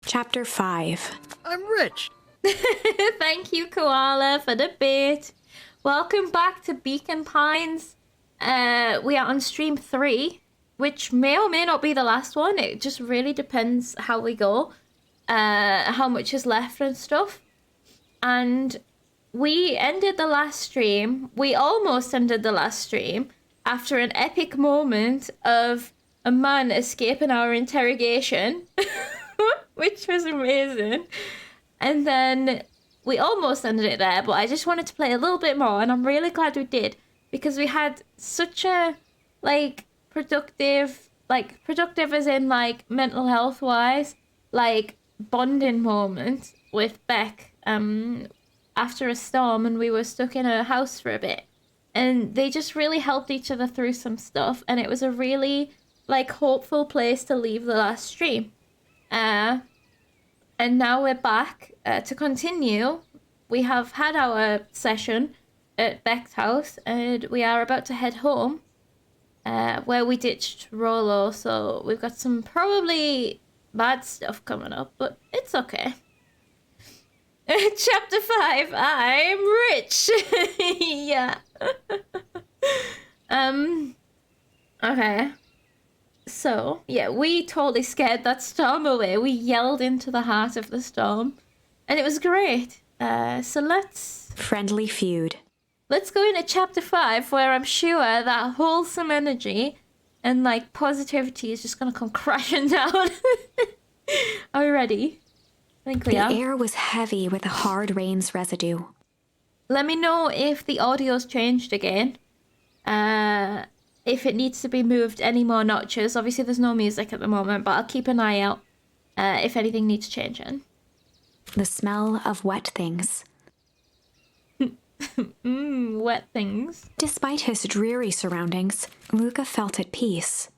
Chapter 5. I'm rich. Thank you, Koala, for the bait. Welcome back to Beacon Pines. We are on stream 3, which may or may not be the last one. It just really depends how we go, how much is left and stuff. And we ended the last stream. We almost ended the last stream after an epic moment of a man escaping our interrogation, which was amazing. And then we almost ended it there, but I just wanted to play a little bit more, and I'm really glad we did, because we had such a, productive as in, mental health wise, bonding moment with Beck, after a storm, and we were stuck in a house for a bit. And they just really helped each other through some stuff, and it was a really, hopeful place to leave the last stream. And now we're back to continue. We have had our session at Beck's house, and we are about to head home, where we ditched Rollo, so we've got some probably bad stuff coming up, but it's okay. Chapter 5, I'm rich! Yeah. Okay. So, yeah, we totally scared that storm away. We yelled into the heart of the storm, and it was great. So let's... Friendly feud. Let's go into chapter 5, where I'm sure that wholesome energy and, positivity is just gonna come crashing down. Are you ready? I think we are. The air was heavy with the hard rain's residue. Let me know if the audio's changed again. If it needs to be moved any more notches. Obviously, there's no music at the moment, but I'll keep an eye out if anything needs changing. The smell of wet things. Wet things. Despite his dreary surroundings, Luca felt at peace.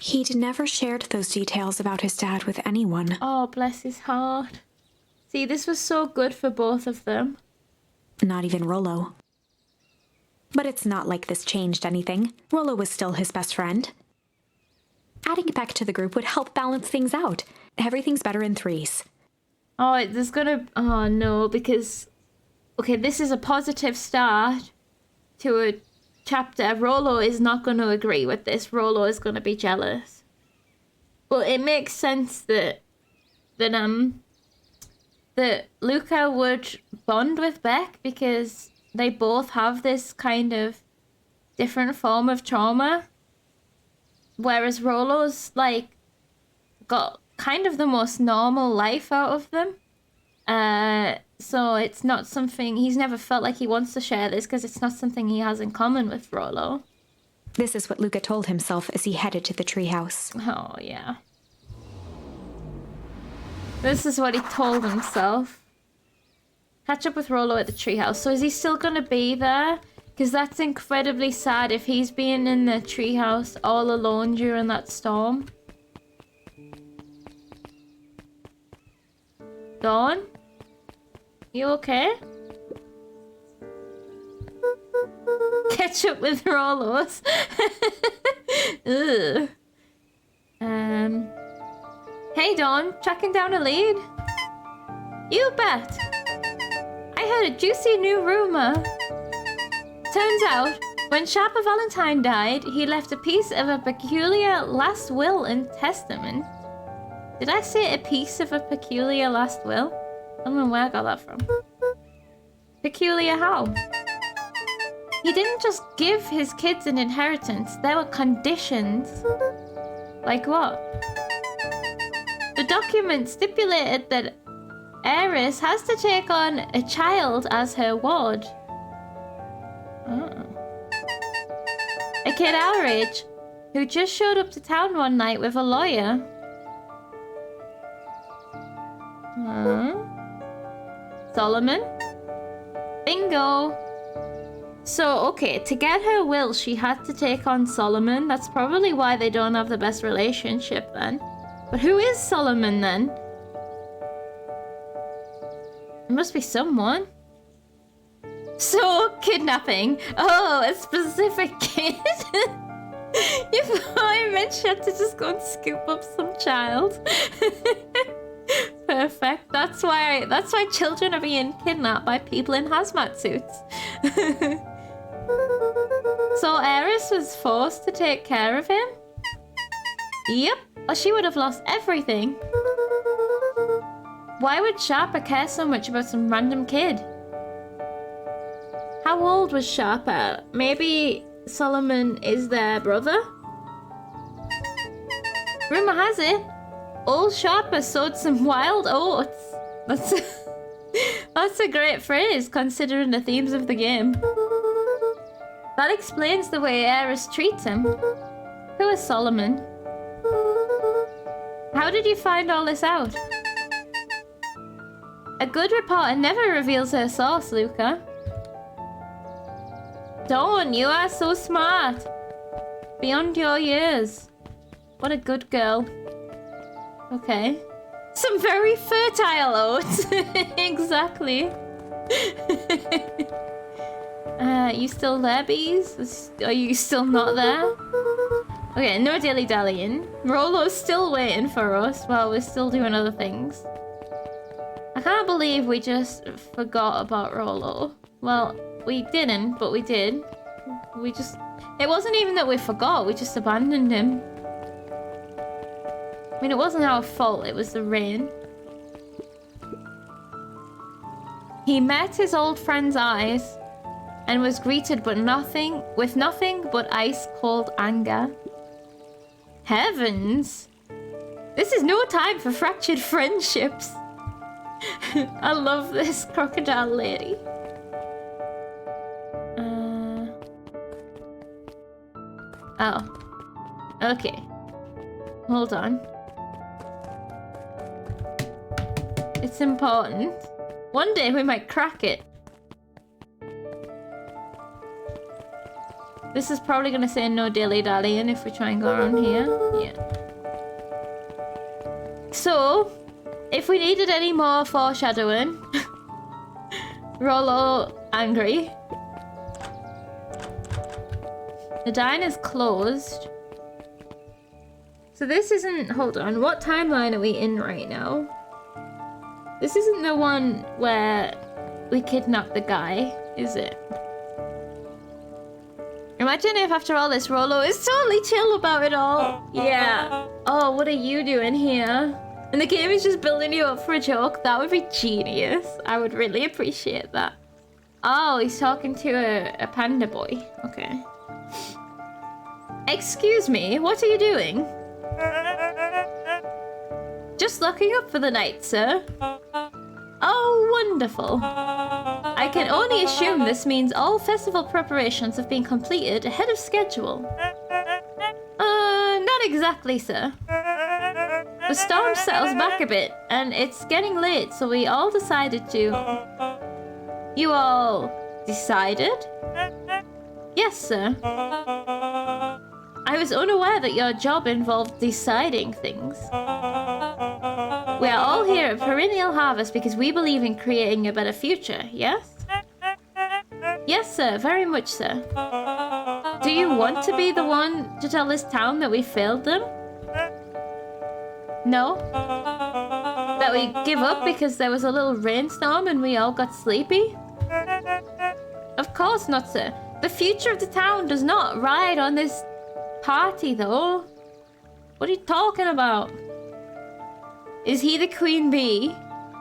He'd never shared those details about his dad with anyone. Oh, bless his heart. See, this was so good for both of them. Not even Rollo. But it's not like this changed anything. Rollo was still his best friend. Adding Beck to the group would help balance things out. Everything's better in threes. Oh, there's gonna... Oh, no, because... Okay, this is a positive start to a chapter. Rollo is not going to agree with this. Rollo is going to be jealous. But it makes sense that Luca would bond with Beck because they both have this kind of different form of trauma. Whereas Rollo's, got kind of the most normal life out of them. So it's not something... He's never felt like he wants to share this because it's not something he has in common with Rollo. This is what Luca told himself as he headed to the treehouse. Oh, yeah. This is what he told himself. Catch up with Rollo at the treehouse. So is he still going to be there? Because that's incredibly sad if he's being in the treehouse all alone during that storm. Dawn? You okay? Catch up with Rollos. Ugh. Hey Dawn, tracking down a lead? You bet. I heard a juicy new rumor. Turns out, when Sharper Valentine died, he left a piece of a peculiar last will and testament. Did I say a piece of a peculiar last will? I don't know where I got that from. Peculiar how? He didn't just give his kids an inheritance. There were conditions. Like what? The document stipulated that Eris has to take on a child as her ward. Oh. A kid our age who just showed up to town one night with a lawyer. Solomon? Bingo! So, okay, to get her will, she had to take on Solomon. That's probably why they don't have the best relationship then. But who is Solomon then? It must be someone. So, kidnapping. Oh, a specific kid. You thought I meant she had to just go and scoop up some child. That's why children are being kidnapped by people in hazmat suits. So Eris was forced to take care of him? Yep, or she would have lost everything. Why would Sharpa care so much about some random kid? How old was Sharpa? Maybe Solomon is their brother? Rumor has it, old Sharpa sowed some wild oats. That's a great phrase considering the themes of the game. That explains the way Eris treats him. Who is Solomon? How did you find all this out? A good reporter never reveals her source, Luca. Dawn, you are so smart. Beyond your years. What a good girl. Okay. Some very fertile oats. Exactly. You still there, bees? Are you still not there? Okay, no dilly-dallying. Rollo's still waiting for us while we're still doing other things. I can't believe we just forgot about Rollo. Well, we didn't, but we did. It wasn't even that we forgot, we just abandoned him. I mean, it wasn't our fault, it was the rain. He met his old friend's eyes and was greeted with nothing but ice-cold anger. Heavens! This is no time for fractured friendships. I love this crocodile lady. Oh. Okay. Hold on. It's important. One day we might crack it. This is probably gonna say no dilly-dallying if we try and go around here. Yeah. So, if we needed any more foreshadowing, Rollo angry. The diner's closed. So this isn't... Hold on, what timeline are we in right now? This isn't the one where we kidnapped the guy, is it? Imagine if after all this, Rollo is totally chill about it all. Yeah. Oh, what are you doing here? And the game is just building you up for a joke. That would be genius. I would really appreciate that. Oh, he's talking to a panda boy. Okay. Excuse me, what are you doing? Just locking up for the night, sir. Oh, wonderful. I can only assume this means all festival preparations have been completed ahead of schedule. Not exactly, sir. The storm settles back a bit, and it's getting late, so we all decided to... You all... decided? Yes, sir. I was unaware that your job involved deciding things. We are all here at Perennial Harvest because we believe in creating a better future, yes? Yes, sir, very much, sir. Do you want to be the one to tell this town that we failed them? No? That we give up because there was a little rainstorm and we all got sleepy? Of course not, sir. The future of the town does not ride on this party, though. What are you talking about? Is he the queen bee?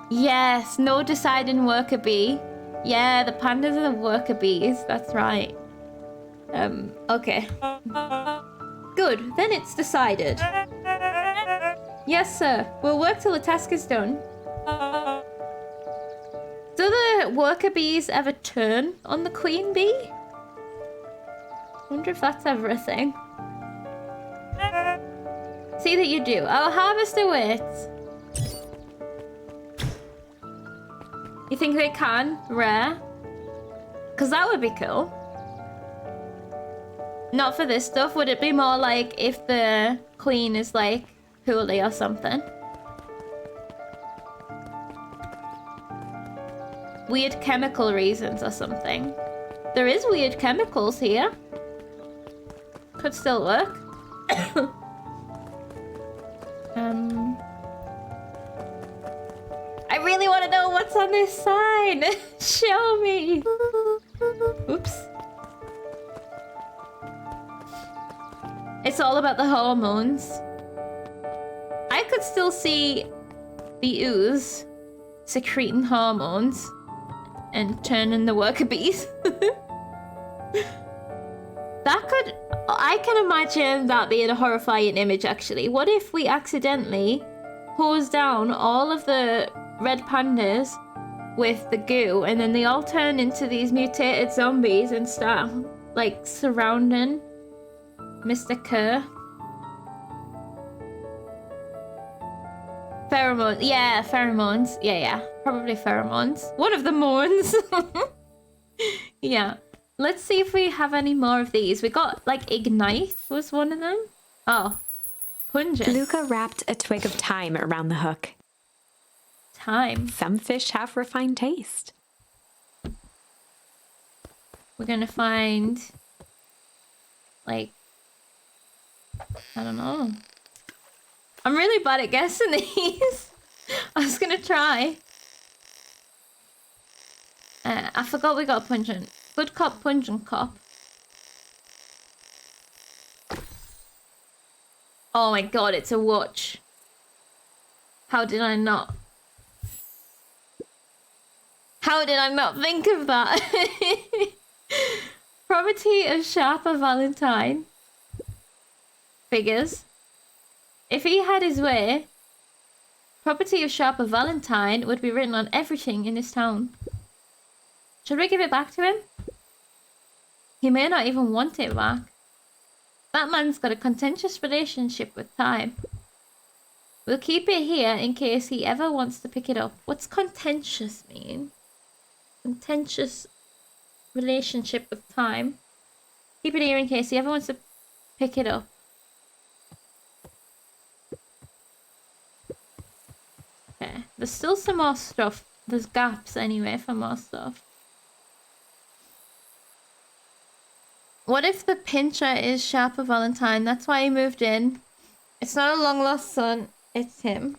Yes, no deciding worker bee. Yeah, the pandas are the worker bees. That's right. Okay. Good, then it's decided. Yes, sir. We'll work till the task is done. Do the worker bees ever turn on the queen bee? Wonder if that's ever a thing. See that you do. Our harvest awaits. You think they can? Rare? Because that would be cool. Not for this stuff. Would it be more like if the queen is like Hooli or something? Weird chemical reasons or something. There is weird chemicals here. Could still work. I really want to know what's on this sign. Show me. Oops. It's all about the hormones. I could still see the ooze secreting hormones and turning the worker bees. I can imagine that being a horrifying image, actually. What if we accidentally hose down all of the red pandas with the goo, and then they all turn into these mutated zombies and start, like, surrounding Mr. Kerr? Pheromones. Yeah, pheromones. Yeah. Probably pheromones. One of the moons. Yeah. Let's see if we have any more of these. We got, like, Ignite was one of them. Oh. Pungent. Luca wrapped a twig of thyme around the hook. Thyme. Some fish have refined taste. We're gonna find, like, I don't know. I'm really bad at guessing these. I was gonna try. I forgot we got pungent. Good cop, pungent cop. Oh my god, it's a watch. How did I not? How did I not think of that? Property of Sharper Valentine. Figures. If he had his way, property of Sharper Valentine would be written on everything in this town. Should we give it back to him? He may not even want it back. That man's got a contentious relationship with time. We'll keep it here in case he ever wants to pick it up. What's contentious mean? Contentious relationship with time. Keep it here in case he ever wants to pick it up. Okay, there's still some more stuff. There's gaps anyway for more stuff. What if the pincher is Sharper Valentine? That's why he moved in. It's not a long lost son. It's him.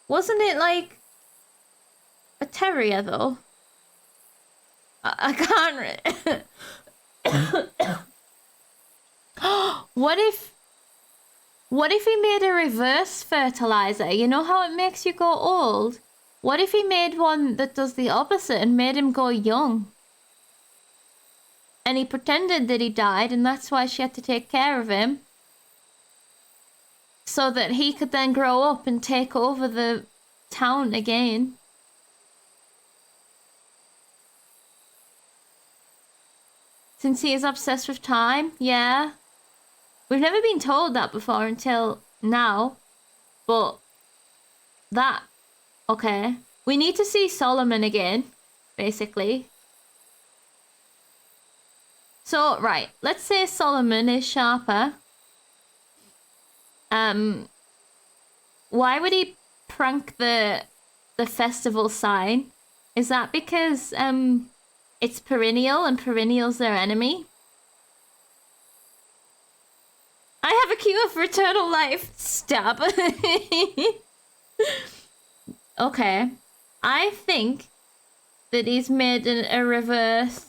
Wasn't it like a terrier though? I can't. What if he made a reverse fertilizer? You know how it makes you go old? What if he made one that does the opposite and made him go young? And he pretended that he died, and that's why she had to take care of him. So that he could then grow up and take over the town again. Since he is obsessed with time, yeah. We've never been told that before until now. But that, okay. We need to see Solomon again, basically. So, right, let's say Solomon is Sharper. Why would he prank the festival sign? Is that because it's perennial and perennial's their enemy? I have a cure for eternal life. Stab. Okay. I think that he's made a reverse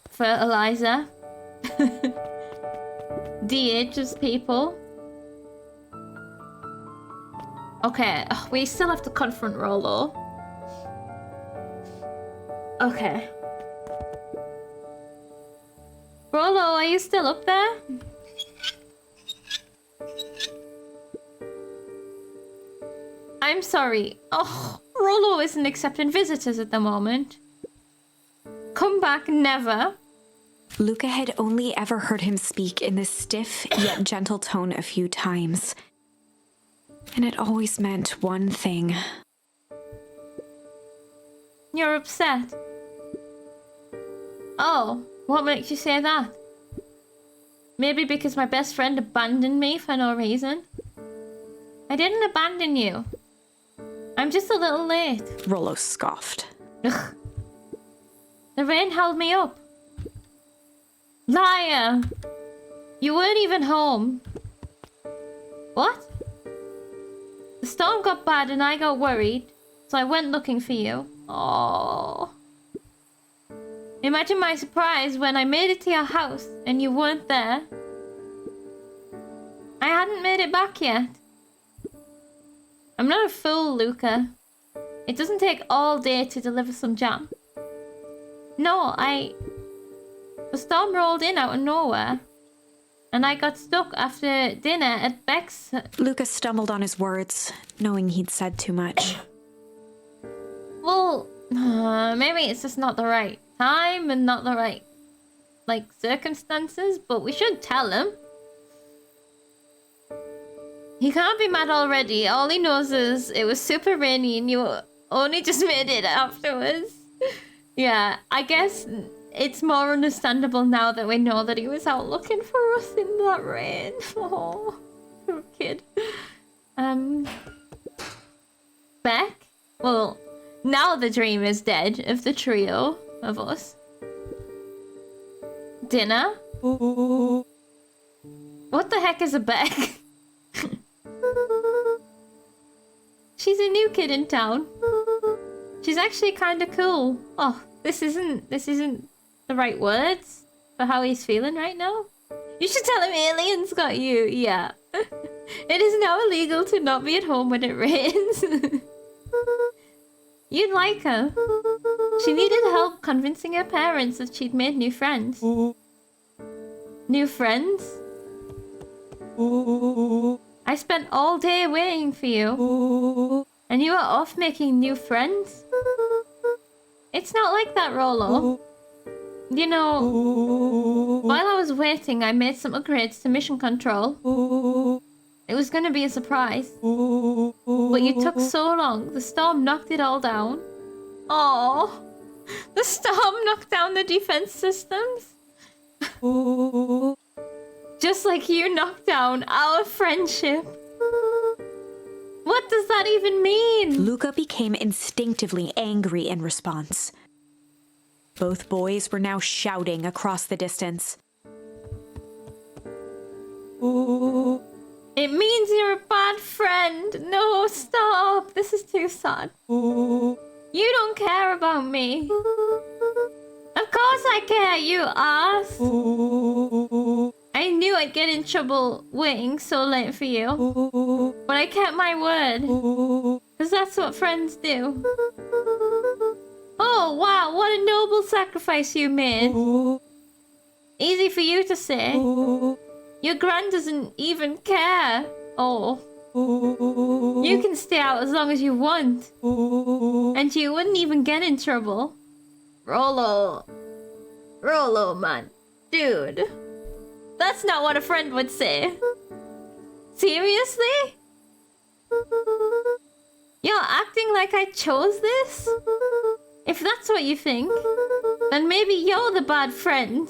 fertilizer. DHs people. Okay, we still have to confront Rollo. Okay. Rollo, are you still up there? I'm sorry. Oh, Rollo isn't accepting visitors at the moment. Come back, never. Luca had only ever heard him speak in this stiff yet gentle tone a few times. And it always meant one thing. You're upset. Oh, what makes you say that? Maybe because my best friend abandoned me for no reason? I didn't abandon you. I'm just a little late. Rollo scoffed. Ugh. The rain held me up. Liar! You weren't even home. What? The storm got bad and I got worried, so I went looking for you. Oh. Imagine my surprise when I made it to your house and you weren't there. I hadn't made it back yet. I'm not a fool, Luca. It doesn't take all day to deliver some jam. No, the storm rolled in out of nowhere. And I got stuck after dinner at Beck's. Lucas stumbled on his words, knowing he'd said too much. Well, maybe it's just not the right time and not the right, circumstances, but we should tell him. He can't be mad already. All he knows is it was super rainy and you only just made it afterwards. Yeah, I guess it's more understandable now that we know that he was out looking for us in that rain. Oh, poor kid. Beck? Well, now the dream is dead of the trio of us. Dinner? What the heck is a Beck? She's a new kid in town. She's actually kind of cool. Oh, this isn't the right words for how he's feeling right now. You should tell him aliens got you. Yeah. It is now illegal to not be at home when it rains. You'd like her. She needed help convincing her parents that she'd made new friends. New friends? I spent all day waiting for you. And you are off making new friends? It's not like that, Rollo. You know, while I was waiting, I made some upgrades to mission control. It was gonna be a surprise. But you took so long, the storm knocked it all down. Oh, the storm knocked down the defense systems? Just like you knocked down our friendship. What does that even mean? Luca became instinctively angry in response. Both boys were now shouting across the distance. It means you're a bad friend. No, stop. This is too sad. You don't care about me. Of course I care, you ass. I knew I'd get in trouble waiting so late for you. But I kept my word. Because that's what friends do. Oh, wow, what a noble sacrifice you made. Easy for you to say. Your gran doesn't even care. Oh. You can stay out as long as you want. And you wouldn't even get in trouble. Rollo, man. Dude. That's not what a friend would say. Seriously? You're acting like I chose this? If that's what you think, then maybe you're the bad friend.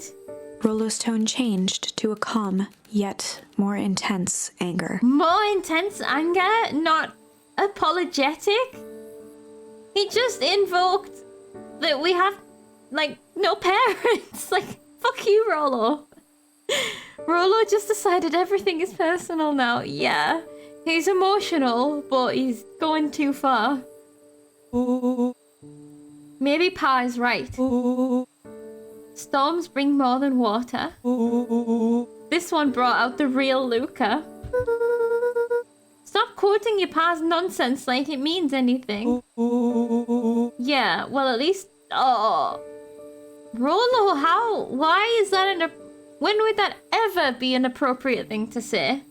Rollo's tone changed to a calm, yet more intense anger. More intense anger? Not apologetic? He just invoked that we have, no parents. Fuck you, Rollo. Rollo just decided everything is personal now. Yeah, he's emotional, but he's going too far. Maybe Pa is right. Storms bring more than water. This one brought out the real Luca. Stop quoting your Pa's nonsense like it means anything. Yeah, well at least... Oh... Rollo, how? Why is that when would that ever be an appropriate thing to say?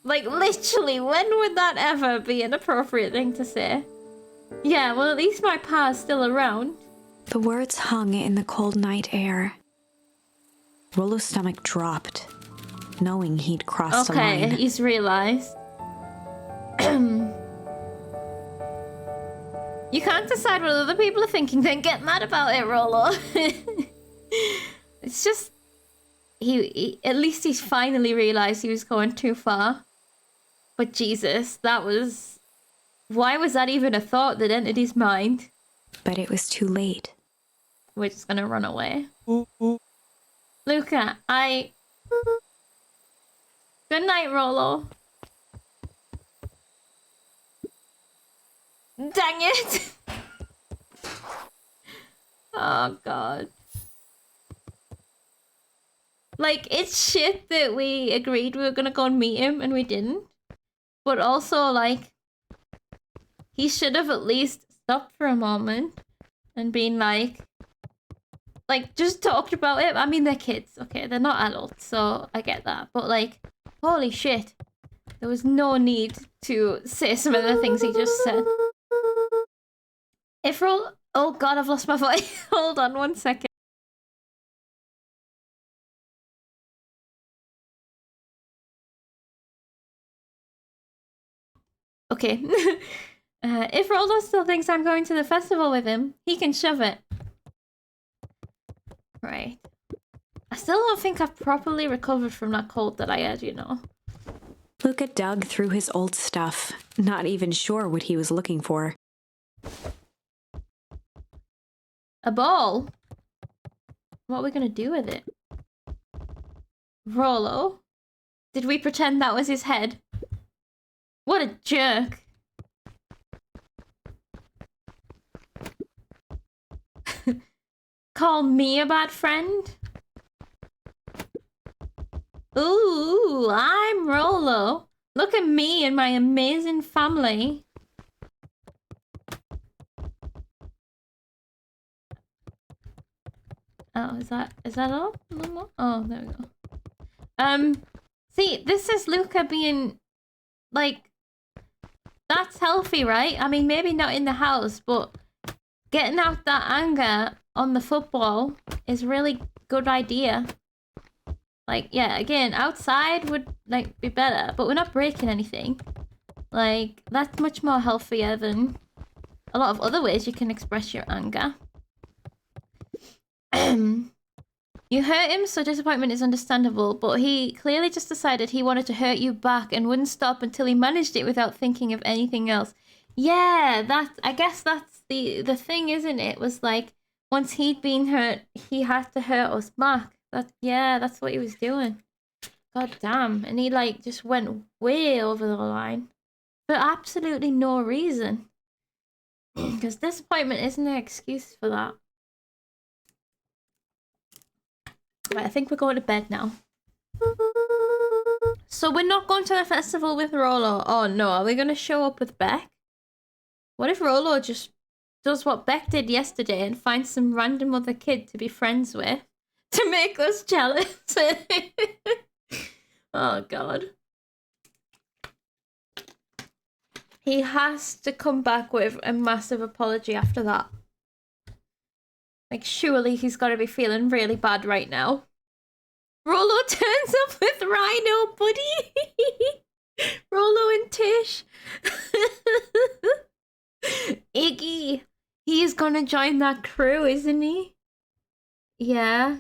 Literally, when would that ever be an appropriate thing to say? Yeah, well at least my Pa's still around. The words hung in the cold night air. Rollo's stomach dropped, knowing he'd crossed a line. Okay, he's realized. You can't decide what other people are thinking, then get mad about it, Rollo. It's just... He at least he's finally realized he was going too far. But Jesus, that was... Why was that even a thought that entered his mind? But it was too late. We're just gonna run away. Luca, gonna Good night, Rolo. Dang it! Oh god. Like, it's shit that we agreed we were gonna go and meet him and we didn't. But also, like, he should have at least stopped for a moment and been like, just talked about it. I mean, they're kids, okay? They're not adults, so I get that. But, like, holy shit. There was no need to say some of the things he just said. If Rolo... Oh god, I've lost my voice. Hold on 1 second. Okay. If Rolo still thinks I'm going to the festival with him, he can shove it. Right. I still don't think I've properly recovered from that cold that I had, you know. Luca dug through his old stuff, not even sure what he was looking for. A ball? What are we gonna do with it? Rolo? Did we pretend that was his head? What a jerk. Call me a bad friend? Ooh, I'm Rolo. Look at me and my amazing family. Oh, is that all? No more? Oh, there we go. See, this is Luca being, like, that's healthy, right? I mean, maybe not in the house, but getting out that anger on the football is a really good idea. Like, yeah, again, outside would, like, be better, but we're not breaking anything. Like, that's much more healthier than a lot of other ways you can express your anger. You hurt him, so disappointment is understandable, but he clearly just decided he wanted to hurt you back and wouldn't stop until he managed it without thinking of anything else. Yeah, I guess that's the thing, isn't it? Was like, once he'd been hurt, he had to hurt us back. That's what he was doing. God damn. And he, like, just went way over the line. For absolutely no reason. Because disappointment isn't an excuse for that. Right, I think we're going to bed now. So we're not going to the festival with Rolo. Oh no, are we going to show up with Beck? What if Rolo just does what Beck did yesterday and finds some random other kid to be friends with? To make us jealous. Oh god. He has to come back with a massive apology after that. Like, surely he's got to be feeling really bad right now. Rolo turns up with Rhino, buddy. Rolo and Tish. Iggy. He's gonna join that crew, isn't he? Yeah.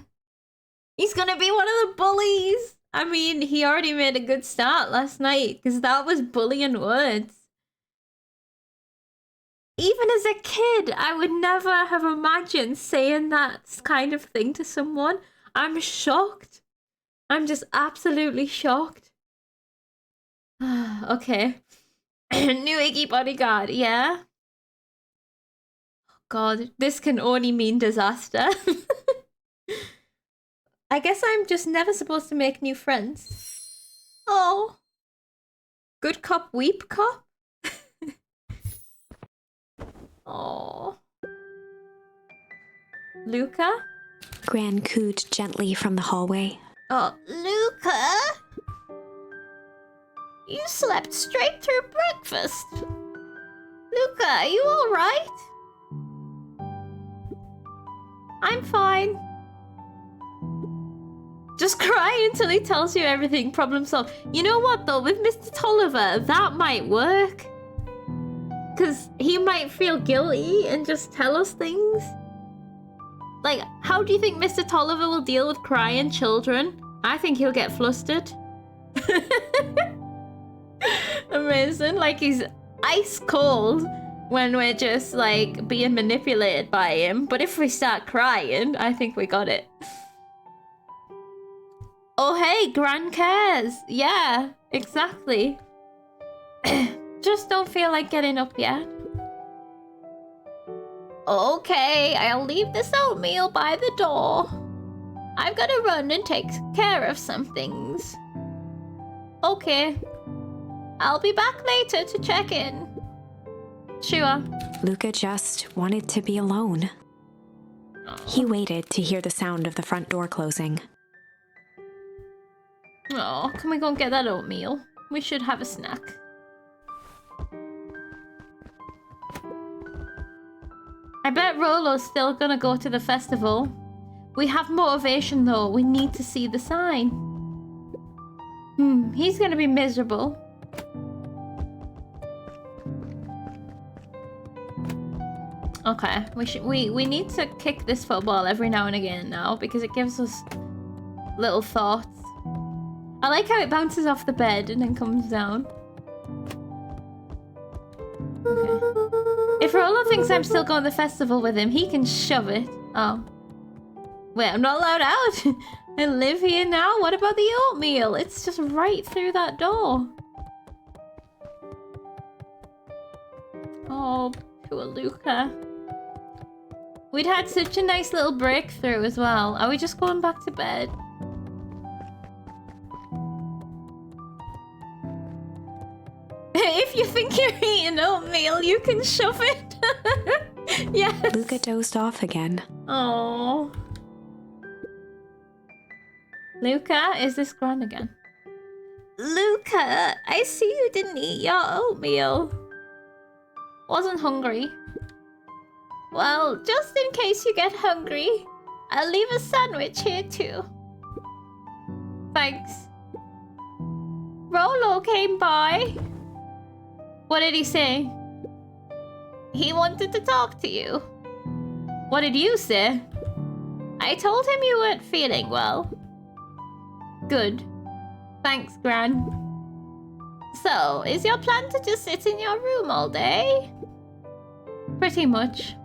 He's gonna be one of the bullies. I mean, he already made a good start last night, because that was bullying words. Even as a kid, I would never have imagined saying that kind of thing to someone. I'm shocked. I'm just absolutely shocked. Okay. New Iggy bodyguard, yeah? God, this can only mean disaster. I guess I'm just never supposed to make new friends. Oh. Good cop, weep cop? Oh. Luca? Gran cooed gently from the hallway. Oh, Luca? You slept straight through breakfast. Luca, are you alright? I'm fine. Just cry until he tells you everything, problem solved. You know what though, with Mr. Tolliver, that might work. Because he might feel guilty and just tell us things. Like, how do you think Mr. Tolliver will deal with crying children? I think he'll get flustered. Amazing. Like, he's ice cold when we're just, like, being manipulated by him. But if we start crying, I think we got it. Oh, hey, Gran cares. Yeah, exactly. Just don't feel like getting up yet. Okay, I'll leave this oatmeal by the door. I've got to run and take care of some things. Okay. I'll be back later to check in. Sure. Luca just wanted to be alone. He waited to hear the sound of the front door closing. Oh, can we go and get that oatmeal? We should have a snack. I bet Rolo's still gonna go to the festival. We have motivation though. We need to see the sign. He's gonna be miserable. Okay, we need to kick this football every now and again now because it gives us little thoughts. I like how it bounces off the bed and then comes down. Okay. If Rolo thinks I'm still going to the festival with him, he can shove it. Oh. Wait, I'm not allowed out. I live here now. What about the oatmeal? It's just right through that door. Oh, poor Luca. We'd had such a nice little breakthrough as well. Are we just going back to bed? If you think you're eating oatmeal, you can shove it. Yes. Luca dozed off again. Oh. Luca, is this Gran again? Luca, I see you didn't eat your oatmeal. Wasn't hungry. Well, just in case you get hungry, I'll leave a sandwich here too. Thanks. Rolo came by. What did he say? He wanted to talk to you. What did you say? I told him you weren't feeling well. Good. Thanks, Gran. So, is your plan to just sit in your room all day? Pretty much.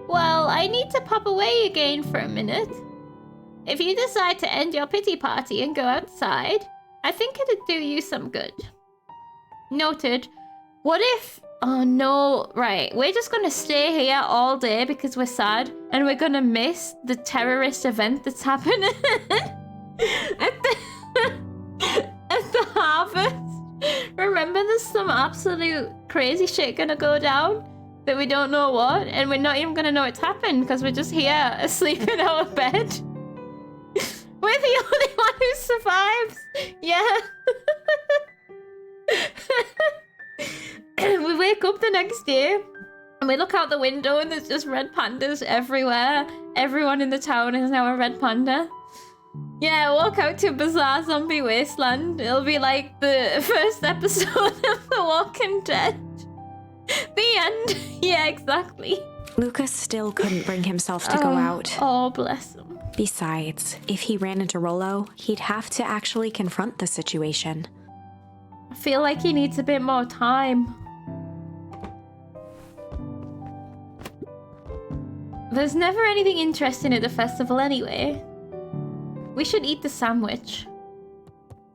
Well, I need to pop away again for a minute. If you decide to end your pity party and go outside, I think it'd do you some good. Noted. What if... Oh no, right. We're just gonna stay here all day because we're sad and we're gonna miss the terrorist event that's happening at the harvest. Remember, there's some absolute crazy shit gonna go down that we don't know what, and we're not even gonna know it's happened because we're just here asleep in our bed. We're the only one who survives. Yeah. We wake up the next day and we look out the window and there's just red pandas everywhere. Everyone in the town is now a red panda. Yeah, walk out to Bizarre Zombie Wasteland. It'll be like the first episode of The Walking Dead. The end. Yeah, exactly. Lucas still couldn't bring himself to go out. Oh, bless him. Besides, if he ran into Rolo, he'd have to actually confront the situation. I feel like he needs a bit more time. There's never anything interesting at the festival anyway. We should eat the sandwich.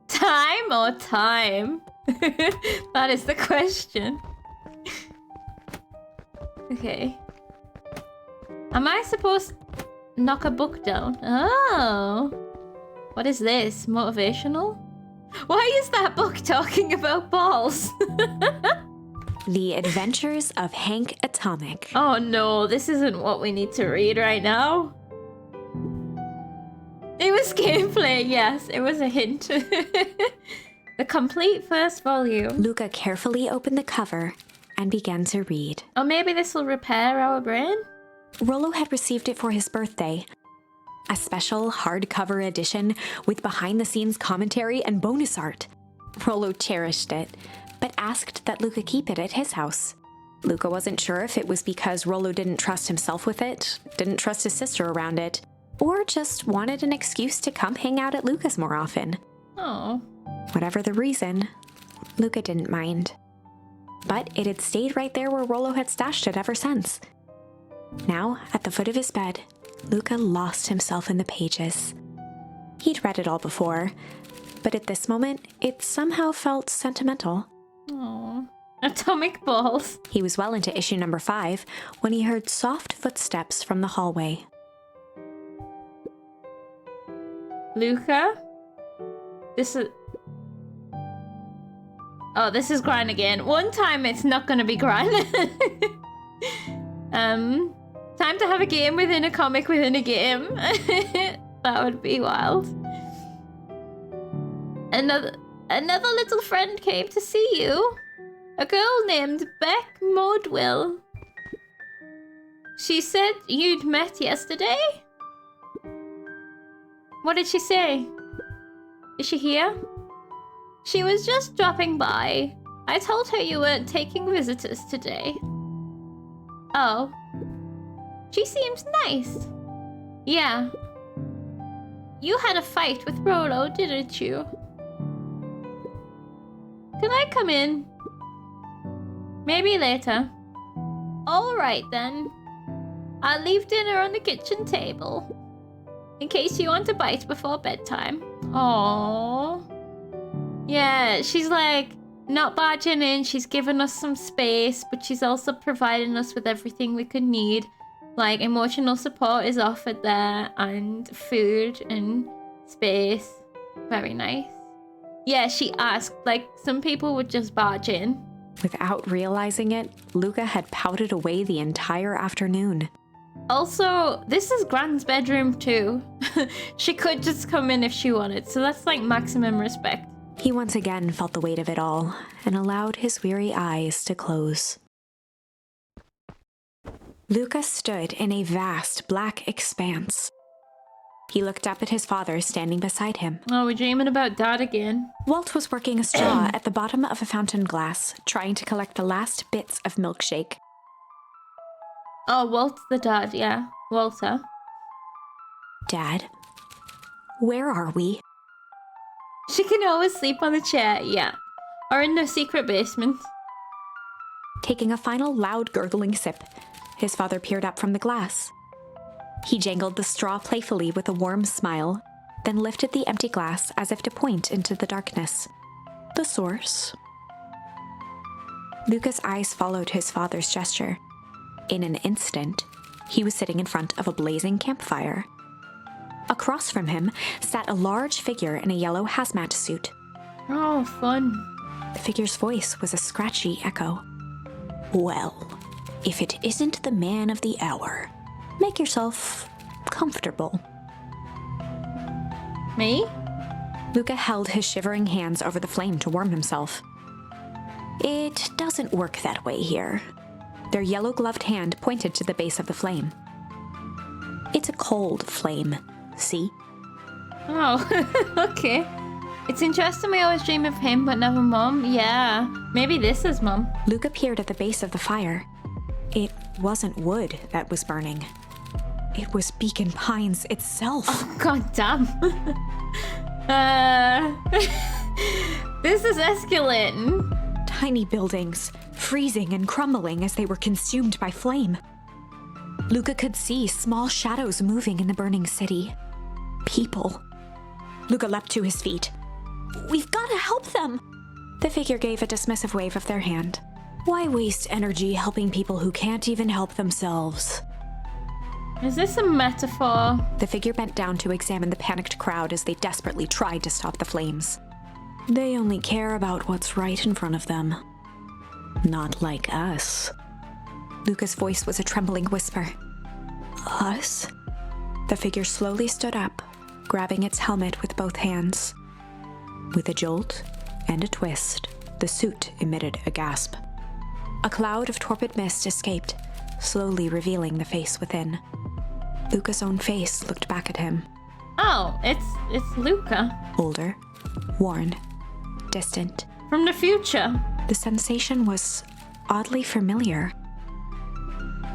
Time or time? That is the question. Okay. Am I supposed to knock a book down? Oh. What is this? Motivational? Why is that book talking about balls? The Adventures of Hank Atomic. Oh no, this isn't what we need to read right now. It was gameplay, yes, it was a hint. The complete first volume. Luca carefully opened the cover and began to read. Or maybe this will repair our brain? Rolo had received it for his birthday. A special hardcover edition with behind-the-scenes commentary and bonus art. Rolo cherished it, but asked that Luca keep it at his house. Luca wasn't sure if it was because Rolo didn't trust himself with it, didn't trust his sister around it, or just wanted an excuse to come hang out at Luca's more often. Oh. Whatever the reason, Luca didn't mind. But it had stayed right there where Rolo had stashed it ever since. Now, at the foot of his bed, Luca lost himself in the pages. He'd read it all before, but at this moment, it somehow felt sentimental. Aww. Atomic balls. He was well into issue number 5 when he heard soft footsteps from the hallway. Luca? This is... Oh, this is Gran again. One time it's not gonna be Gran. Time to have a game within a comic within a game. That would be wild. Another little friend came to see you. A girl named Beck Maudwill. She said you'd met yesterday? What did she say? Is she here? She was just dropping by. I told her you weren't taking visitors today. Oh. She seems nice. Yeah. You had a fight with Rolo, didn't you? Can I come in? Maybe later. Alright then. I'll leave dinner on the kitchen table. In case you want a bite before bedtime. Aww. Yeah, she's like not barging in. She's giving us some space, but she's also providing us with everything we could need. Like emotional support is offered there, and food and space. Very nice. Yeah, she asked. Like some people would just barge in. Without realizing it, Luca had pouted away the entire afternoon. Also, this is Gran's bedroom too. She could just come in if she wanted, so that's like maximum respect. He once again felt the weight of it all and allowed his weary eyes to close. Luca stood in a vast black expanse. He looked up at his father standing beside him. Oh, we're dreaming about Dad again. Walt was working a straw at the bottom of a fountain glass, trying to collect the last bits of milkshake. Oh, Walt's the dad, yeah. Walter. Dad, where are we? She can always sleep on the chair, yeah. Or in the secret basement. Taking a final loud gurgling sip, his father peered up from the glass. He jangled the straw playfully with a warm smile, then lifted the empty glass as if to point into the darkness. The source. Luca's eyes followed his father's gesture. In an instant, he was sitting in front of a blazing campfire. Across from him sat a large figure in a yellow hazmat suit. Oh, fun. The figure's voice was a scratchy echo. Well, if it isn't the man of the hour, make yourself comfortable. Me? Luca held his shivering hands over the flame to warm himself. It doesn't work that way here. Their yellow-gloved hand pointed to the base of the flame. It's a cold flame, see? Oh, okay. It's interesting we always dream of him, but never Mom. Yeah, maybe this is Mom. Luca peered at the base of the fire. It wasn't wood that was burning. It was Beacon Pines itself. Oh, god damn. This is escalating. Tiny buildings, freezing and crumbling as they were consumed by flame. Luca could see small shadows moving in the burning city. People. Luca leapt to his feet. We've got to help them! The figure gave a dismissive wave of their hand. Why waste energy helping people who can't even help themselves? Is this a metaphor? The figure bent down to examine the panicked crowd as they desperately tried to stop the flames. They only care about what's right in front of them. Not like us. Luca's voice was a trembling whisper. Us? The figure slowly stood up, grabbing its helmet with both hands. With a jolt and a twist, the suit emitted a gasp. A cloud of torpid mist escaped, slowly revealing the face within. Luca's own face looked back at him. Oh, it's Luca. Older, worn, distant. From the future. The sensation was oddly familiar.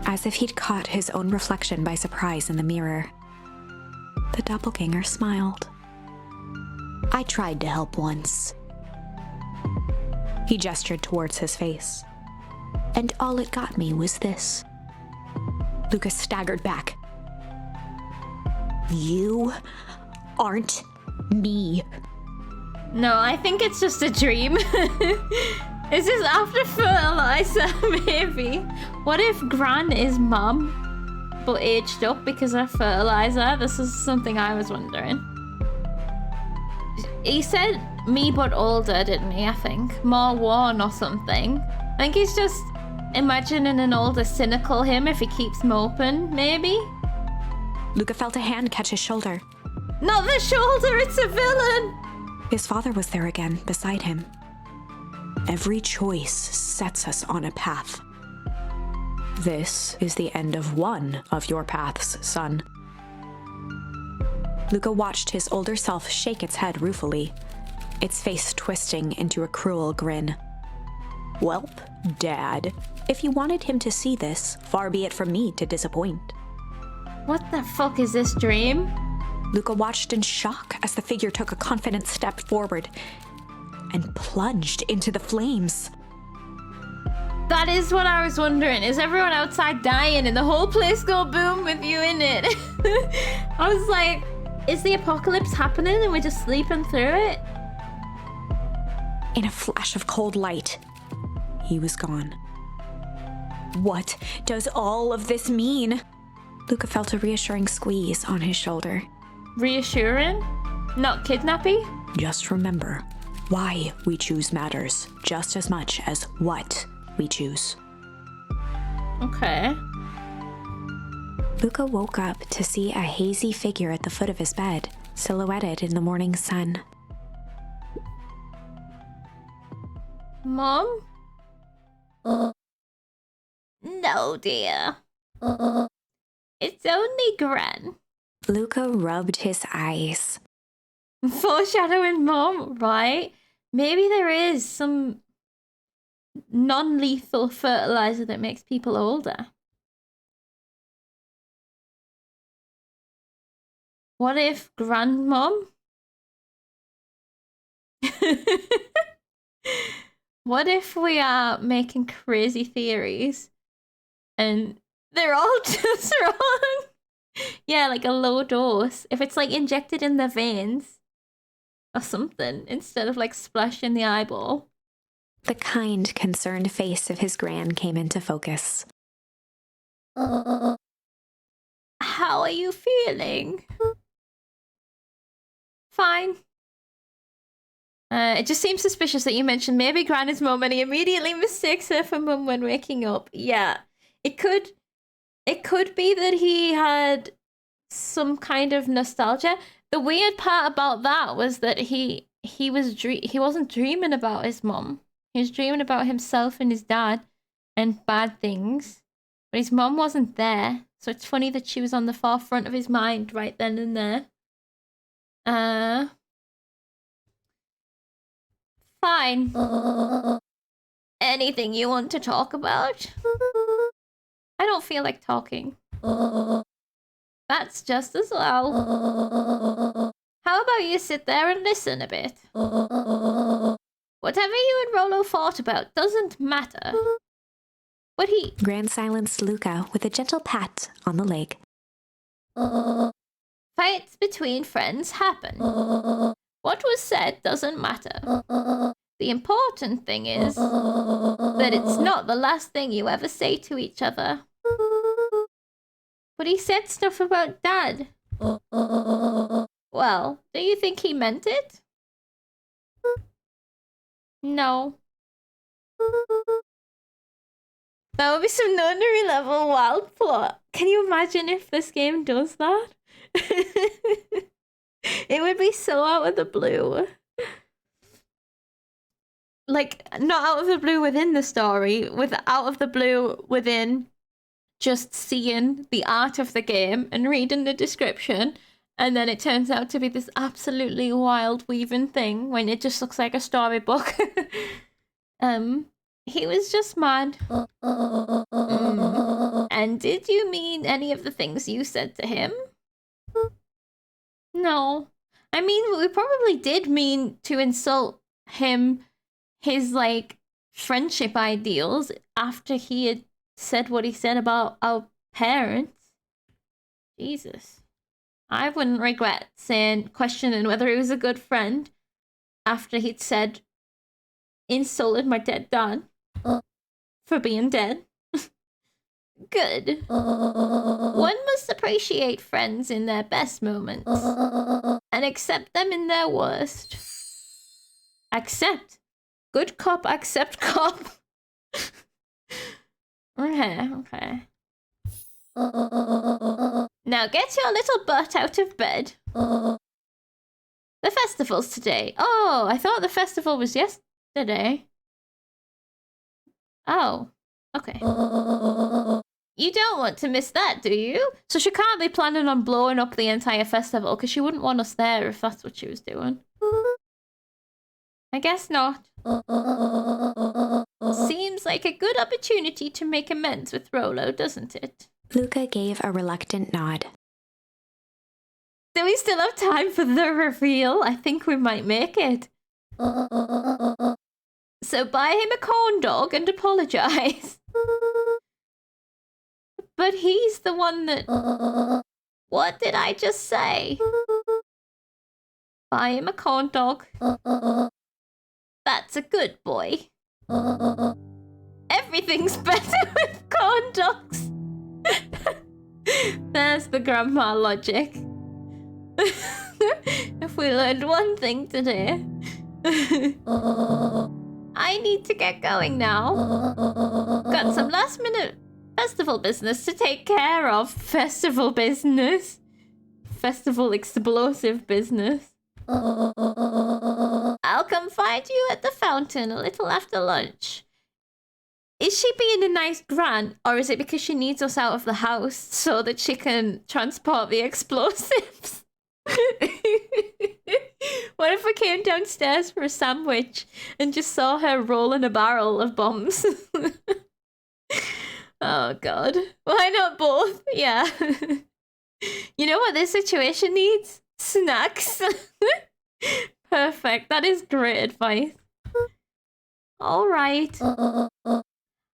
As if he'd caught his own reflection by surprise in the mirror. The doppelganger smiled. I tried to help once. He gestured towards his face. And all it got me was this. Lucas staggered back. You aren't Me. No, I think it's just a dream. Is this after fertilizer, maybe? What if Gran is mum, but aged up because of fertilizer? This is something I was wondering. He said me but older, didn't he, I think? More worn or something. I think he's just imagining an older, cynical him if he keeps moping, maybe? Luca felt a hand catch his shoulder. Not the shoulder, it's a villain! His father was there again, beside him. Every choice sets us on a path. This is the end of one of your paths, son. Luca watched his older self shake its head ruefully, its face twisting into a cruel grin. Welp, Dad, if you wanted him to see this, far be it from me to disappoint. What the fuck is this dream? Luca watched in shock as the figure took a confident step forward and plunged into the flames. That is what I was wondering. Is everyone outside dying and the whole place go boom with you in it? I was like, is the apocalypse happening and we're just sleeping through it? In a flash of cold light, he was gone. What does all of this mean? Luca felt a reassuring squeeze on his shoulder. Reassuring? Not kidnappy? Just remember, why we choose matters just as much as what we choose. Okay. Luca woke up to see a hazy figure at the foot of his bed, silhouetted in the morning sun. Mom? No, dear. It's only Gran. Luca rubbed his eyes. Foreshadowing, Mom, right? Maybe there is some non-lethal fertilizer that makes people older. What if Grandmom? What if we are making crazy theories and they're all just wrong? Yeah, like a low dose. If it's like injected in the veins or something instead of like splashed in the eyeball. The kind, concerned face of his gran came into focus. How are you feeling? Fine. It just seems suspicious that you mentioned maybe Gran is mum and he immediately mistakes her for mum when waking up. Yeah, it could be that he had some kind of nostalgia. The weird part about that was that he wasn't dreaming about his mum. He was dreaming about himself and his dad and bad things. But his mum wasn't there. So it's funny that she was on the forefront of his mind right then and there. Fine. Anything you want to talk about? I don't feel like talking. That's just as well. How about you sit there and listen a bit? Whatever you and Rolo fought about doesn't matter. What he... Gran silenced Luca with a gentle pat on the leg. Fights between friends happen. What was said doesn't matter. The important thing is that it's not the last thing you ever say to each other. But he said stuff about Dad. Well, do you think he meant it? No. That would be some nunnery level wild plot. Can you imagine if this game does that? It would be so out of the blue. Like, not out of the blue within the story, out of the blue within just seeing the art of the game and reading the description, and then it turns out to be this absolutely wild weaving thing when it just looks like a storybook. He was just mad. And did you mean any of the things you said to him? No. I mean, we probably did mean to insult him, his, like, friendship ideals after he had said what he said about our parents. Jesus. I wouldn't regret questioning whether he was a good friend after he'd insulted my dead dad for being dead. Good. One must appreciate friends in their best moments and accept them in their worst. Accept. Good cop, accept cop. Okay. Now get your little butt out of bed. The festival's today. Oh, I thought the festival was yesterday. Oh, okay. You don't want to miss that, do you? So she can't be planning on blowing up the entire festival because she wouldn't want us there if that's what she was doing. I guess not. Seems like a good opportunity to make amends with Rolo, doesn't it? Luca gave a reluctant nod. Do we still have time for the reveal? I think we might make it. So buy him a corn dog and apologize. But he's the one that... What did I just say? Buy him a corn dog. That's a good boy. Everything's better with corn dogs. There's the grandma logic. If we learned one thing today. I need to get going now. Got some last minute festival business to take care of. Festival business. Festival explosive business. I'll come find you at the fountain a little after lunch. Is she being a nice gran, or is it because she needs us out of the house so that she can transport the explosives? What if we came downstairs for a sandwich and just saw her rolling a barrel of bombs? Oh god. Why not both? Yeah. You know what this situation needs? Snacks. Perfect. That is great advice. Alright.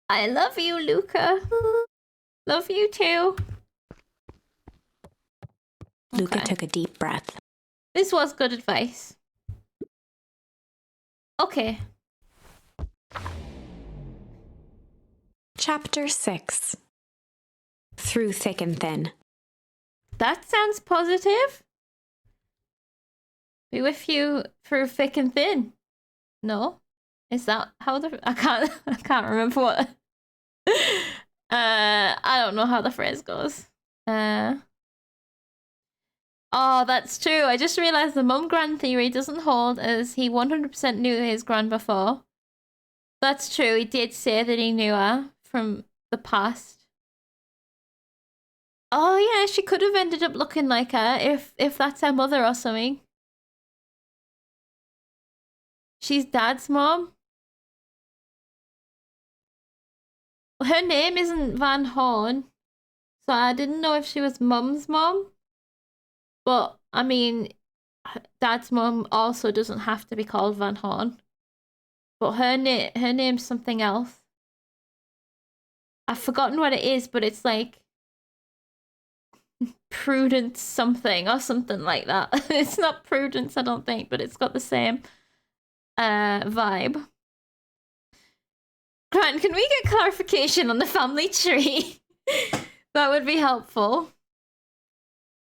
I love you, Luca. Love you too. Luca Okay. took a deep breath. This was good advice. Okay. Chapter 6. Through Thick and Thin. That sounds positive. Be with you through thick and thin. No? Is that how I can't remember what I don't know how the phrase goes. Oh, that's true. I just realized the mum gran theory doesn't hold, as he 100% knew his gran before. That's true. He did say that he knew her from the past. Oh yeah, she could have ended up looking like her if that's her mother or something. She's Dad's mom. Her name isn't Van Horn, so I didn't know if she was Mum's mom. But I mean, Dad's mom also doesn't have to be called Van Horn. But her name's something else. I've forgotten what it is, but it's like Prudence something or something like that. It's not Prudence, I don't think, but it's got the same vibe. Grant, can we get clarification on the family tree? That would be helpful.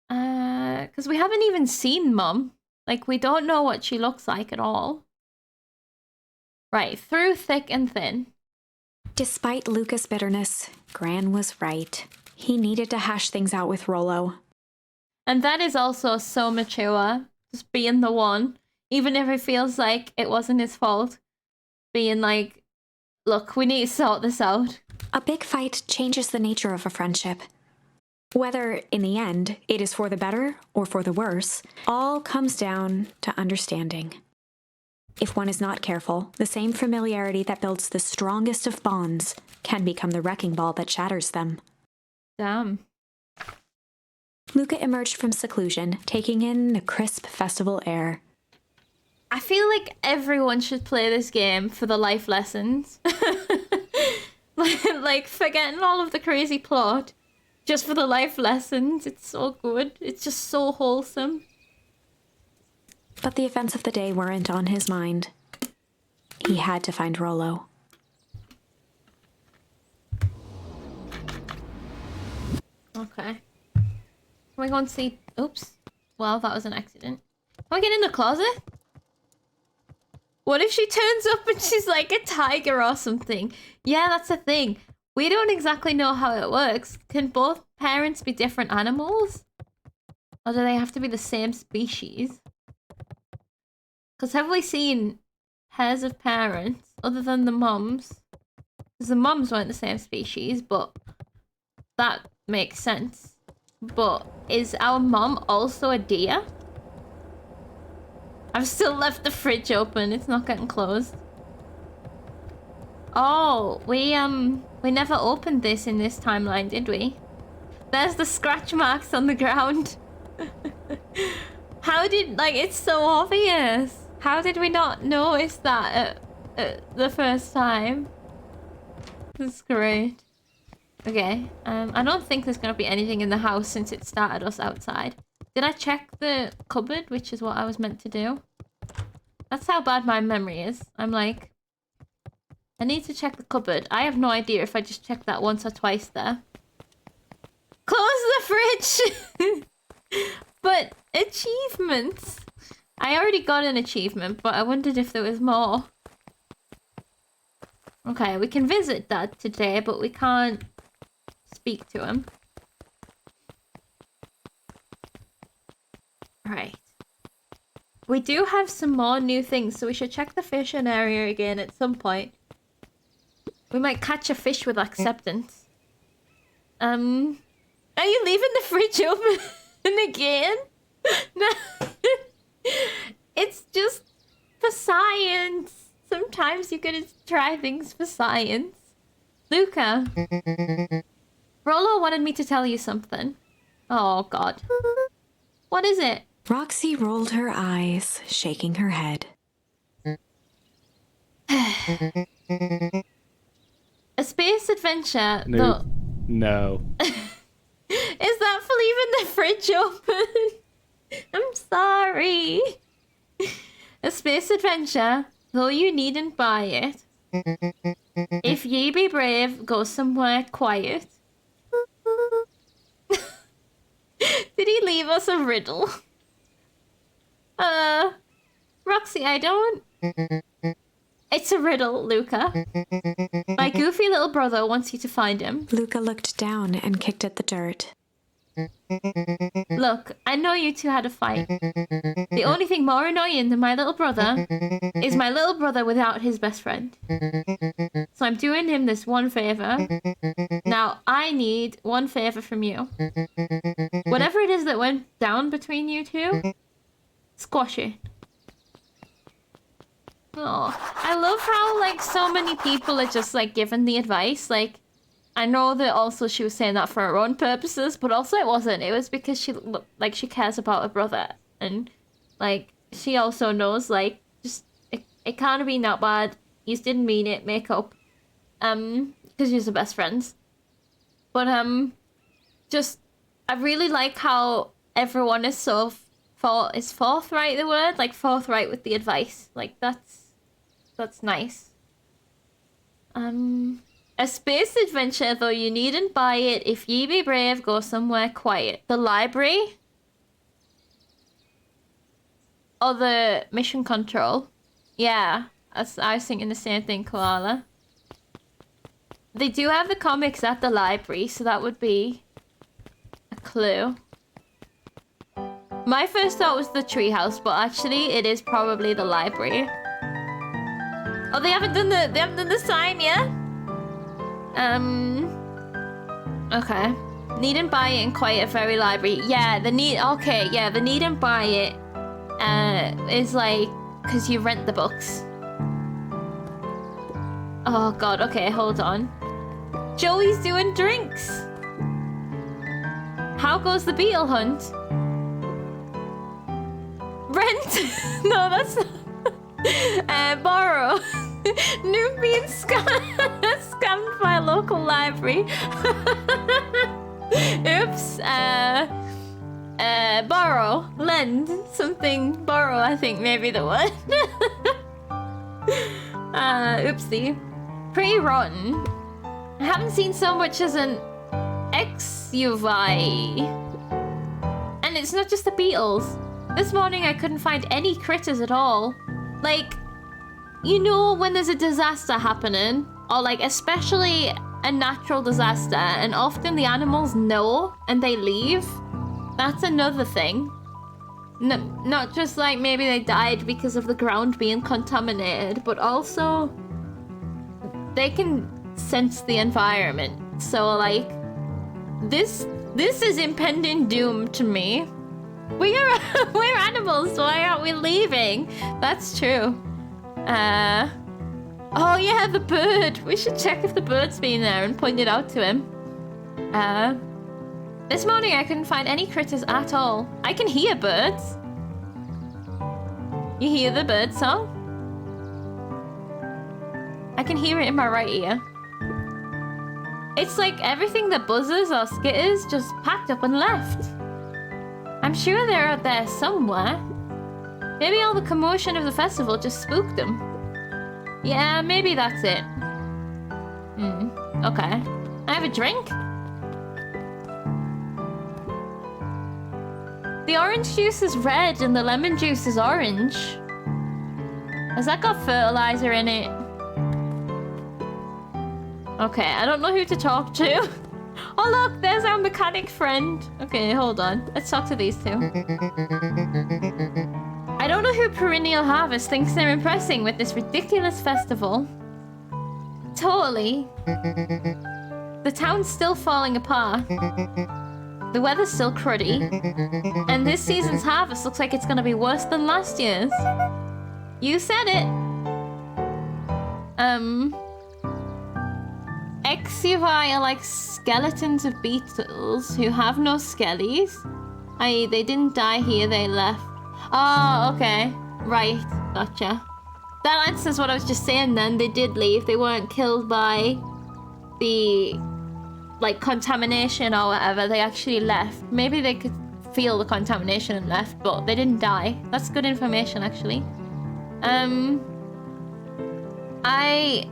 Because we haven't even seen Mum. Like, we don't know what she looks like at all. Right, through thick and thin. Despite Luca's bitterness, Gran was right. He needed to hash things out with Rollo. And that is also so mature. Just being the one. Even if it feels like it wasn't his fault. Being like, look, we need to sort this out. A big fight changes the nature of a friendship. Whether, in the end, it is for the better or for the worse, all comes down to understanding. If one is not careful, the same familiarity that builds the strongest of bonds can become the wrecking ball that shatters them. Damn. Luca emerged from seclusion, taking in the crisp festival air. I feel like everyone should play this game for the life lessons. Like, forgetting all of the crazy plot. Just for the life lessons. It's so good. It's just so wholesome. But the events of the day weren't on his mind. He had to find Rollo. Okay. Can we go and see... Oops. Well, that was an accident. Can we get in the closet? What if she turns up and she's like a tiger or something? Yeah, that's the thing. We don't exactly know how it works. Can both parents be different animals? Or do they have to be the same species? Because have we seen pairs of parents other than the mums? Because the mums weren't the same species, but that makes sense. But is our mom also a deer? I've still left the fridge open. It's not getting closed. Oh, we never opened this in this timeline, did we? There's the scratch marks on the ground. How did, like, it's so obvious. How did we not notice that at the first time? That's great. Okay, I don't think there's gonna be anything in the house since it started us outside. Did I check the cupboard, which is what I was meant to do? That's how bad my memory is. I'm like, I need to check the cupboard. I have no idea if I just checked that once or twice there. Close the fridge! But achievements. I already got an achievement, but I wondered if there was more. Okay, we can visit Dad today, but we can't speak to him. Right. We do have some more new things, so we should check the fishing area again at some point. We might catch a fish with acceptance. Are you leaving the fridge open again? No. It's just for science. Sometimes you gotta try things for science. Luca. Rollo wanted me to tell you something. Oh, God. What is it? Roxy rolled her eyes, shaking her head. A space adventure. No. No. Is that for leaving the fridge open? I'm sorry. A space adventure, though you needn't buy it. If ye be brave, go somewhere quiet. Did he leave us a riddle? Roxy, I don't... It's a riddle, Luca. My goofy little brother wants you to find him. Luca looked down and kicked at the dirt. Look, I know you two had a fight. The only thing more annoying than my little brother is my little brother without his best friend. So I'm doing him this one favor. Now, I need one favor from you. Whatever it is that went down between you two, squash it. Oh, I love how, like, so many people are just, like, giving the advice. Like, I know that also she was saying that for her own purposes, but also it wasn't. It was because she, like, she cares about her brother. And, like, she also knows, like, just, it can't have been that bad. You didn't mean it, make up. Because you're the best friends. But, just, I really like how everyone is so, is forthright the word? Like, forthright with the advice. Like, that's nice. A space adventure, though you needn't buy it. If ye be brave, go somewhere quiet. The library? Or the mission control? Yeah, I was thinking the same thing, Koala. They do have the comics at the library, so that would be a clue. My first thought was the treehouse, but actually it is probably the library. Oh, they haven't done the sign yet? Okay. Need and buy it in quite a very library. Yeah, the need and buy it is like, because you rent the books. Oh God, okay, hold on. Joey's doing drinks. How goes the beetle hunt? Rent? No, that's not. Borrow. Noob being scammed by a local library. Oops. Borrow. Lend. Something. Borrow, I think, maybe the one. Oopsie. Pretty rotten. I haven't seen so much as an XUVI. And it's not just the beetles. This morning I couldn't find any critters at all. Like, you know when there's a disaster happening, or like especially a natural disaster, and often the animals know and they leave? That's another thing. Not just like maybe they died because of the ground being contaminated, but also they can sense the environment. So like, this is impending doom to me. We're animals, why aren't we leaving? That's true. Oh yeah, the bird. We should check if the bird's been there and point it out to him. This morning I couldn't find any critters at all. I can hear birds. You hear the bird song? I can hear it in my right ear. It's like everything that buzzes or skitters just packed up and left. I'm sure they're out there somewhere. Maybe all the commotion of the festival just spooked them. Yeah, maybe that's it. Okay. I have a drink? The orange juice is red and the lemon juice is orange. Has that got fertilizer in it? Okay, I don't know who to talk to. Oh look, there's our mechanic friend. Okay, hold on. Let's talk to these two. I don't know who Perennial Harvest thinks they're impressing with this ridiculous festival. Totally. The town's still falling apart. The weather's still cruddy. And this season's harvest looks like it's gonna be worse than last year's. You said it. XUVI are like skeletons of beetles who have no skellies. I.e., they didn't die here, they left. Oh, okay. Right, gotcha. That answers what I was just saying then. They did leave. They weren't killed by the, like, contamination or whatever. They actually left. Maybe they could feel the contamination and left, but they didn't die. That's good information, actually. I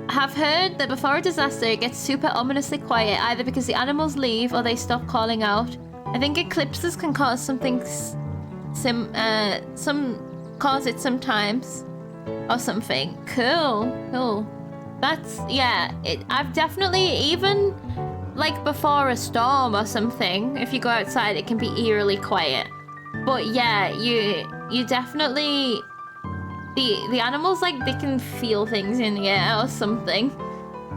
have heard that before a disaster, it gets super ominously quiet, either because the animals leave or they stop calling out. I think eclipses can cause something cause it sometimes or something. Cool. That's, yeah, I've definitely, even like before a storm or something, if you go outside it can be eerily quiet. But yeah, you definitely, the animals, like, they can feel things in the air or something.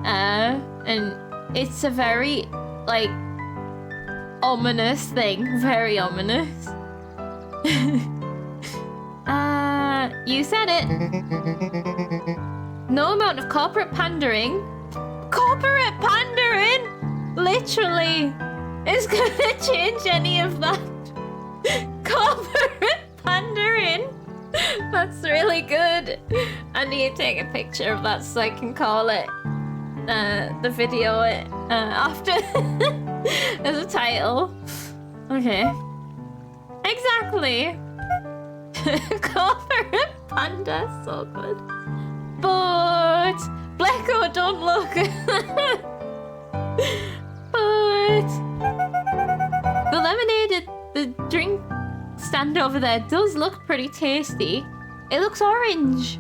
And it's a very, like, ominous thing. Very ominous. You said it. No amount of corporate pandering. Corporate pandering? Literally. Is gonna change any of that. Corporate pandering. That's really good. I need to take a picture of that so I can call it the video after as a title. Okay. Exactly. Corporate panda, so good. But Blacko, don't look. But the lemonade at the drink stand over there does look pretty tasty. It looks orange.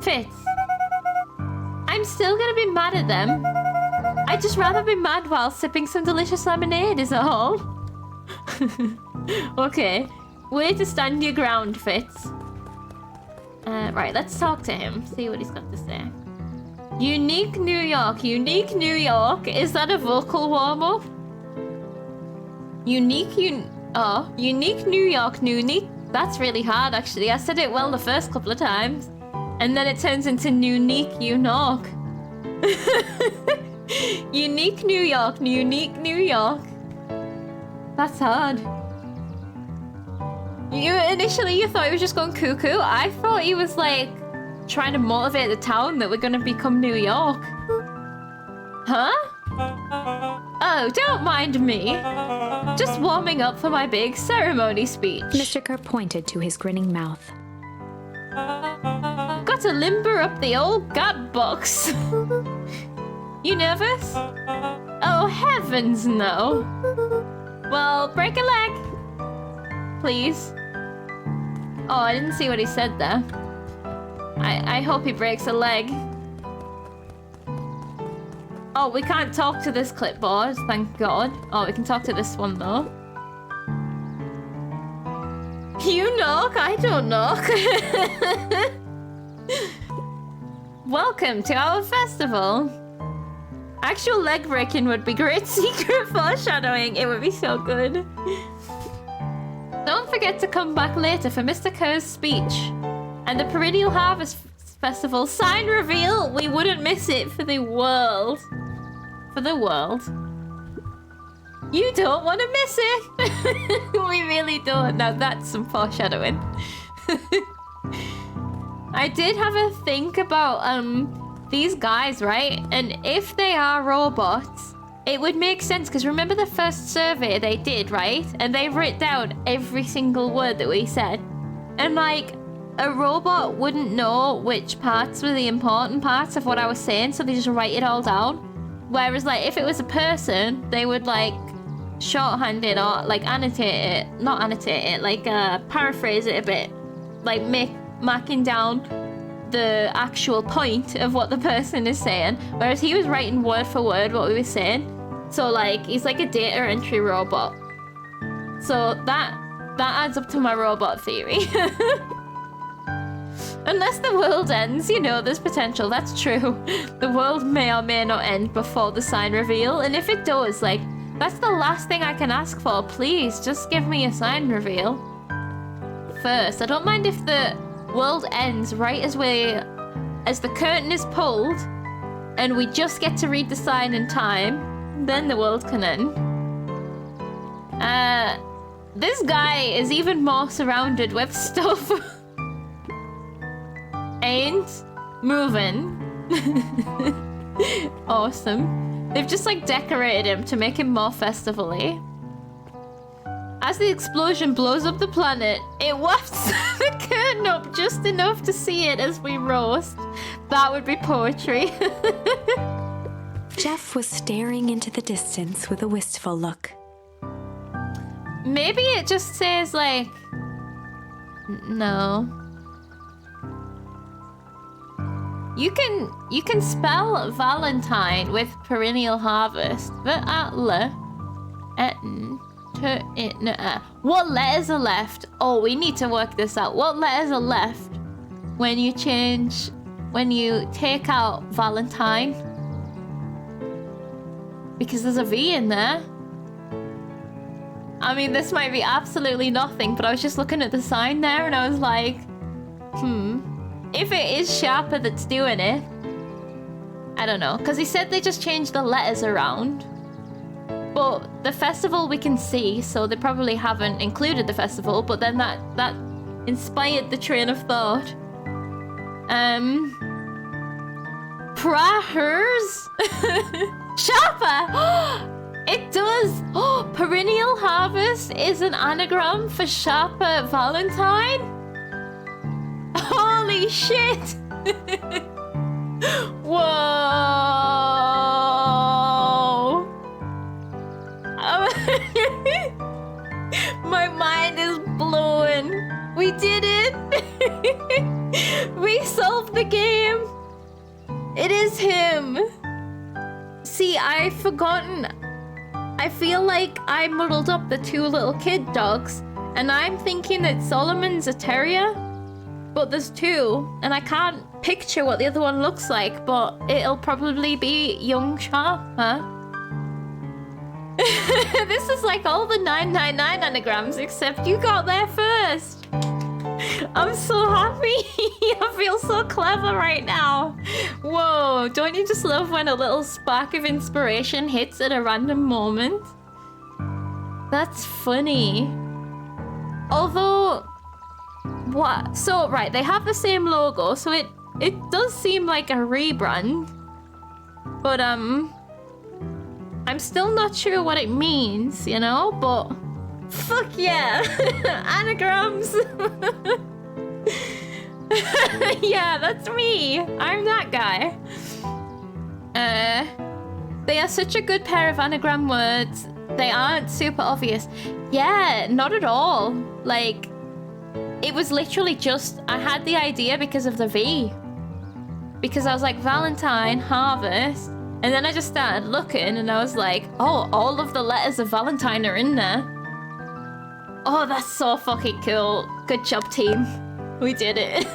Fits. I'm still gonna be mad at them. I'd just rather be mad while sipping some delicious lemonade is all. Okay. Way to stand your ground, Fitz. Right, let's talk to him. See what he's got to say. Unique New York. Unique New York. Is that a vocal warm-up? Unique New York. Unique. That's really hard, actually. I said it well the first couple of times. And then it turns into Unique New York. Unique New York. Unique New York. That's hard. Initially you thought he was just going cuckoo. I thought he was like trying to motivate the town that we're gonna become New York. Huh? Oh, don't mind me. Just warming up for my big ceremony speech. Mr. Kerr pointed to his grinning mouth. Got to limber up the old gut box. You nervous? Oh, heavens no. Well, break a leg. Please. Oh, I didn't see what he said there. I hope he breaks a leg. Oh, we can't talk to this clipboard, thank God. Oh, we can talk to this one though. You knock, I don't knock. Welcome to our festival. Actual leg breaking would be great secret foreshadowing. It would be so good. Don't forget to come back later for Mr. Kerr's speech. And the Perennial Harvest Festival sign reveal. We wouldn't miss it for the world. For the world. You don't want to miss it. We really don't. Now that's some foreshadowing. I did have a think about these guys, right? And if they are robots, it would make sense because remember the first survey they did, right? And they wrote down every single word that we said. And like a robot wouldn't know which parts were the important parts of what I was saying, so they just write it all down. Whereas like if it was a person, they would like shorthand it or like annotate it, not annotate it, like paraphrase it a bit, like marking down the actual point of what the person is saying. Whereas he was writing word for word what we were saying. So like he's like a data entry robot. So that adds up to my robot theory. Unless the world ends, you know, there's potential. That's true. The world may or may not end before the sign reveal. And if it does, like, that's the last thing I can ask for. Please, just give me a sign reveal. First, I don't mind if the world ends right as the curtain is pulled and we just get to read the sign in time. Then the world can end. This guy is even more surrounded with stuff. Ain't moving. Awesome. They've just like decorated him to make him more festival-y. As the explosion blows up the planet, it wafts the curtain up just enough to see it as we roast. That would be poetry. Jeff was staring into the distance with a wistful look. Maybe it just says like... No. You can spell Valentine with perennial harvest. What letters are left? Oh, we need to work this out. What letters are left when you take out Valentine? Because there's a V in there. I mean, this might be absolutely nothing, but I was just looking at the sign there and I was like, if it is Sharper that's doing it, I don't know. Because he said they just changed the letters around. But the festival we can see, so they probably haven't included the festival, but then that inspired the train of thought. Prahers? Sharper! It does! Oh, perennial harvest is an anagram for Sharper Valentine? Holy shit! Whoa! My mind is blown. We did it! We solved the game! It is him! See, I've forgotten. I feel like I muddled up the two little kid dogs, and I'm thinking that Solomon's a terrier. But there's two, and I can't picture what the other one looks like, but it'll probably be young Sharper. This is like all the 999 anagrams, except you got there first. I'm so happy. I feel so clever right now. Whoa, don't you just love when a little spark of inspiration hits at a random moment? That's funny. Although... What? So, right, they have the same logo, so it does seem like a rebrand. But, I'm still not sure what it means, you know, but fuck yeah. Anagrams. Yeah, that's me. I'm that guy. They are such a good pair of anagram words. They aren't super obvious. Yeah, not at all. Like, it was literally just, I had the idea because of the V. Because I was like, Valentine, harvest. And then I just started looking and I was like, oh, all of the letters of Valentine are in there. Oh, that's so fucking cool. Good job, team. We did it.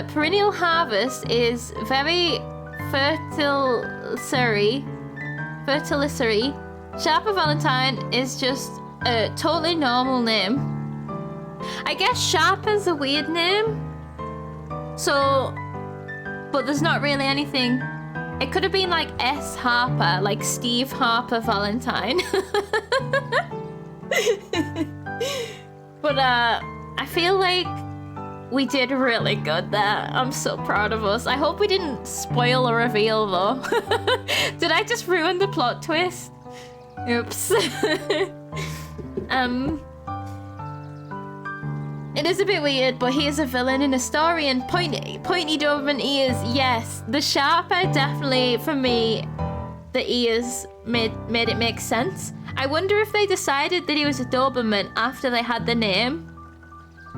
Perennial harvest is very fertilicary. Sharper Valentine is just a totally normal name. I guess Sharper's a weird name. So, but there's not really anything. It could have been like S. Harper, like Steve Harper Valentine. But I feel like we did really good there. I'm so proud of us. I hope we didn't spoil a reveal though. Did I just ruin the plot twist? Oops. It is a bit weird, but he is a villain in a story and pointy Doberman ears. Yes, the sharper definitely, for me, the ears made it make sense. I wonder if they decided that he was a Doberman after they had the name,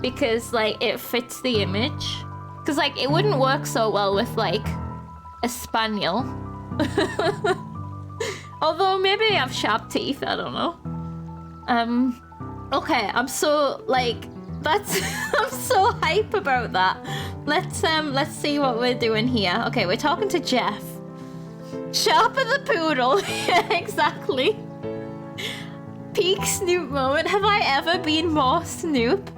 because like it fits the image. Because like it wouldn't work so well with like a spaniel. Although maybe they have sharp teeth. I don't know. Okay, I'm so like. That's I'm so hype about that. Let's see what we're doing here. Okay, we're talking to Jeff. Sharper the poodle. Yeah, exactly. Peak Snoop moment. Have I ever been more Snoop?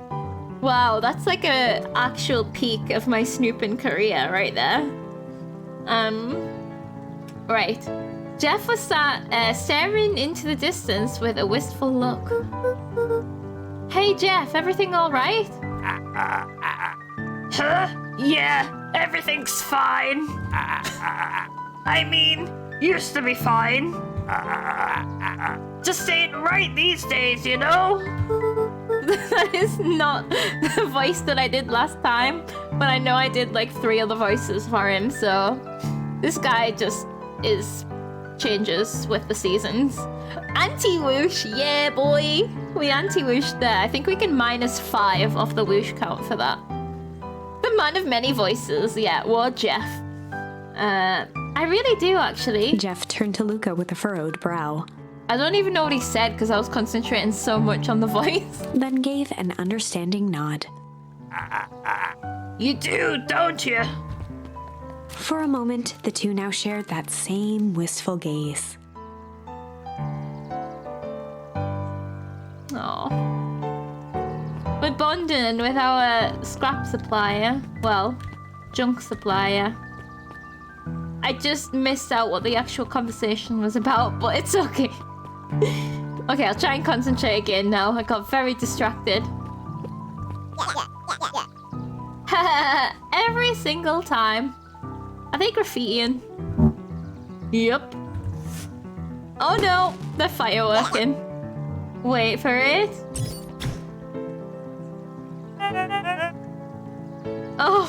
Wow, that's like a actual peak of my snooping career right there. Right. Jeff was staring into the distance with a wistful look. Hey Jeff, everything all right? Huh? Yeah, everything's fine. I mean, used to be fine. Just ain't right these days, you know? That is not the voice that I did last time, but I know I did like 3 other voices for him, so this guy just changes with the seasons. Anti-whoosh, yeah boy. We anti-whooshed there. I think we can -5 off the whoosh count for that. The man of many voices, yeah, well, Jeff. I really do, actually. Jeff turned to Luca with a furrowed brow. I don't even know what he said because I was concentrating so much on the voice. Then gave an understanding nod. You do, don't you? For a moment, the two now shared that same wistful gaze. Oh, we're bonding with our scrap supplier. Well, junk supplier. I just missed out what the actual conversation was about, but it's okay. Okay, I'll try and concentrate again now. I got very distracted. Every single time. Are they graffitiing? Yep. Oh no, they're fireworking. Wait for it. Oh.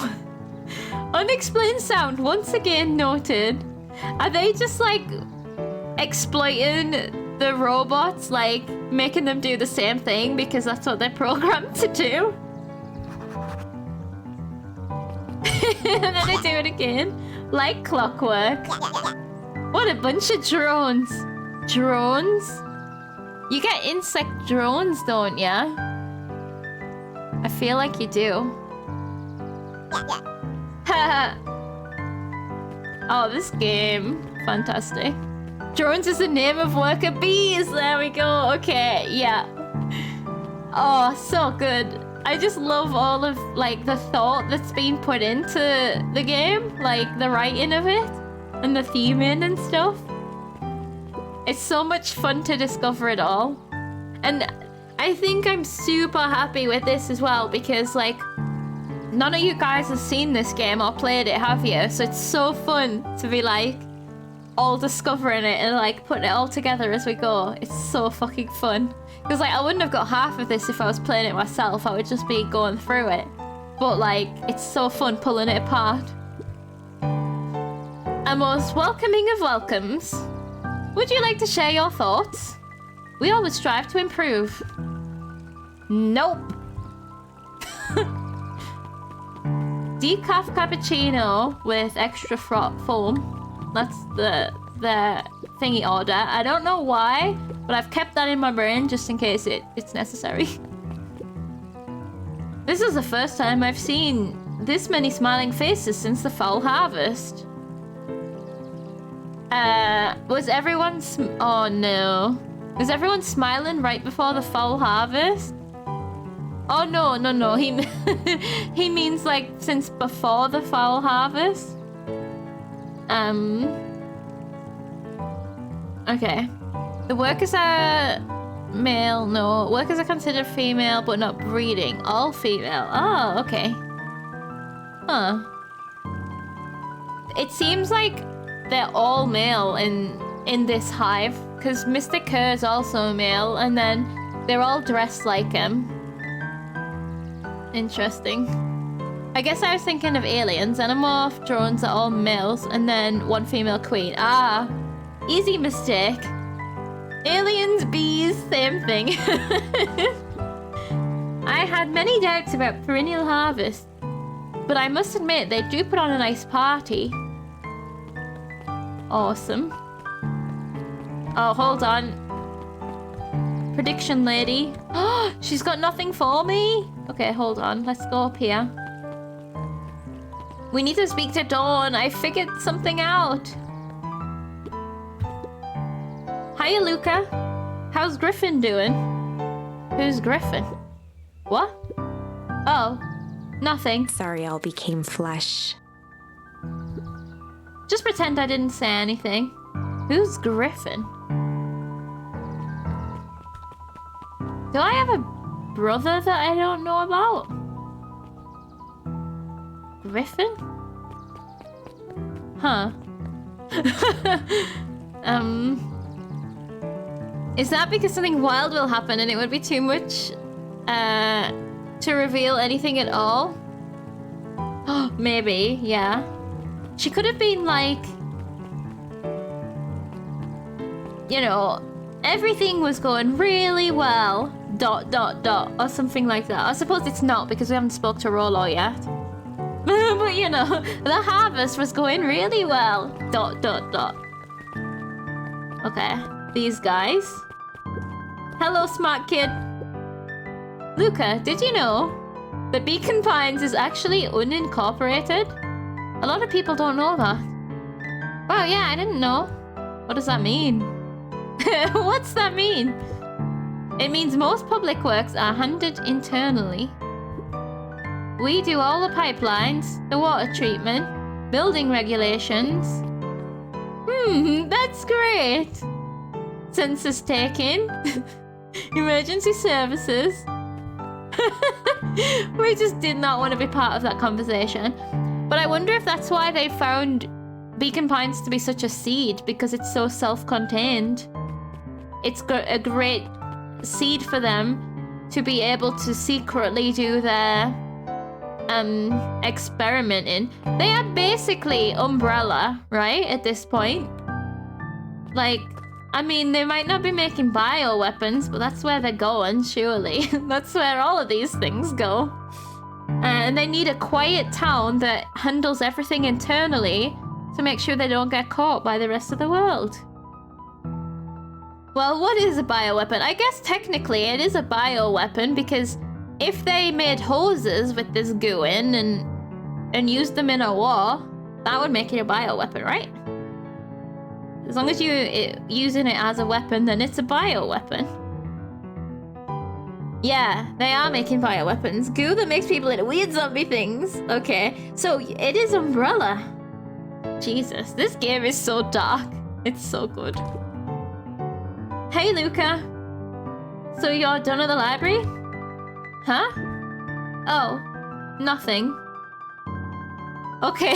Unexplained sound once again noted. Are they just like exploiting the robots, like making them do the same thing because that's what they're programmed to do? And then they do it again. Like clockwork. What a bunch of drones. Drones? You get insect drones, don't ya? I feel like you do. Oh, this game. Fantastic. Drones is the name of worker bees. There we go. Okay, yeah. Oh, so good. I just love all of like the thought that's been put into the game, like the writing of it and the theming and stuff. It's so much fun to discover it all. And I think I'm super happy with this as well because like none of you guys have seen this game or played it, have you? So it's so fun to be like, all discovering it and like putting it all together as we go. It's so fucking fun. Because like I wouldn't have got half of this if I was playing it myself. I would just be going through it. But like, it's so fun pulling it apart. A most welcoming of welcomes. Would you like to share your thoughts? We always strive to improve. Nope. Decaf cappuccino with extra foam. That's the thingy order. I don't know why, but I've kept that in my brain just in case it's necessary. This is the first time I've seen this many smiling faces since the fall harvest. Was everyone oh no. Was everyone smiling right before the fall harvest? Oh no. He means like since before the fall harvest. Okay. The workers are male. No, workers are considered female, but not breeding. All female. Oh, okay. Huh. It seems like they're all male in this hive, because Mr. Kerr is also male, and then they're all dressed like him. Interesting. I guess I was thinking of aliens. Xenomorph drones are all males, and then one female queen. Ah, easy mistake. Aliens, bees, same thing. I had many doubts about perennial harvest, but I must admit they do put on a nice party. Awesome. Oh, hold on. Prediction lady. Oh, she's got nothing for me. Okay, hold on. Let's go up here. We need to speak to Dawn. I figured something out. Hiya, Luca. How's Griffin doing? Who's Griffin? What? Oh, nothing. Sorry, all became flesh. Just pretend I didn't say anything. Who's Griffin? Do I have a brother that I don't know about? Griffin? Huh. Is that because something wild will happen and it would be too much to reveal anything at all? Oh, maybe, yeah. She could have been like, you know, everything was going really well, ... or something like that. I suppose it's not because we haven't spoke to Rolo yet. But you know, the harvest was going really well, ... Okay, these guys. Hello, smart kid. Luca, did you know that Beacon Pines is actually unincorporated? A lot of people don't know that. Wow, yeah, I didn't know. What does that mean? What's that mean? It means most public works are handled internally. We do all the pipelines, the water treatment, building regulations. That's great. Census taking. Emergency services. We just did not want to be part of that conversation. But I wonder if that's why they found Beacon Pines to be such a seed, because it's so self-contained. It's a great seed for them to be able to secretly do their experimenting. They are basically Umbrella, right, at this point? Like, I mean, they might not be making bioweapons, but that's where they're going, surely. That's where all of these things go. And they need a quiet town that handles everything internally to make sure they don't get caught by the rest of the world. Well, what is a bioweapon? I guess technically it is a bioweapon, because if they made hoses with this goo in and used them in a war, that would make it a bioweapon, right? As long as you're using it as a weapon, then it's a bioweapon. Yeah, they are making bioweapons. Goo that makes people into weird zombie things. Okay, so it is Umbrella. Jesus, this game is so dark. It's so good. Hey, Luca. So you're done at the library? Huh? Oh, nothing. Okay.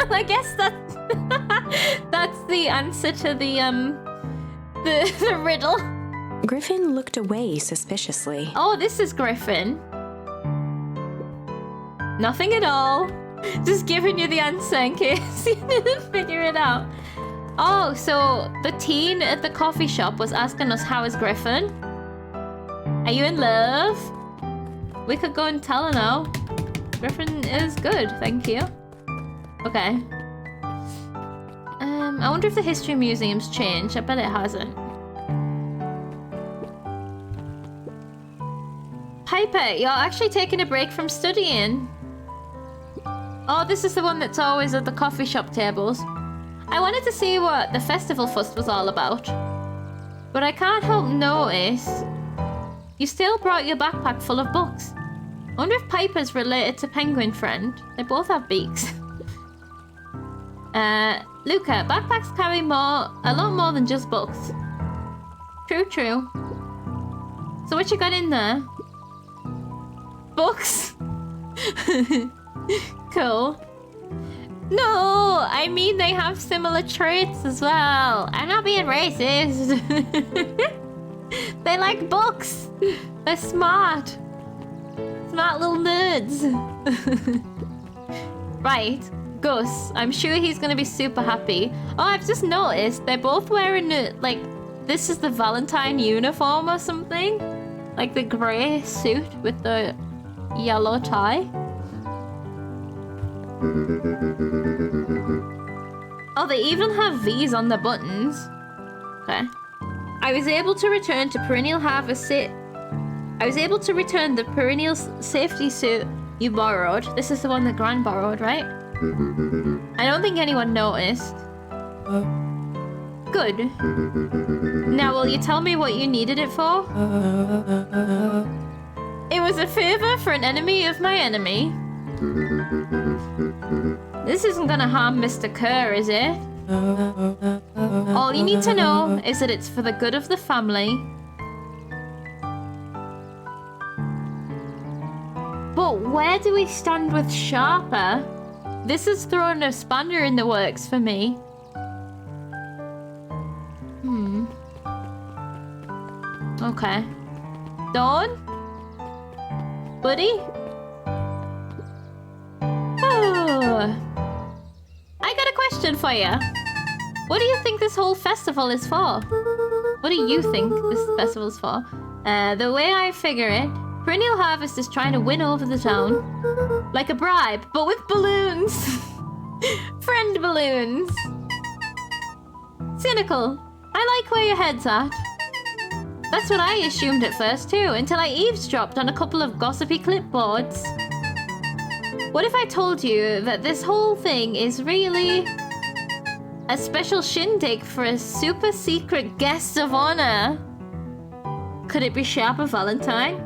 I guess that's the answer to the riddle. Griffin looked away suspiciously. Oh, this is Griffin. Nothing at all. Just giving you the answer in case you didn't figure it out. Oh, so the teen at the coffee shop was asking us, how is Griffin? Are you in love? We could go and tell her now. Griffin is good, thank you. Okay. I wonder if the history museum's changed. I bet it hasn't. Piper, you're actually taking a break from studying. Oh, this is the one that's always at the coffee shop tables. I wanted to see what the festival fuss was all about. But I can't help notice you still brought your backpack full of books. I wonder if Piper's related to Penguin Friend. They both have beaks. Luca, backpacks carry a lot more than just books. True, true. So what you got in there? Books? Cool. No, I mean they have similar traits as well. I'm not being racist. They like books. They're smart. Smart little nerds. Right, Gus. I'm sure he's gonna be super happy. Oh, I've just noticed they're both wearing like, this is the Valentine uniform or something. Like the grey suit with the yellow tie. Oh, they even have V's on the buttons. Okay. I was able to return the perennial safety suit you borrowed. This is the one that Gran borrowed, right? I don't think anyone noticed. Good. Now, will you tell me what you needed it for? It was a favor for an enemy of my enemy. This isn't gonna harm Mr. Kerr, is it? All you need to know is that it's for the good of the family. But where do we stand with Sharper? This has thrown a spanner in the works for me. Okay. Dawn? Buddy? Oh. I got a question for you. What do you think this whole festival is for? What do you think this festival is for? The way I figure it, Perennial Harvest is trying to win over the town. Like a bribe, but with balloons. Friend balloons. Cynical. I like where your head's at. That's what I assumed at first too, until I eavesdropped on a couple of gossipy clipboards. What if I told you that this whole thing is really a special shindig for a super secret guest of honor? Could it be Sharper Valentine?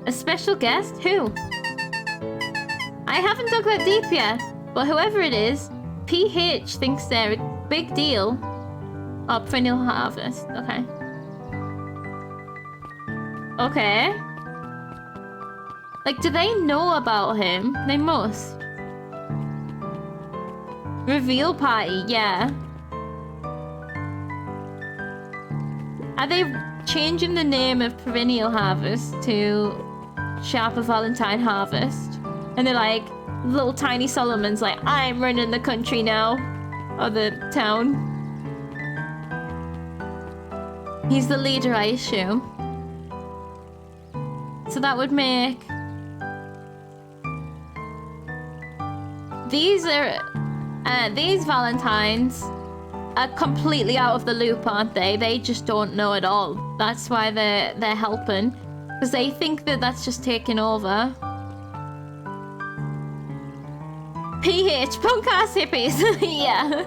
A special guest? Who? I haven't dug that deep yet, but whoever it is, PH thinks they're a big deal. Oh, Perennial Harvest. Okay. Okay. Like, do they know about him? They must. Reveal party, yeah. Are they changing the name of Perennial Harvest to Sharper Valentine Harvest? And they're like, little tiny Solomon's like, I'm running the country now. Or the town. He's the leader, I assume. So that would make... These Valentines are completely out of the loop, aren't they? They just don't know at all. That's why they're helping. Because they think that that's just taking over. PH, punk ass hippies. Yeah.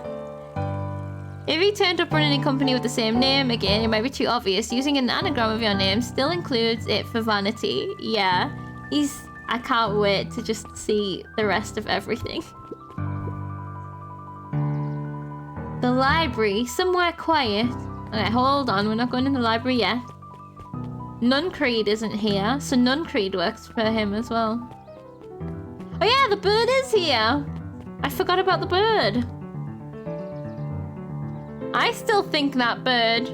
If he turned up running a company with the same name, again, it might be too obvious. Using an anagram of your name still includes it for vanity. Yeah. I can't wait to just see the rest of everything. The library, somewhere quiet. Okay, hold on, we're not going in the library yet. Nuncreed isn't here, so Nuncreed works for him as well. Oh yeah, the bird is here. I forgot about the bird. I still think that bird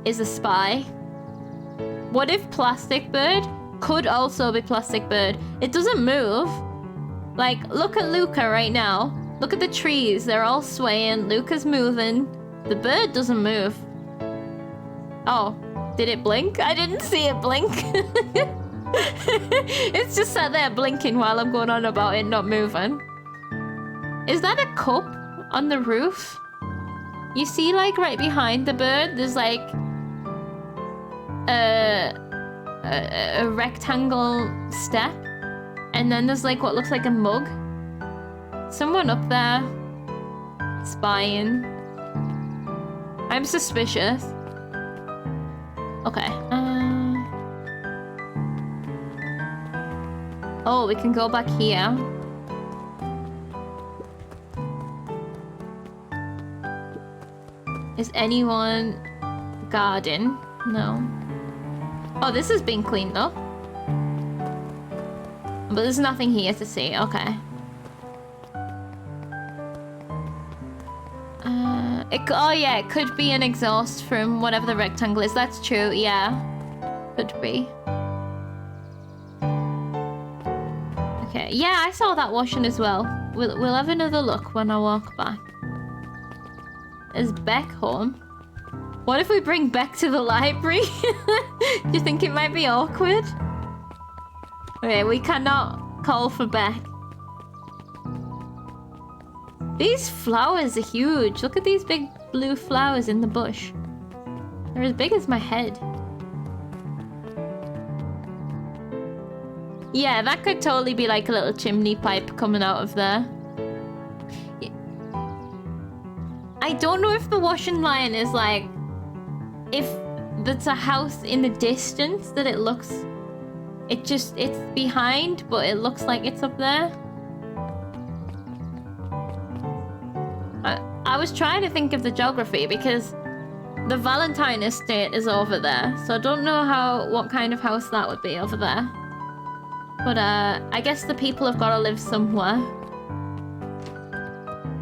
is a spy. What if plastic bird could also be plastic bird? It doesn't move. Like, look at Luca right now. Look at the trees. They're all swaying. Luca's moving. The bird doesn't move. Oh, did it blink? I didn't see it blink. It's just sat there blinking while I'm going on about it not moving. Is that a cup on the roof? You see, like, right behind the bird, there's like a rectangle step, and then there's like what looks like a mug. Someone up there spying. I'm suspicious. Okay. Oh, we can go back here. Is anyone guarding? No. Oh, this is being cleaned up. But there's nothing here to see. Okay. Oh yeah, it could be an exhaust from whatever the rectangle is. That's true. Yeah, could be. Okay. Yeah, I saw that washing as well. We'll have another look when I walk back. Is Beck home? What if we bring Beck to the library? Do you think it might be awkward? Okay, we cannot call for Beck. These flowers are huge. Look at these big blue flowers in the bush. They're as big as my head. Yeah, that could totally be like a little chimney pipe coming out of there. I don't know if the washing line is like, if that's a house in the distance that it looks, it's behind, but it looks like it's up there. I was trying to think of the geography because the Valentine estate is over there, so I don't know what kind of house that would be over there. But I guess the people have got to live somewhere.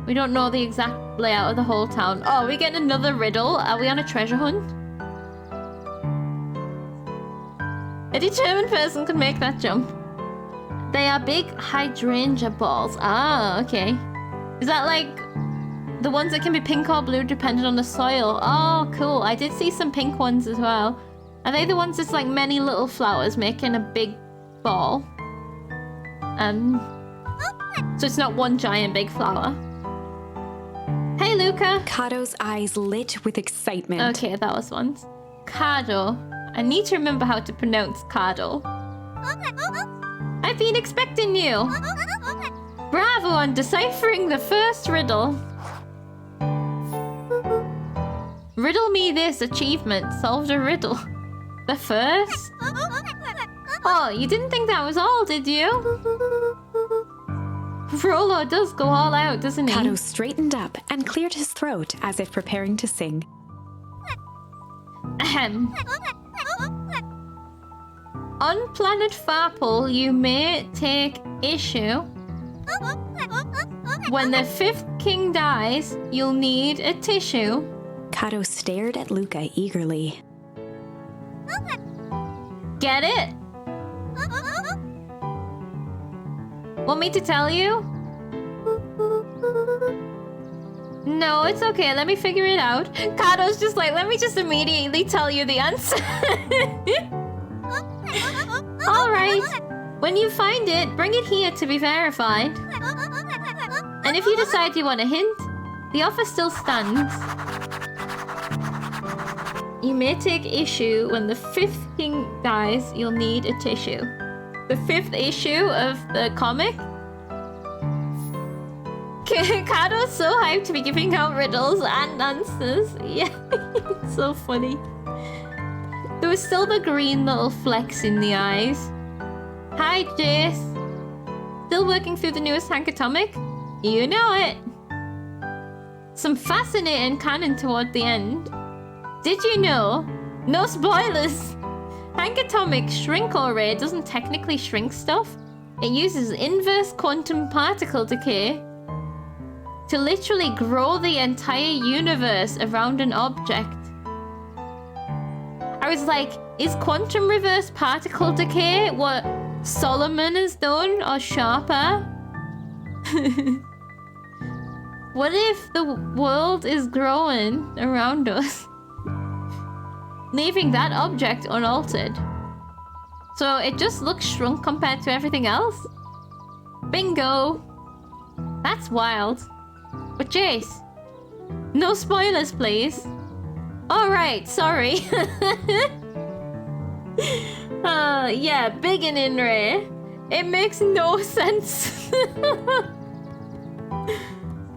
We don't know the exact layout of the whole town. Oh, are we getting another riddle? Are we on a treasure hunt? A determined person can make that jump. They are big hydrangea balls. Ah, okay. Is that like the ones that can be pink or blue depending on the soil? Oh, cool. I did see some pink ones as well. Are they the ones that's like many little flowers making a big ball? So it's not one giant big flower. Hey, Luca. Kato's eyes lit with excitement. Okay, that was once. Kado. I need to remember how to pronounce Kado. I've been expecting you. Bravo on deciphering the first riddle. Riddle me this achievement. Solved a riddle. The first? Oh, you didn't think that was all, did you? Frollo does go all out, doesn't he? Kato straightened up and cleared his throat as if preparing to sing. Ahem. On planet Farpal, you may take issue. When the fifth king dies, you'll need a tissue. Kato stared at Luca eagerly. Get it? Want me to tell you? No, it's okay. Let me figure it out. Kato's just like, let me just immediately tell you the answer. All right. When you find it, bring it here to be verified. And if you decide you want a hint, the offer still stands. You may take issue when the fifth king dies. You'll need a tissue. The fifth issue of the comic? Kato's so hyped to be giving out riddles and answers. Yeah, it's so funny. There was still the green little flecks in the eyes. Hi, Jace. Still working through the newest Hankatomic? You know it. Some fascinating canon toward the end. Did you know? No spoilers. Hankatomic Shrink Array doesn't technically shrink stuff. It uses inverse quantum particle decay to literally grow the entire universe around an object. I was like, is quantum reverse particle decay what Solomon has done, or sharper? What if the world is growing around us, leaving that object unaltered? So it just looks shrunk compared to everything else? Bingo! That's wild. But Jace, no spoilers, please. Alright, sorry. Yeah, big and in Ray. It makes no sense.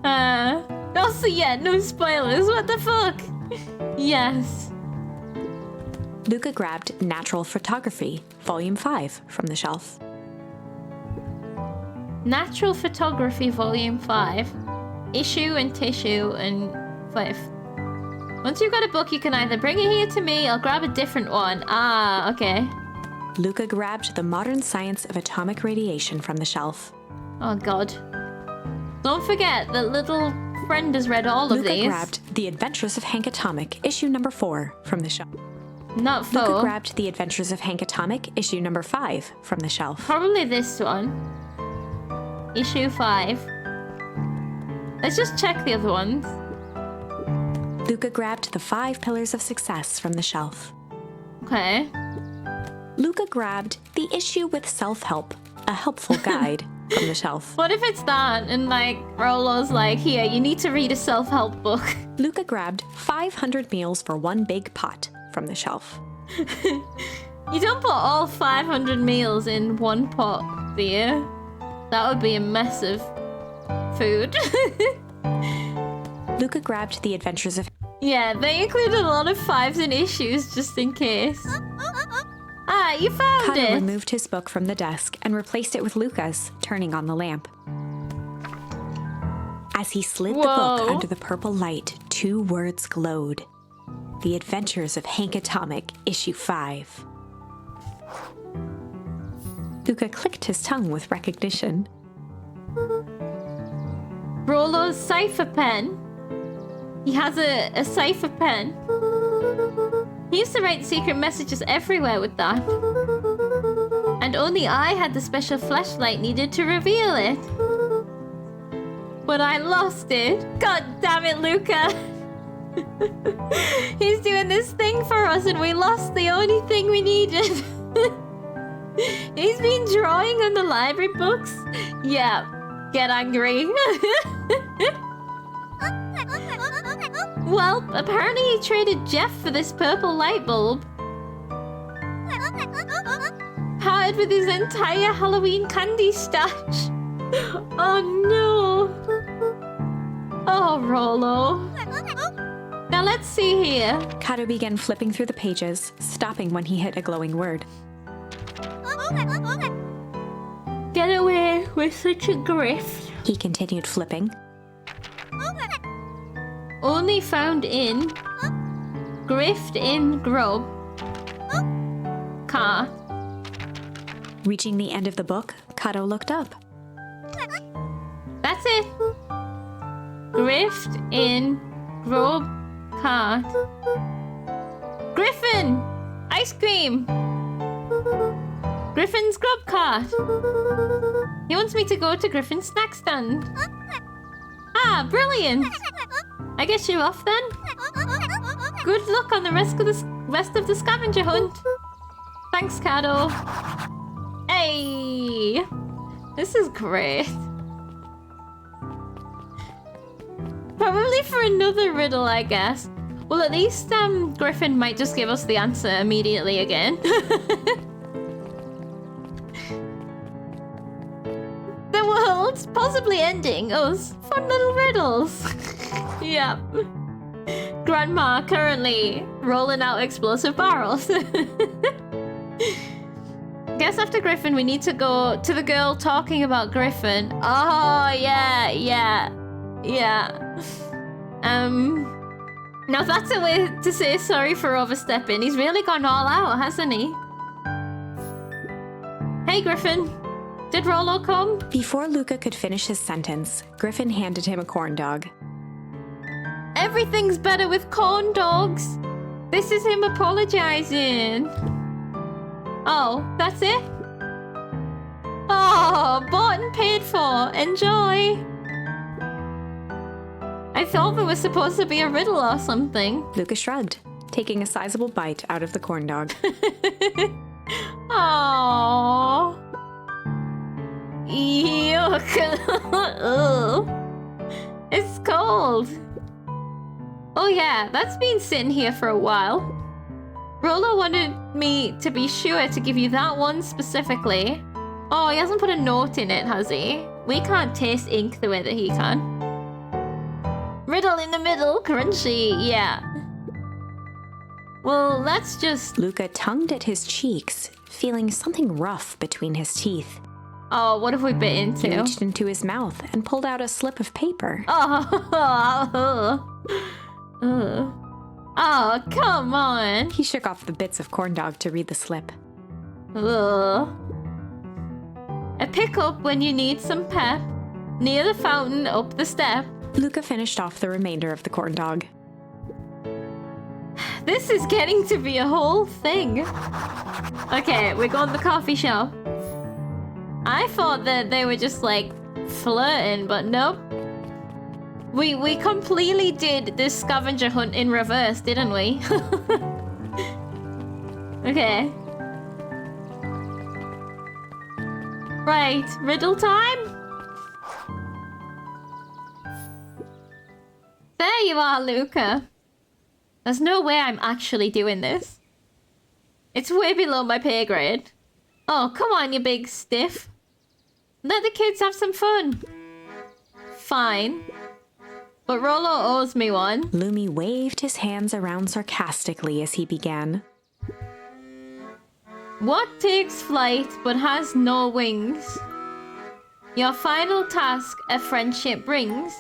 Also, yeah, no spoilers. What the fuck? Yes. Luca grabbed Natural Photography, Volume 5, from the shelf. Natural Photography, Volume 5. Issue and tissue and 5. Once you've got a book, you can either bring it here to me or grab a different one. Ah, okay. Luca grabbed The Modern Science of Atomic Radiation from the shelf. Oh, God. Don't forget that little friend has read all of Luca these. grabbed The Adventures of Hank Atomic, issue number 4, from the shelf. Not full. Luca grabbed The Adventures of Hank Atomic, issue number 5, from the shelf. Probably this one. Issue 5. Let's just check the other ones. Luca grabbed The 5 Pillars of Success from the shelf. Okay. Luca grabbed the issue with self-help, a helpful guide, from the shelf. What if it's that and like Rolo's like, here, you need to read a self-help book. Luca grabbed 500 meals for one big pot from the shelf. You don't put all 500 meals in one pot, do you? That would be a mess of food. Luca grabbed The Adventures of... Yeah, they included a lot of 5s in issues just in case. Ah, you found Kato it! removed his book from the desk and replaced it with Luca's, turning on the lamp. As he slid the book Whoa. under the purple light, 2 words glowed. The Adventures of Hank Atomic, issue 5. Luca clicked his tongue with recognition. Rolo's cipher pen. He has a cipher pen. He used to write secret messages everywhere with that. And only I had the special flashlight needed to reveal it. But I lost it. God damn it, Luca. He's doing this thing for us and we lost the only thing we needed. He's been drawing on the library books. Yeah, get angry. Well, apparently he traded Jeff for this purple light bulb. Parted with his entire Halloween candy stash. Oh no. Oh, Rolo. Now let's see here. Kato began flipping through the pages, stopping when he hit a glowing word. Get away with such a grift. He continued flipping. Only found in grift in grub cart. Reaching the end of the book, Kato looked up. That's it. Grift in grub cart. Griffin! Ice cream! Griffin's grub cart. He wants me to go to Griffin's snack stand. Ah, brilliant! I guess you're off then? Good luck on the rest of the scavenger hunt. Thanks, Kato. Hey! This is great. Probably for another riddle, I guess. Well, at least Griffin might just give us the answer immediately again. The world's possibly ending us. Fun little riddles. Yep. Grandma currently rolling out explosive barrels. Guess after Griffin, we need to go to the girl talking about Griffin. Oh, yeah. Now that's a way to say sorry for overstepping. He's really gone all out, hasn't he? Hey, Griffin. Did Rollo come? Before Luca could finish his sentence, Griffin handed him a corn dog. Everything's better with corn dogs. This is him apologizing. Oh, that's it? Oh, bought and paid for. Enjoy. I thought there was supposed to be a riddle or something. Luca shrugged, taking a sizable bite out of the corn dog. Aww. Yuck. Ugh. It's cold. Oh yeah, that's been sitting here for a while. Rollo wanted me to be sure to give you that one specifically. Oh, he hasn't put a note in it, has he? We can't taste ink the way that he can. Riddle in the middle, crunchy, yeah. Well, let's just... Luca tongued at his cheeks, feeling something rough between his teeth. Oh, what have we bit into? He reached into his mouth and pulled out a slip of paper. Oh, come on. He shook off the bits of corn dog to read the slip. Ugh. A pickup when you need some pep. Near the fountain, up the step. Luca finished off the remainder of the corn dog. This is getting to be a whole thing. Okay, we're going to the coffee shop. I thought that they were just like flirting, but nope. We completely did this scavenger hunt in reverse, didn't we? Okay. Right, riddle time? There you are, Luca. There's no way I'm actually doing this. It's way below my pay grade. Oh, come on, you big stiff. Let the kids have some fun. Fine. But Rollo owes me one. Lumi waved his hands around sarcastically as he began. What takes flight but has no wings? Your final task a friendship brings.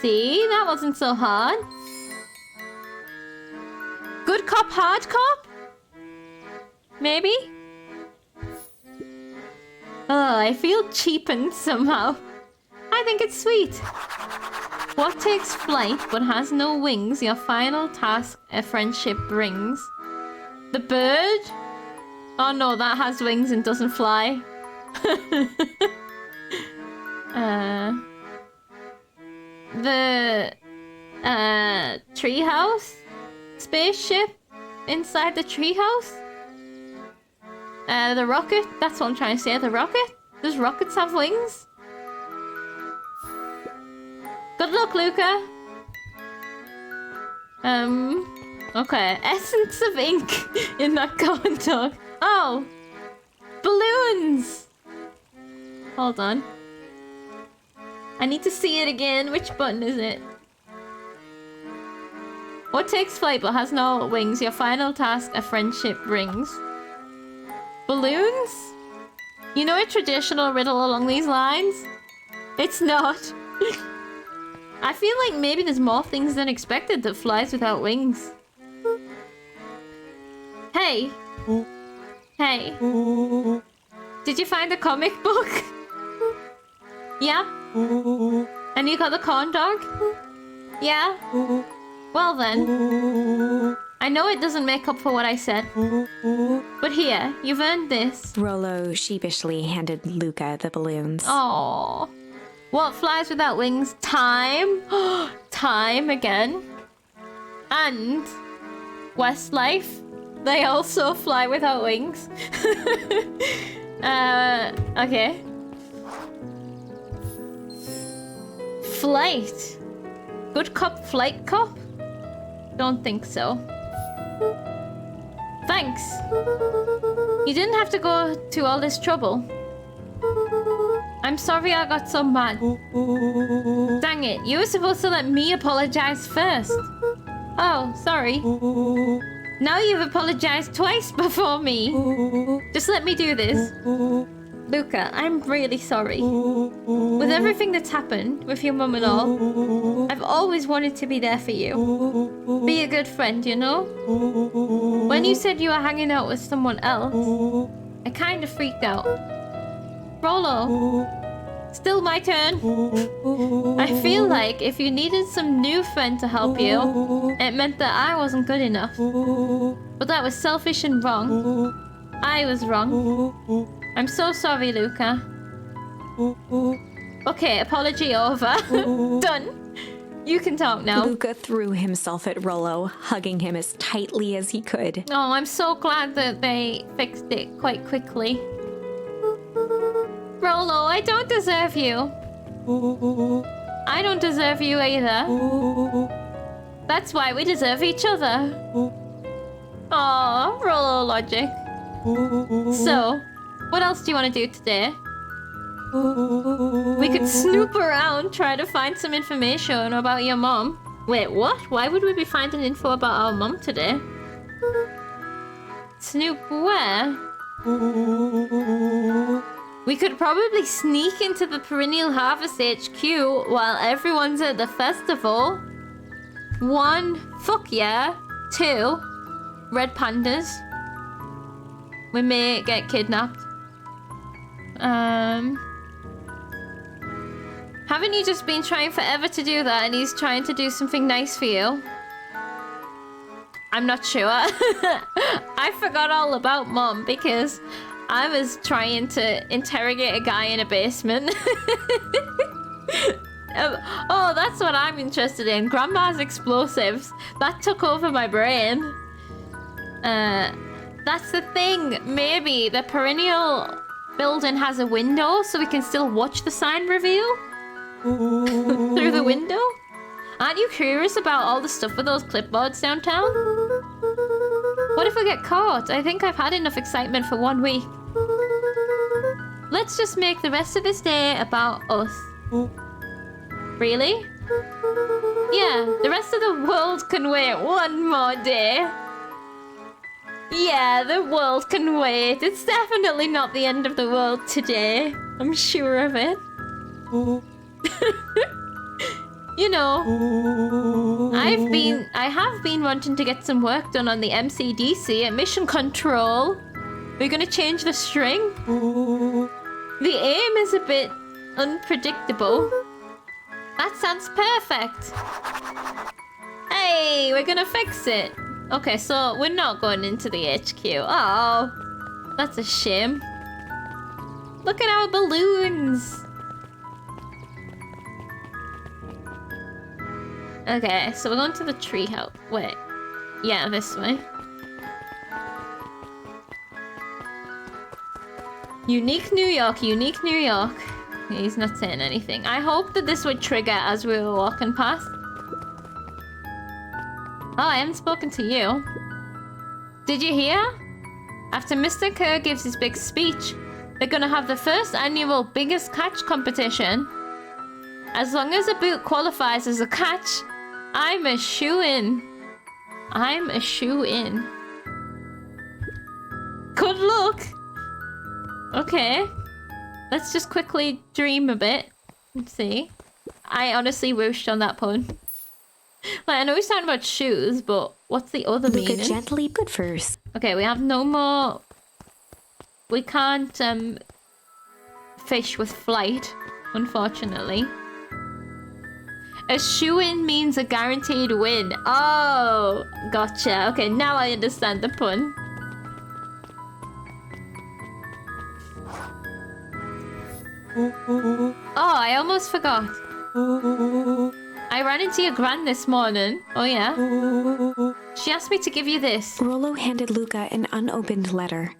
See, that wasn't so hard. Good cop, hard cop? Maybe? Oh, I feel cheapened somehow. I think it's sweet. What takes flight but has no wings? Your final task a friendship brings. The bird? Oh no, that has wings and doesn't fly. The treehouse? Spaceship inside the treehouse? The rocket? That's what I'm trying to say. The rocket? Does rockets have wings? Good luck, Luca. Okay. Essence of ink in that corn dog. Oh! Balloons! Hold on. I need to see it again. Which button is it? What takes flight but has no wings? Your final task a friendship brings. Balloons? You know a traditional riddle along these lines? It's not. I feel like maybe there's more things than expected that flies without wings. Hey. Hey. Did you find the comic book? Yeah? And you got the corn dog? Yeah? Well then. I know it doesn't make up for what I said. But here, you've earned this. Rollo sheepishly handed Luca the balloons. Aww. What flies without wings? Time. Time again. And Westlife. They also fly without wings. Okay. Flight. Good cop, flight cop? Don't think so. Thanks. You didn't have to go to all this trouble. I'm sorry I got so mad. Dang it, you were supposed to let me apologize first. Oh, sorry. Now you've apologized twice before me. Just let me do this. Luca, I'm really sorry. With everything that's happened, with your mum and all, I've always wanted to be there for you. Be a good friend, you know? When you said you were hanging out with someone else, I kind of freaked out. Rollo. Still my turn. I feel like if you needed some new friend to help you, it meant that I wasn't good enough. But that was selfish and wrong. I was wrong. I'm so sorry, Luca. Okay, apology over. Done. You can talk now. Luca threw himself at Rollo, hugging him as tightly as he could. Oh, I'm so glad that they fixed it quite quickly. Rollo, I don't deserve you. I don't deserve you either. That's why we deserve each other. Aw, Rollo logic. So, what else do you want to do today? We could snoop around, try to find some information about your mom. Wait, what? Why would we be finding info about our mom today? Snoop where? We could probably sneak into the Perennial Harvest HQ while everyone's at the festival. 1, fuck yeah. 2, red pandas. We may get kidnapped. Haven't you just been trying forever to do that and he's trying to do something nice for you? I'm not sure. I forgot all about Mom because I was trying to interrogate a guy in a basement. Oh, that's what I'm interested in. Grandma's explosives. That took over my brain. That's the thing. Maybe the Perennial building has a window so we can still watch the sign reveal through the window. Aren't you curious about all the stuff with those clipboards downtown? What if we get caught? I think I've had enough excitement for 1 week. Let's just make the rest of this day about us. Really? Yeah, the rest of the world can wait 1 more day. Yeah, the world can wait. It's definitely not the end of the world today. I'm sure of it. You know, I have been wanting to get some work done on the MCDC at Mission Control. We're gonna change the string. The aim is a bit unpredictable. That sounds perfect. Hey, we're gonna fix it. Okay, so we're not going into the HQ. Oh, that's a shame. Look at our balloons. Okay, so we're going to the treehouse. Wait. Yeah, this way. Unique New York, unique New York. He's not saying anything. I hope that this would trigger as we were walking past. Oh, I haven't spoken to you. Did you hear? After Mr. Kerr gives his big speech, they're gonna have the first annual biggest catch competition. As long as a boot qualifies as a catch, I'm a shoo-in. I'm a shoo-in. Good luck! Okay. Let's just quickly dream a bit. Let's see. I honestly whooshed on that pun. Like, I know he's talking about shoes, but what's the other meaning? Look gently, good first. Okay, we have no more... We can't, fish with flight, unfortunately. A shoo-in means a guaranteed win. Oh, gotcha. Okay, now I understand the pun. Oh, I almost forgot. I ran into your gran this morning. Oh, yeah? She asked me to give you this. Rollo handed Luca an unopened letter.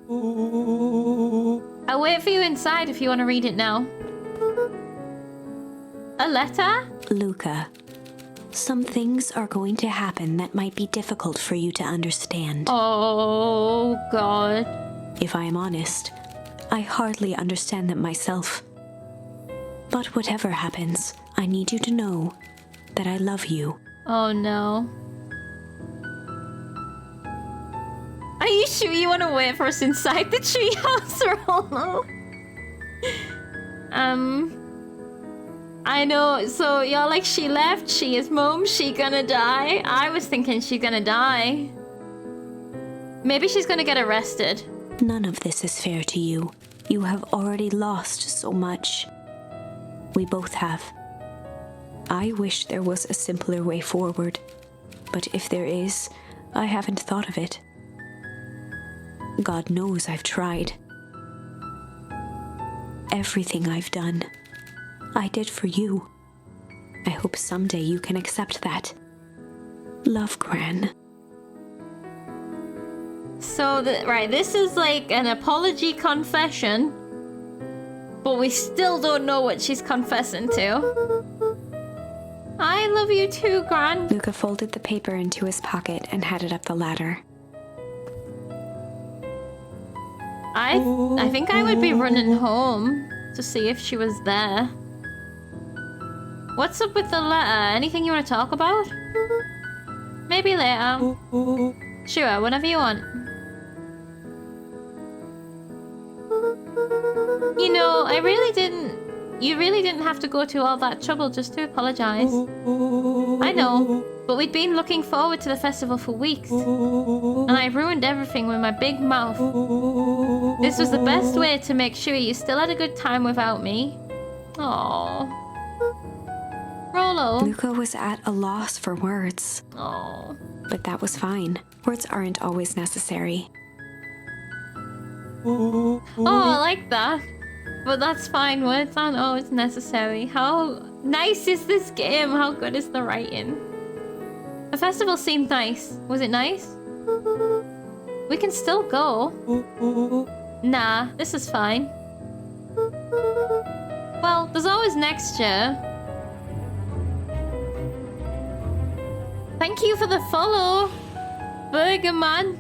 I'll wait for you inside if you want to read it now. A letter? Luca, some things are going to happen that might be difficult for you to understand. Oh, God. If I am honest, I hardly understand them myself. But whatever happens, I need you to know that I love you. Oh, no. Are you sure you want to wait for us inside the treehouse, Rollo? I know, so you're like, she left, she is mom, she gonna die? I was thinking she's gonna die. Maybe she's gonna get arrested. None of this is fair to you. You have already lost so much. We both have. I wish there was a simpler way forward, but if there is, I haven't thought of it. God knows I've tried. Everything I've done, I did for you. I hope someday you can accept that. Love, Gran. So, right, this is like an apology confession, but we still don't know what she's confessing to. I love you too, Gran. Luca folded the paper into his pocket and headed up the ladder. I think I would be running home to see if she was there. What's up with the letter? Anything you want to talk about? Maybe later. Sure, whenever you want. You know, you really didn't have to go to all that trouble just to apologize. I know, but we'd been looking forward to the festival for weeks. And I ruined everything with my big mouth. This was the best way to make sure you still had a good time without me. Aww. Rolo. Luca was at a loss for words. Aww. But that was fine. Words aren't always necessary. Oh, I like that. But that's fine. Words aren't always necessary. How nice is this game? How good is the writing? The festival seemed nice. Was it nice? We can still go. Nah, this is fine. Well, there's always next year. Thank you for the follow, Burger Man.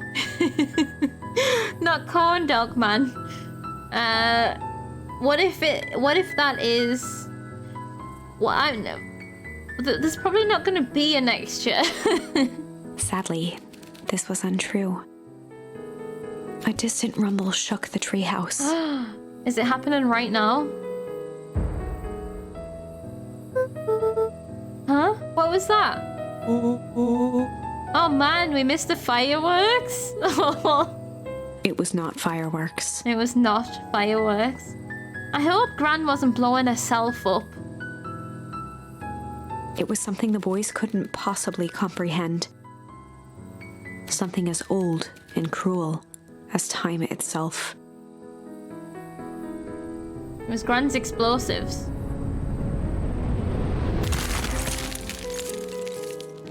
Not Corn Dog Man. What if that is... Well, I don't know. There's probably not going to be a next year. Sadly, this was untrue. A distant rumble shook the treehouse. Is it happening right now? Huh? What was that? Oh man, we missed the fireworks? It was not fireworks. It was not fireworks. I hope Gran wasn't blowing herself up. It was something the boys couldn't possibly comprehend. Something as old and cruel as time itself. It was Gran's explosives.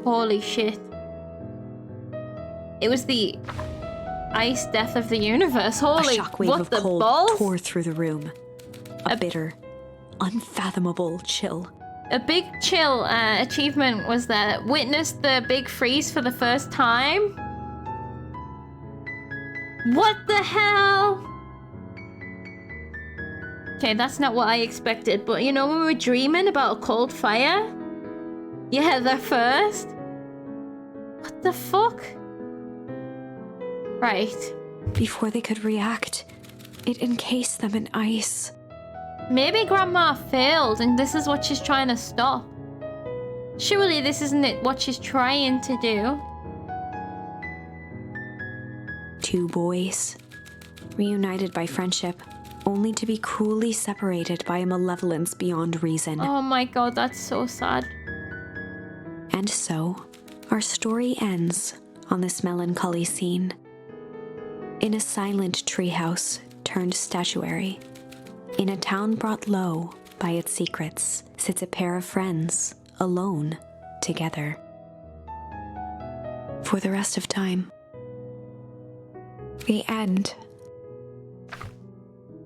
Holy shit. It was the ice death of the universe. Holy, a shockwave what of the cold balls? tore through the room. A bitter, unfathomable chill. A big chill achievement was that witnessed the big freeze for the first time. What the hell? Okay, that's not what I expected, but you know when we were dreaming about a cold fire? Yeah, the first. What the fuck? Right. Before they could react, it encased them in ice. Maybe Grandma failed and this is what she's trying to stop. Surely this isn't it what she's trying to do. Two boys, reunited by friendship, only to be cruelly separated by a malevolence beyond reason. Oh my god, that's so sad. And so, our story ends on this melancholy scene. In a silent treehouse turned statuary, in a town brought low by its secrets, sits a pair of friends, alone, together. For the rest of time. The end.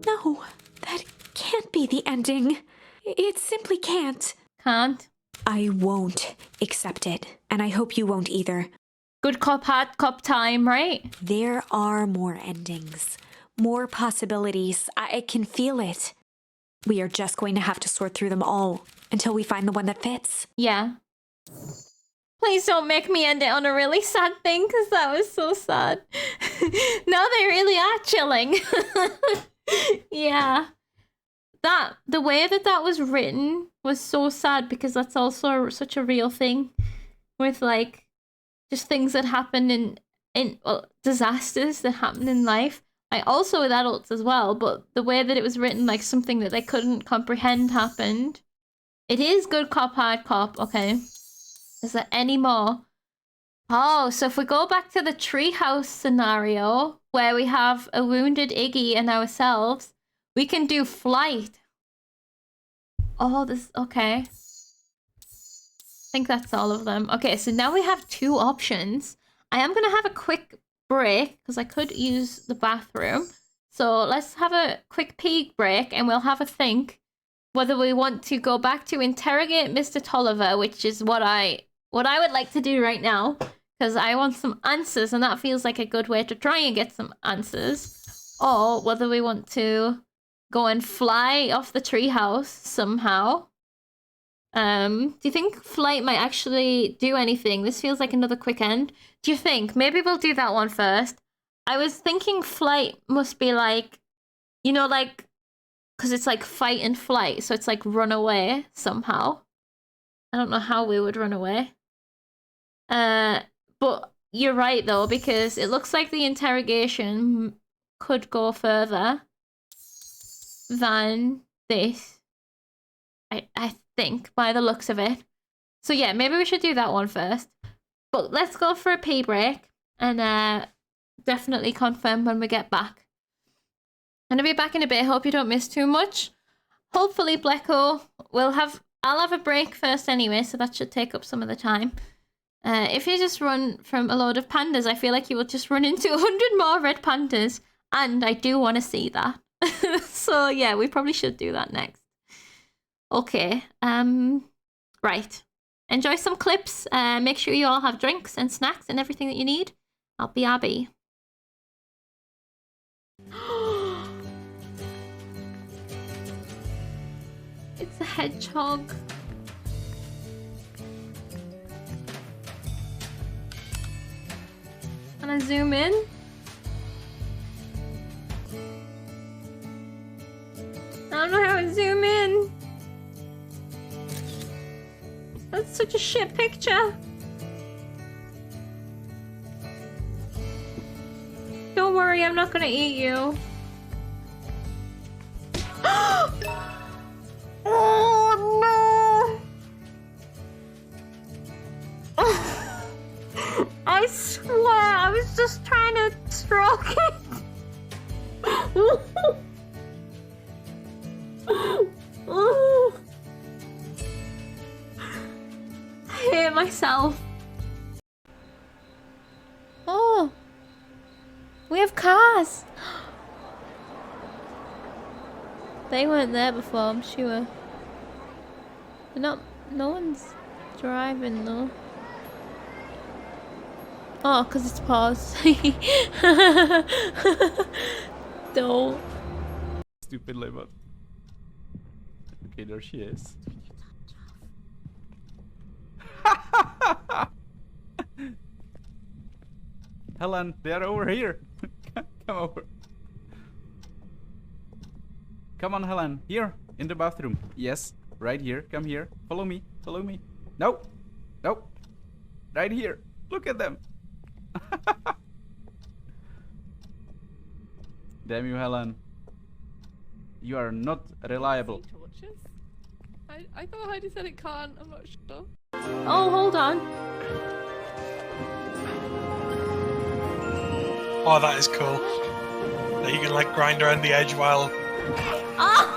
No, that can't be the ending. It simply can't. Can't. I won't accept it, and I hope you won't either. Good cop, bad cop time, right? There are more endings, more possibilities. I can feel it. We are just going to have to sort through them all until we find the one that fits. Yeah. Please don't make me end it on a really sad thing, because that was so sad. Now they really are chilling. Yeah. The way that was written was so sad, because that's also such a real thing with like just things that happen in disasters that happen in life. I also with adults as well, but the way that it was written, like something that they couldn't comprehend happened. It is good cop, hard cop. Okay. Is there any more? Oh, so if we go back to the treehouse scenario where we have a wounded Iggy and ourselves, we can do flight. Oh, this, okay. I think that's all of them. Okay, so now we have 2 options. I am going to have a quick break because I could use the bathroom. So let's have a quick pee break and we'll have a think whether we want to go back to interrogate Mr. Tolliver, which is what I would like to do right now because I want some answers and that feels like a good way to try and get some answers. Or whether we want to go and fly off the treehouse somehow. Do you think flight might actually do anything? This feels like another quick end. Do you think? Maybe we'll do that one first. I was thinking flight must be like, you know, like, because it's like fight and flight. So it's like run away somehow. I don't know how we would run away. But you're right though, because it looks like the interrogation could go further than this. I think by the looks of it. So yeah, maybe we should do that one first. But let's go for a pee break and definitely confirm when we get back. And I'll be back in a bit. Hope you don't miss too much. Hopefully, Blecko will have... I'll have a break first anyway, so that should take up some of the time. If you just run from a load of pandas, I feel like you will just run into 100 more red pandas. And I do want to see that. So yeah, we probably should do that next. Okay, right. Enjoy some clips. Make sure you all have drinks and snacks and everything that you need. I'll be Abby. It's a hedgehog. Can I zoom in? I don't know how to zoom in. That's such a shit picture. Don't worry, I'm not gonna eat you. Oh no! I swear, I was just trying to stroke it. I hate myself. Oh, we have cars. They weren't there before, I'm sure. They're not. No one's driving though. Oh, because it's paused. Don't. Stupid label. Okay, there she is. Helen, they're over here. Come over. Come on, Helen. Here, in the bathroom. Yes, right here. Come here. Follow me. Follow me. No. No. Right here. Look at them. Damn you, Helen. You are not reliable. Torches? I thought Heidi said it can't. I'm not sure. Oh, hold on. Oh, that is cool. That you can like grind around the edge while. Ah!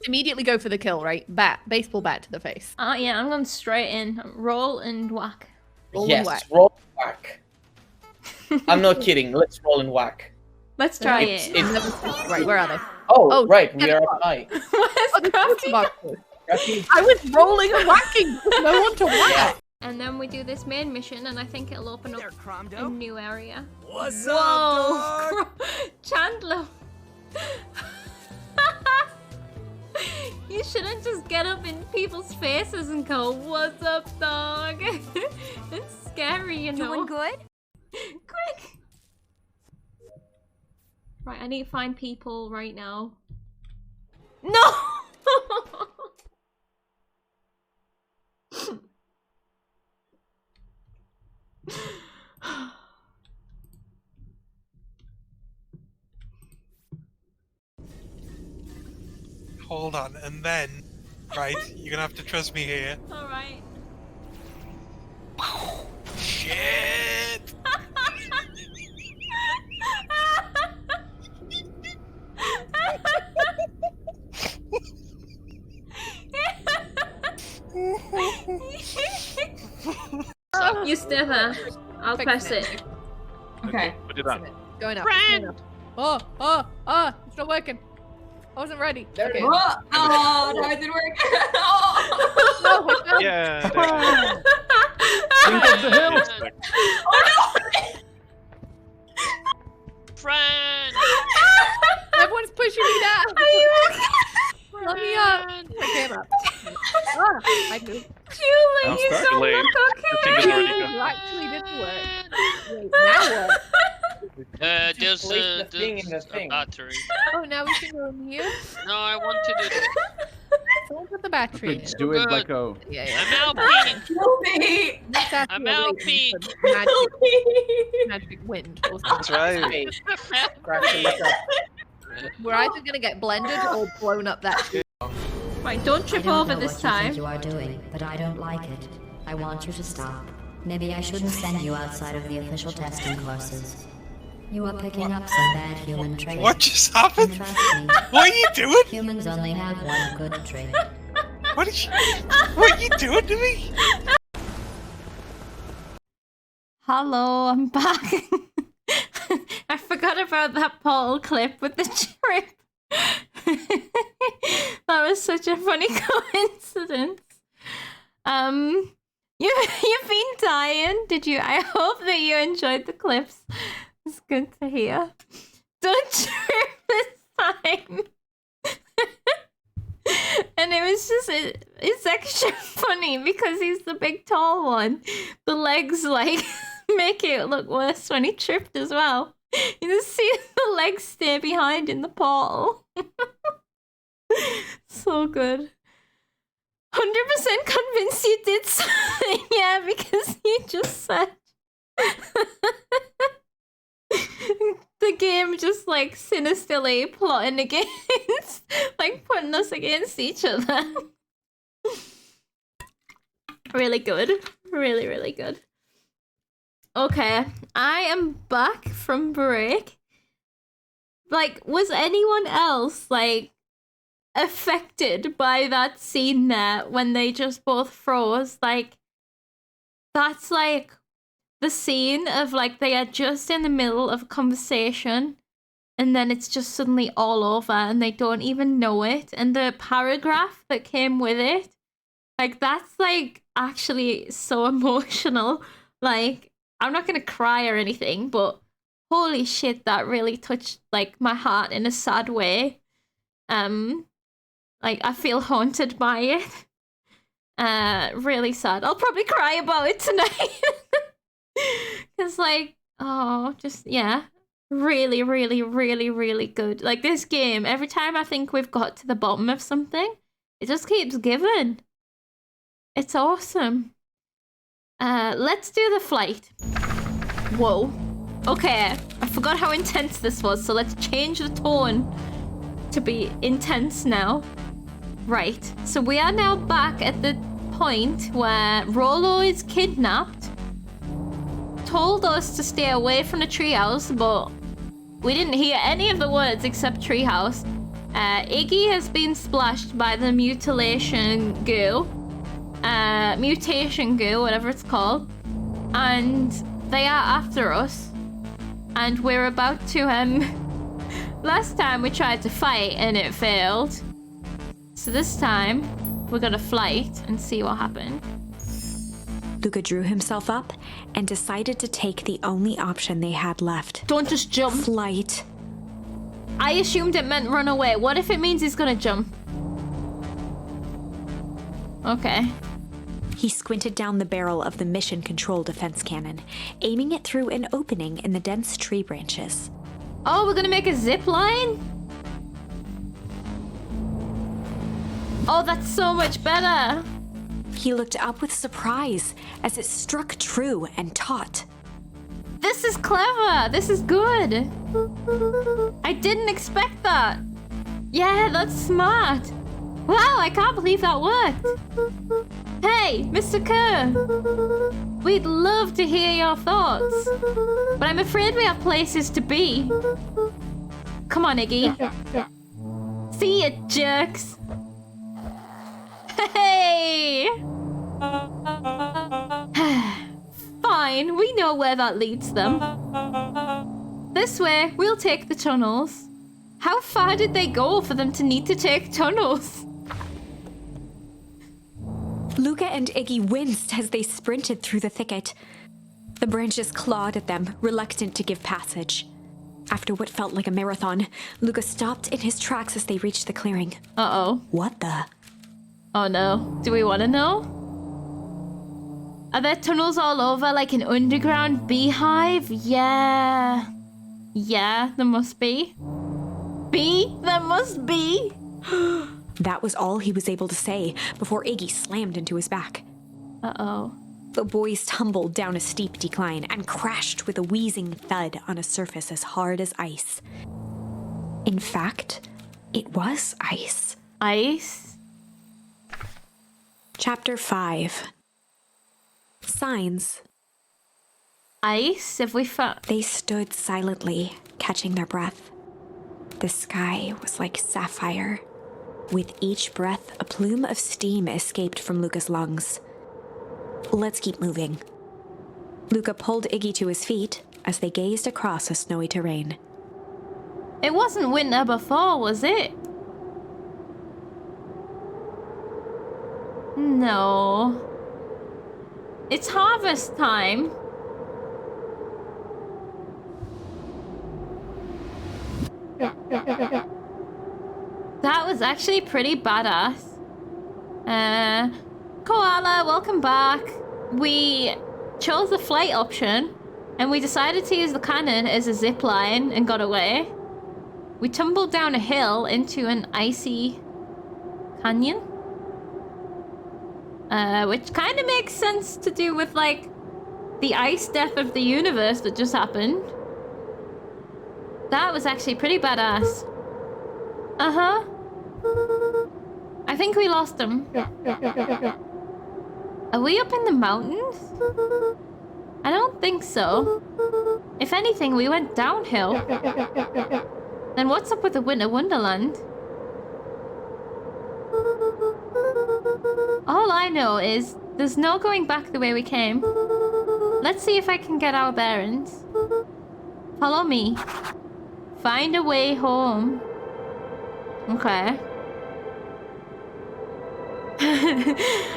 Immediately go for the kill, right? Baseball bat to the face. Yeah, I'm going straight in. Roll and whack. Roll and Yes, whack. roll and whack. I'm not kidding. Let's roll and whack. Let's try It's- it. it's- Right, where are they? Oh, right. We yeah. are up high. Where's Crafty? Crafty. I was rolling and whacking. No one to whack. And then we do this main mission, and I think it'll open up a new area. What's Whoa! up, dog? Chandler! You shouldn't just get up in people's faces and go, "What's up, dog?" It's scary, you know. Doing good? Quick! Right, I need to find people right now. No! Hold on, and then, right, you're gonna have to trust me here. Alright. Shit! You stay there. I'll press it. Okay. Put it on. Going up. Going up. Oh, it's not working. I wasn't ready. Okay. Oh, no, it didn't work. Oh. No, Yeah. Think of the hill. Oh Friend! everyone's pushing me down. Let me up. I came up. I moved. Julie, I'm you stuck. don't Late. look The thing is okay. already gone. You actually didn't work. Wait, now what? There's Place the thing in the a thing. battery. Oh, now we can go in here. No, I want to do this. Someone put the battery in. Let's do it, Blacko. Yeah, I'm helping! Kill me! Let's ask I'm you a helping. reason for Kill me! magic wind or That's something. right. Hey, Crash, look up. We're either gonna get blended or blown up that shit. Right, don't I trip don't over know this what you time. think you are doing, but I don't like it. I want you to stop. Maybe I shouldn't send you outside of the official testing courses. You are picking up some bad human traits. What just And happened? trust me, What are you doing? humans only have one good trait. What are you doing to me? Hello, I'm back. I forgot about that portal clip with the trip. That was such a funny coincidence. You've been dying, did you? I hope that you enjoyed the clips. It's good to hear. Don't trip this time. And it was just, it's extra funny because he's the big tall one. The legs like make it look worse when he tripped as well. You just see the legs stay behind in the portal. So good. 100% convinced you did something, yeah, because you just said the game just like sinisterly plotting against, like putting us against each other. Really good. Really, really good. Okay, I am back from break. Like, was anyone else, like, affected by that scene there when they just both froze? Like, that's like the scene of like they are just in the middle of a conversation and then it's just suddenly all over and they don't even know it, and the paragraph that came with it, like that's like actually so emotional. Like, I'm not gonna cry or anything, but holy shit, that really touched like my heart in a sad way. Like, I feel haunted by it. Really sad. I'll probably cry about it tonight. Cause like, oh, just, yeah. Really, really, really, really good. Like, this game, every time I think we've got to the bottom of something, it just keeps giving. It's awesome. Let's do the flight. Whoa. Okay, I forgot how intense this was, so let's change the tone to be intense now. Right, so we are now back at the point where Rollo is kidnapped, told us to stay away from the treehouse, but we didn't hear any of the words except treehouse. Iggy has been splashed by the mutilation goo, mutation goo, whatever it's called, and they are after us, and we're about to, last time we tried to fight and it failed. So this time, we're gonna flight and see what happened. Luca drew himself up and decided to take the only option they had left. Don't just jump. Flight. I assumed it meant run away. What if it means he's gonna jump? Okay. He squinted down the barrel of the mission control defense cannon, aiming it through an opening in the dense tree branches. Oh, we're gonna make a zip line? Oh, that's so much better. he looked up with surprise as it struck true and taut. This is clever. This is good. I didn't expect that. Yeah, that's smart. Wow, I can't believe that worked. Hey, Mr. Kerr. We'd love to hear your thoughts, but I'm afraid we have places to be. Come on, Iggy. See ya, jerks. Hey! Fine, we know where that leads them. This way, we'll take the tunnels. How far did they go for them to need to take tunnels? Luca and Iggy winced as they sprinted through the thicket. The branches clawed at them, reluctant to give passage. After what felt like a marathon, Luca stopped in his tracks as they reached the clearing. Uh-oh. What the? Oh no. Do we want to know? Are there tunnels all over like an underground beehive? Yeah. Yeah, there must be. There must be. That was all he was able to say before Iggy slammed into his back. Uh-oh. The boys tumbled down a steep decline and crashed with a wheezing thud on a surface as hard as ice. In fact, it was ice. Ice? Chapter 5. Signs. Ice? Have we found... They stood silently, catching their breath. The sky was like sapphire. With each breath, a plume of steam escaped from Luca's lungs. Let's keep moving. Luca pulled Iggy to his feet as they gazed across a snowy terrain. It wasn't winter before, was it? No. It's harvest time. That was actually pretty badass. Koala, welcome back. We chose the flight option, and we decided to use the cannon as a zip line and got away. We tumbled down a hill into an icy canyon. Which kind of makes sense to do with, like, the ice death of the universe that just happened. That was actually pretty badass. Uh-huh. I think we lost him. Are we up in the mountains? I don't think so. If anything, we went downhill. Then what's up with the Winter Wonderland? All I know is there's no going back the way we came. Let's see if I can get our bearings. Follow me. Find a way home. Okay.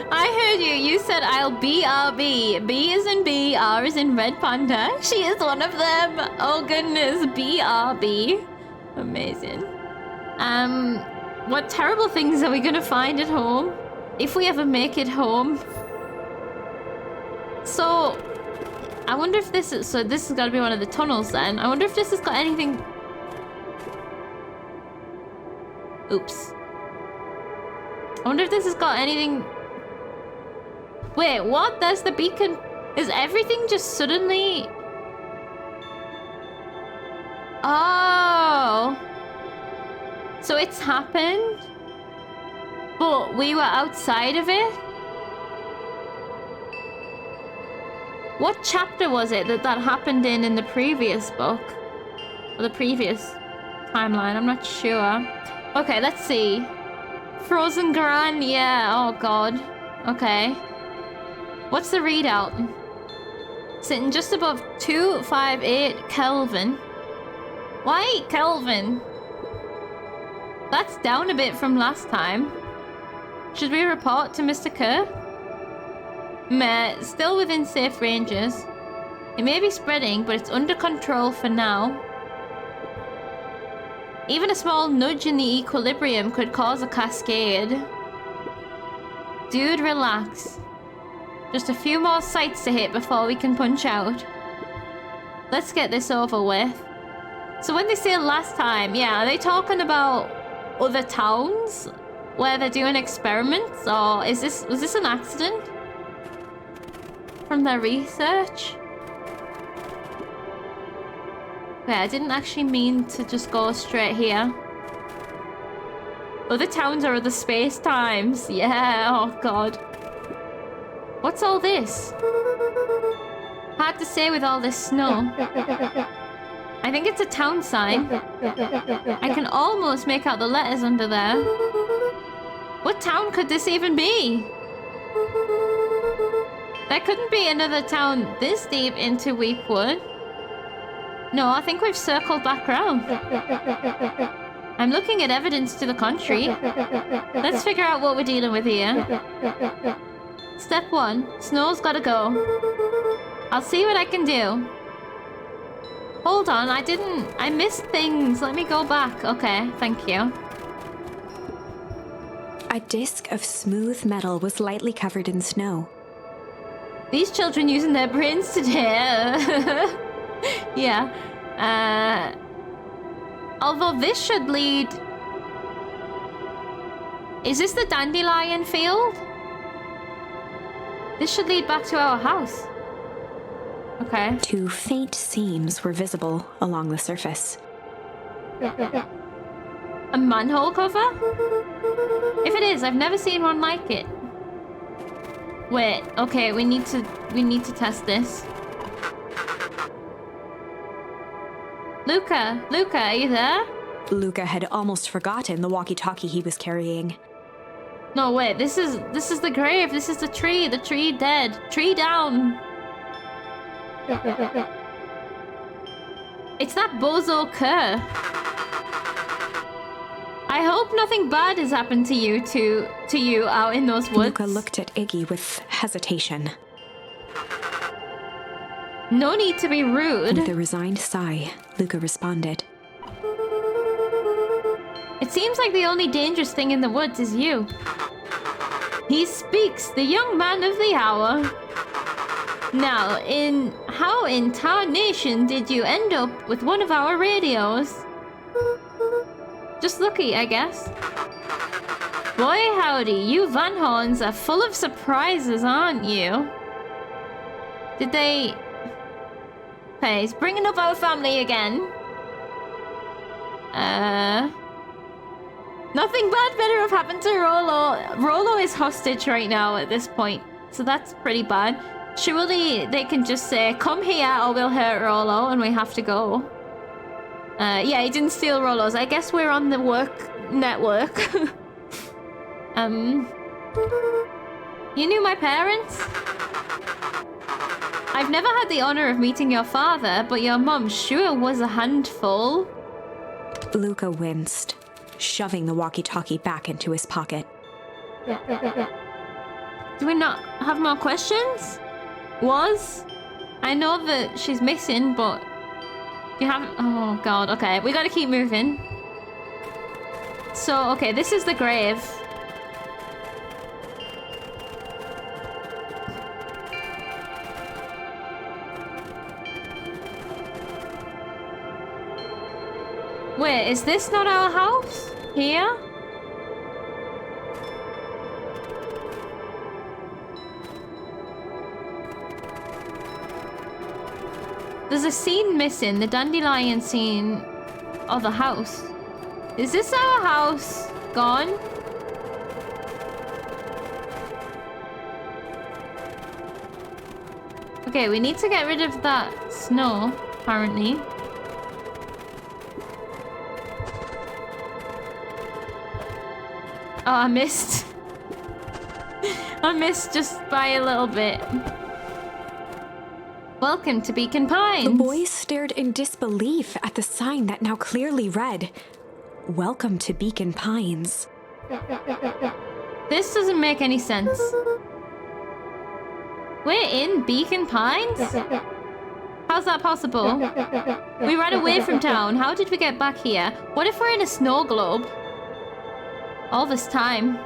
I heard you. You said I'll BRB. B is in B, R is in Red Panda. She is one of them. Oh goodness, BRB. Amazing. What terrible things are we gonna find at home? If we ever make it home. So, I wonder if this is... So this has got to be one of the tunnels then. I wonder if this has got anything... Oops. I wonder if this has got anything... Wait, what? There's the beacon. Is everything just suddenly... Oh. So it's happened? But we were outside of it? What chapter was it that happened in the previous book? Or the previous timeline? I'm not sure. Okay, let's see. Frozen Gran, yeah, oh god. Okay. What's the readout? Sitting just above 258 Kelvin. Why Kelvin? That's down a bit from last time. Should we report to Mr. Kerr? Meh, still within safe ranges. It may be spreading, but it's under control for now. Even a small nudge in the equilibrium could cause a cascade. Dude, relax. Just a few more sites to hit before we can punch out. Let's get this over with. So when they say last time, yeah, are they talking about other towns? where they're doing experiments, or was this an accident from their research? Okay, I didn't actually mean to just go straight here. Other towns are other space times. Yeah, oh god. What's all this? Hard to say with all this snow. I think it's a town sign. I can almost make out the letters under there. What town could this even be? There couldn't be another town this deep into Weepwood. No, I think we've circled back round. I'm looking at evidence to the contrary. Let's figure out what we're dealing with here. Step 1. Snow's gotta go. I'll see what I can do. Hold on, I missed things. Let me go back. Okay, thank you. A disc of smooth metal was lightly covered in snow. These children using their brains today. Yeah. Although this should lead... Is this the dandelion field? This should lead back to our house. Okay. 2 faint seams were visible along the surface. A manhole cover? If it is, I've never seen one like it. Wait, okay, we need to test this. Luca, are you there? Luca had almost forgotten the walkie-talkie he was carrying. No, wait, this is the grave. This is the tree dead. Tree down. It's that bozo Kerr. I hope nothing bad has happened to you out in those woods. Luca looked at Iggy with hesitation. No need to be rude. With a resigned sigh, Luca responded. It seems like the only dangerous thing in the woods is you. He speaks, the young man of the hour. Now, how in tarnation did you end up with one of our radios? Just lucky, I guess. Boy howdy, you Van Horns are full of surprises, aren't you? Did they... Okay, he's bringing up our family again. Nothing bad better have happened to Rollo. Rollo is hostage right now at this point, so that's pretty bad. Surely they can just say, come here or we'll hurt Rollo, and we have to go. Yeah, he didn't steal Rollo's. I guess we're on the work network. You knew my parents? I've never had the honor of meeting your father, but your mom sure was a handful. Luca winced, shoving the walkie-talkie back into his pocket. Do we not have more questions? I know that she's missing, but... You haven't... Oh, God. Okay, we gotta keep moving. So, okay, this is the grave. Wait, is this not our house? Here? There's a scene missing, the dandelion scene of the house. Is this our house gone? Okay, we need to get rid of that snow, apparently. Oh, I missed. I missed just by a little bit. Welcome to Beacon Pines. The boys stared in disbelief at the sign that now clearly read, Welcome to Beacon Pines. This doesn't make any sense. We're in Beacon Pines? How's that possible? We ran away from town. How did we get back here? What if we're in a snow globe? All this time.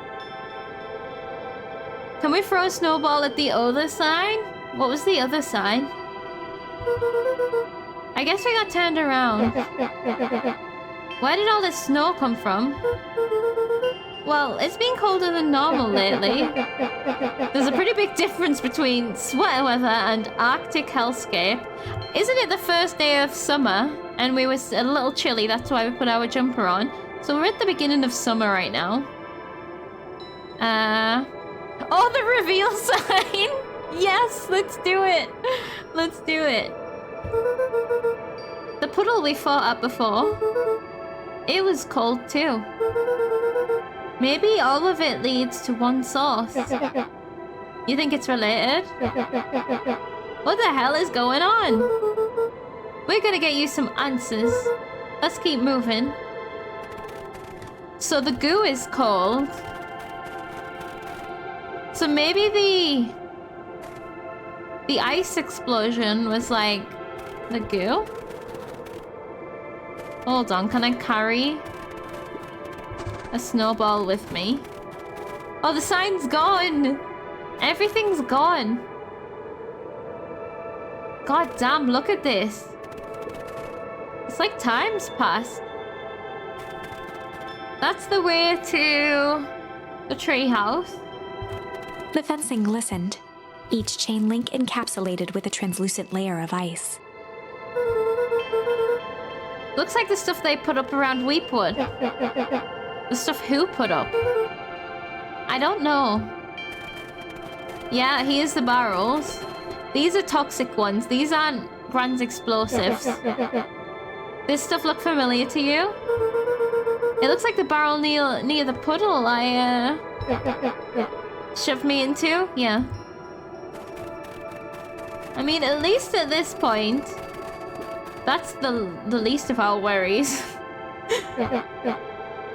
Can we throw a snowball at the other sign? What was the other sign? I guess we got turned around. Where did all this snow come from? Well, it's been colder than normal lately. There's a pretty big difference between sweater weather and Arctic hellscape. Isn't it the first day of summer? And we was a little chilly, that's why we put our jumper on. So we're at the beginning of summer right now. Oh, the reveal sign! Yes, let's do it! Let's do it. The puddle we fought at before, it was cold too. Maybe all of it leads to one source. You think it's related? What the hell is going on? We're gonna get you some answers. Let's keep moving. So the goo is cold. So maybe the ice explosion was like the goo? Hold on, can I carry a snowball with me? Oh, the sign's gone! Everything's gone. God damn, look at this. It's like time's passed. That's the way to the treehouse. The fencing glistened, each chain link encapsulated with a translucent layer of ice. Looks like the stuff they put up around Weepwood. The stuff who put up? I don't know. Yeah, here's the barrels. These are toxic ones. These aren't Grand's explosives. This stuff look familiar to you? It looks like the barrel near the puddle I shoved me into. Yeah. I mean, at least at this point, that's the least of our worries.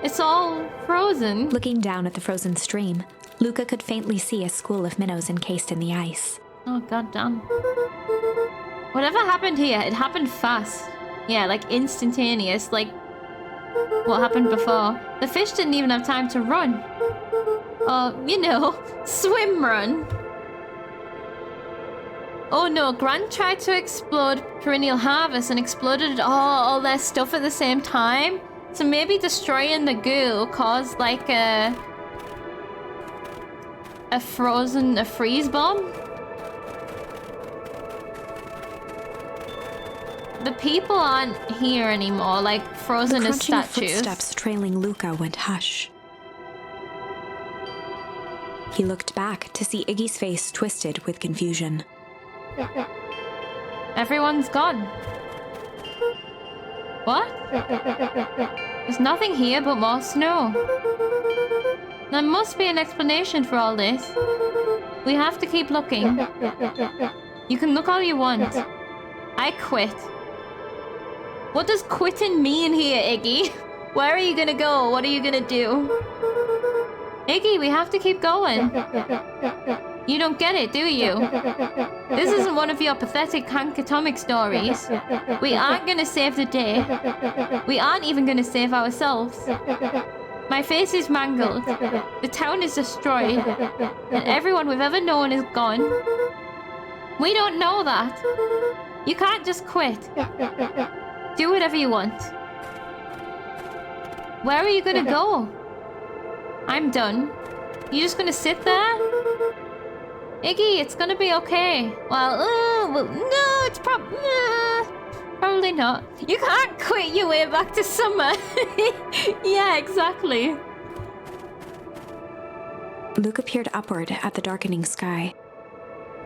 It's all frozen. Looking down at the frozen stream, Luca could faintly see a school of minnows encased in the ice. Oh, goddamn. Whatever happened here, it happened fast. Yeah, like instantaneous, like what happened before. The fish didn't even have time to run. Or, you know, swim run. Oh no, Grant tried to explode Perennial Harvest and exploded all their stuff at the same time. So maybe destroying the goo caused like a freeze bomb? The people aren't here anymore, like frozen as statues. The crunching footsteps trailing Luca went hush. He looked back to see Iggy's face twisted with confusion. Everyone's gone. What? There's nothing here but more snow. There must be an explanation for all this. We have to keep looking. You can look all you want. I quit. What does quitting mean here, Iggy? Where are you gonna go? What are you gonna do? Iggy, we have to keep going. You don't get it, do you? This isn't one of your pathetic Hank Atomic stories. We aren't gonna save the day. We aren't even gonna save ourselves. My face is mangled. The town is destroyed. And everyone we've ever known is gone. We don't know that. You can't just quit. Do whatever you want. Where are you gonna go? I'm done. You just gonna sit there? Iggy, it's gonna be okay. Well, no, it's probably not. You can't quit your way back to summer. Yeah, exactly. Luca peered upward at the darkening sky.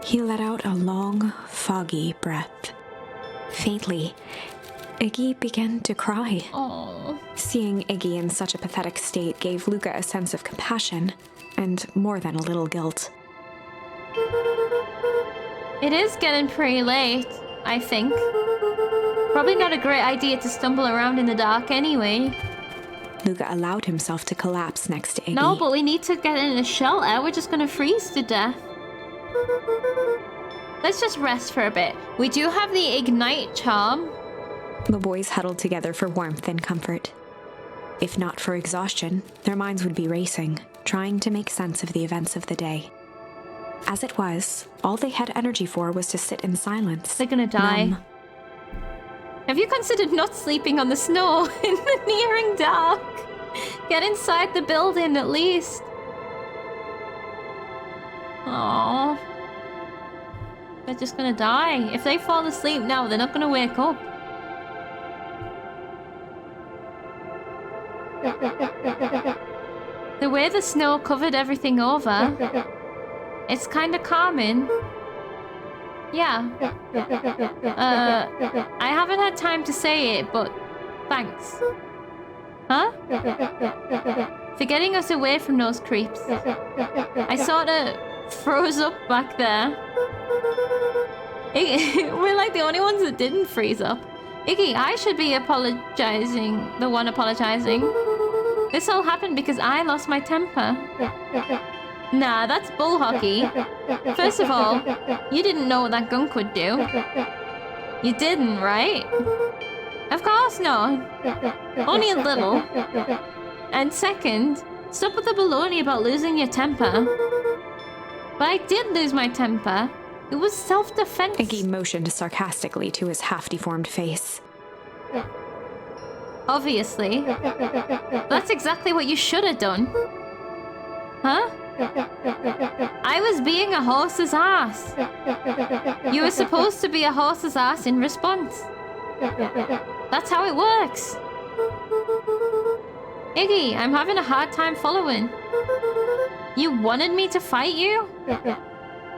He let out a long, foggy breath. Faintly, Iggy began to cry. Oh. Seeing Iggy in such a pathetic state gave Luca a sense of compassion, and more than a little guilt. It is getting pretty late, I think. Probably not a great idea to stumble around in the dark anyway. Luca allowed himself to collapse next to Iggy. No, but we need to get in a shelter. We're just gonna freeze to death. Let's just rest for a bit. We do have the Ignite charm. The boys huddled together for warmth and comfort. If not for exhaustion, their minds would be racing, trying to make sense of the events of the day. As it was, all they had energy for was to sit in silence. They're gonna die. Numb. Have you considered not sleeping on the snow in the nearing dark? Get inside the building at least. Aww. They're just gonna die. If they fall asleep now, they're not gonna wake up. The way the snow covered everything over, it's kind of calming. Yeah. I haven't had time to say it, but thanks. Huh? For getting us away from those creeps. I sort of froze up back there. We're like the only ones that didn't freeze up. Iggy, I should be apologizing, the one apologizing. This all happened because I lost my temper. Nah, that's bull hockey. First of all, you didn't know what that gunk would do. You didn't, right? Of course not. Only a little. And second, stop with the baloney about losing your temper. But I did lose my temper. It was self-defense. Iggy motioned sarcastically to his half-deformed face. Obviously. That's exactly what you should have done. Huh? I was being a horse's ass. You were supposed to be a horse's ass in response. That's how it works. Iggy, I'm having a hard time following. You wanted me to fight you?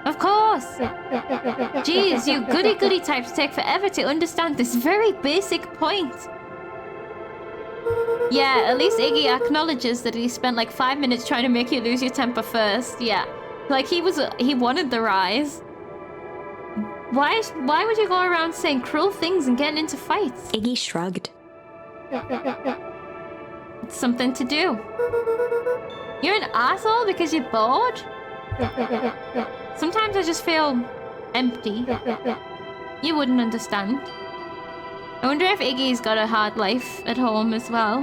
Of course. Jeez, you goody-goody types take forever to understand this very basic point. Yeah, at least Iggy acknowledges that he spent like 5 minutes trying to make you lose your temper first. Yeah. Like he wanted the rise. Why would you go around saying cruel things and getting into fights? Iggy shrugged. It's something to do. You're an asshole because you're bored? Sometimes I just feel empty. You wouldn't understand. I wonder if Iggy's got a hard life at home as well.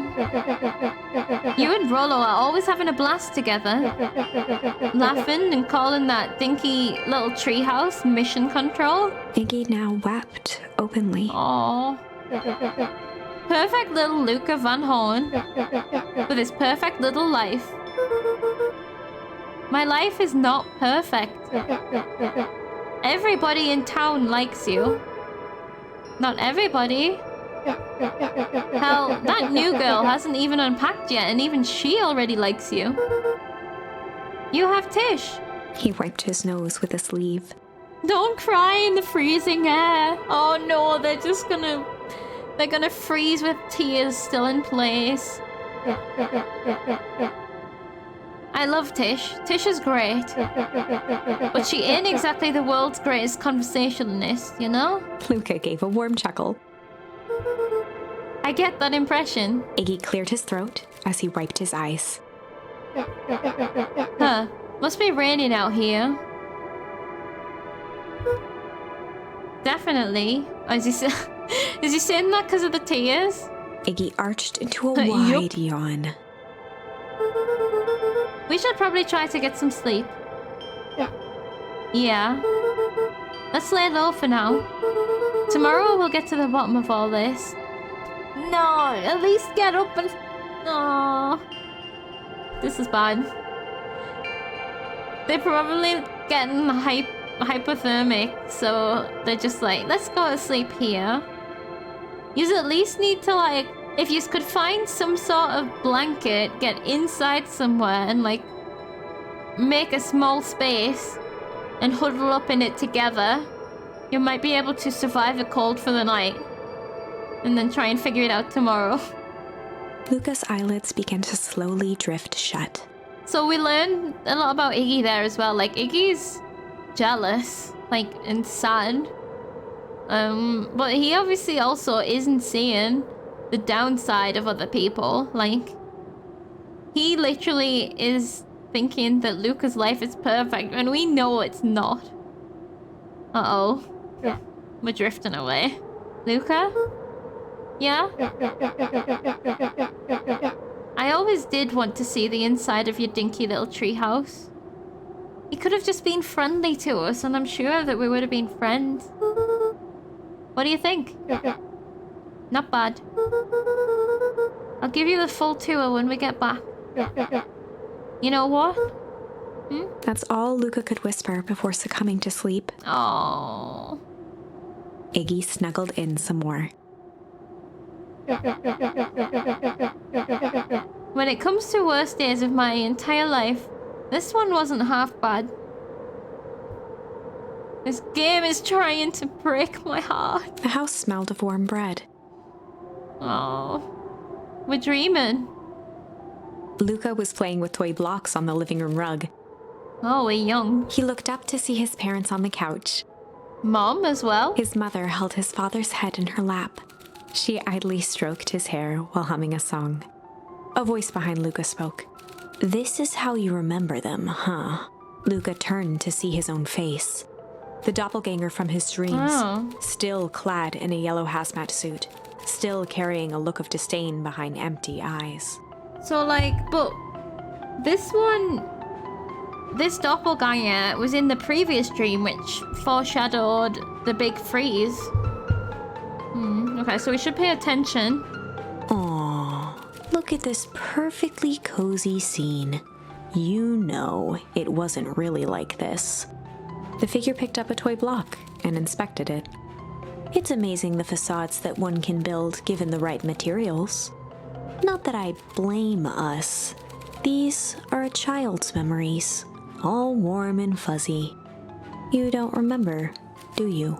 You and Rollo are always having a blast together. Laughing and calling that dinky little treehouse mission control. Iggy now wept openly. Aww. Perfect little Luca Van Horn. With his perfect little life. My life is not perfect. Everybody in town likes you. Not everybody. Hell, that new girl hasn't even unpacked yet, and even she already likes you. You have Tish. He wiped his nose with a sleeve. Don't cry in the freezing air. Oh no, they're gonna freeze with tears still in place. I love Tish. Tish is great. But she ain't exactly the world's greatest conversationalist, you know? Luca gave a warm chuckle. I get that impression. Iggy cleared his throat as he wiped his eyes. Huh. Must be raining out here. Definitely. Is he saying that because of the tears? Iggy arched into a wide yawn. We should probably try to get some sleep. Yeah. Let's lay low for now. Tomorrow we'll get to the bottom of all this. No, at least get up and... Aww. This is bad. They're probably getting hypothermic, so they're just like, let's go to sleep here. You at least need to like... If you could find some sort of blanket, get inside somewhere and like make a small space and huddle up in it together, you might be able to survive a cold for the night and then try and figure it out tomorrow. Luca's eyelids began to slowly drift shut. So we learned a lot about Iggy there as well. Like Iggy's jealous, like, and sad. But he obviously also isn't seeing the downside of other people. Like, he literally is thinking that Luca's life is perfect and we know it's not. Uh-oh. Yeah. We're drifting away. Luca? Yeah? I always did want to see the inside of your dinky little treehouse. He could have just been friendly to us and I'm sure that we would have been friends. What do you think? Not bad. I'll give you the full tour when we get back. You know what? That's all Luca could whisper before succumbing to sleep. Oh. Iggy snuggled in some more. When it comes to worst days of my entire life, this one wasn't half bad. This game is trying to break my heart. The house smelled of warm bread. Oh. We're dreaming. Luca was playing with toy blocks on the living room rug. Oh, we're young. He looked up to see his parents on the couch. Mom as well? His mother held his father's head in her lap. She idly stroked his hair while humming a song. A voice behind Luca spoke. "This is how you remember them, huh?" Luca turned to see his own face. The doppelganger from his dreams, still clad in a yellow hazmat suit, still carrying a look of disdain behind empty eyes. So, like, but this one, this doppelganger was in the previous dream, which foreshadowed the big freeze. Okay, so we should pay attention. Aww, look at this perfectly cozy scene. You know it wasn't really like this. The figure picked up a toy block and inspected it. It's amazing the facades that one can build given the right materials. Not that I blame us. These are a child's memories, all warm and fuzzy. You don't remember, do you?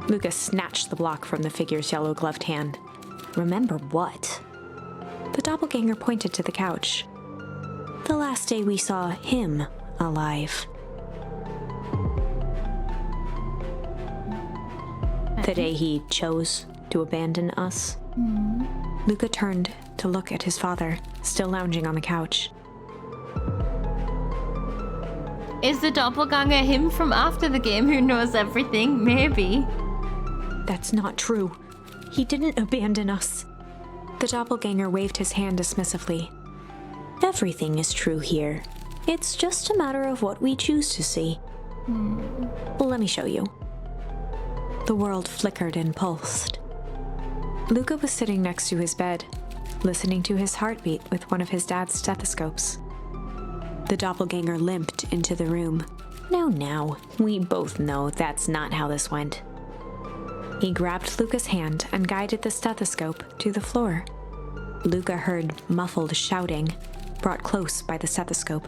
Lucas snatched the block from the figure's yellow-gloved hand. Remember what? The doppelganger pointed to the couch. The last day we saw him alive. The day he chose to abandon us. Luca turned to look at his father, still lounging on the couch. Is the doppelganger him from after the game who knows everything? Maybe. That's not true. He didn't abandon us. The doppelganger waved his hand dismissively. Everything is true here. It's just a matter of what we choose to see. Let me show you. The world flickered and pulsed. Luca was sitting next to his bed, listening to his heartbeat with one of his dad's stethoscopes. The doppelganger limped into the room. Now, we both know that's not how this went. He grabbed Luca's hand and guided the stethoscope to the floor. Luca heard muffled shouting, brought close by the stethoscope.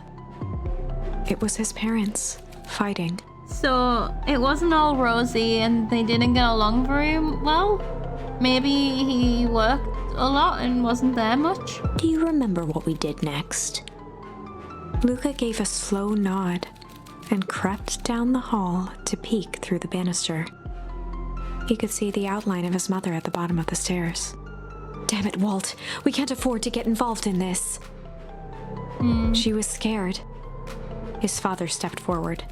It was his parents, fighting. So, it wasn't all rosy and they didn't get along very well? Maybe he worked a lot and wasn't there much? Do you remember what we did next? Luca gave a slow nod and crept down the hall to peek through the banister. He could see the outline of his mother at the bottom of the stairs. Damn it, Walt. We can't afford to get involved in this. She was scared. His father stepped forward.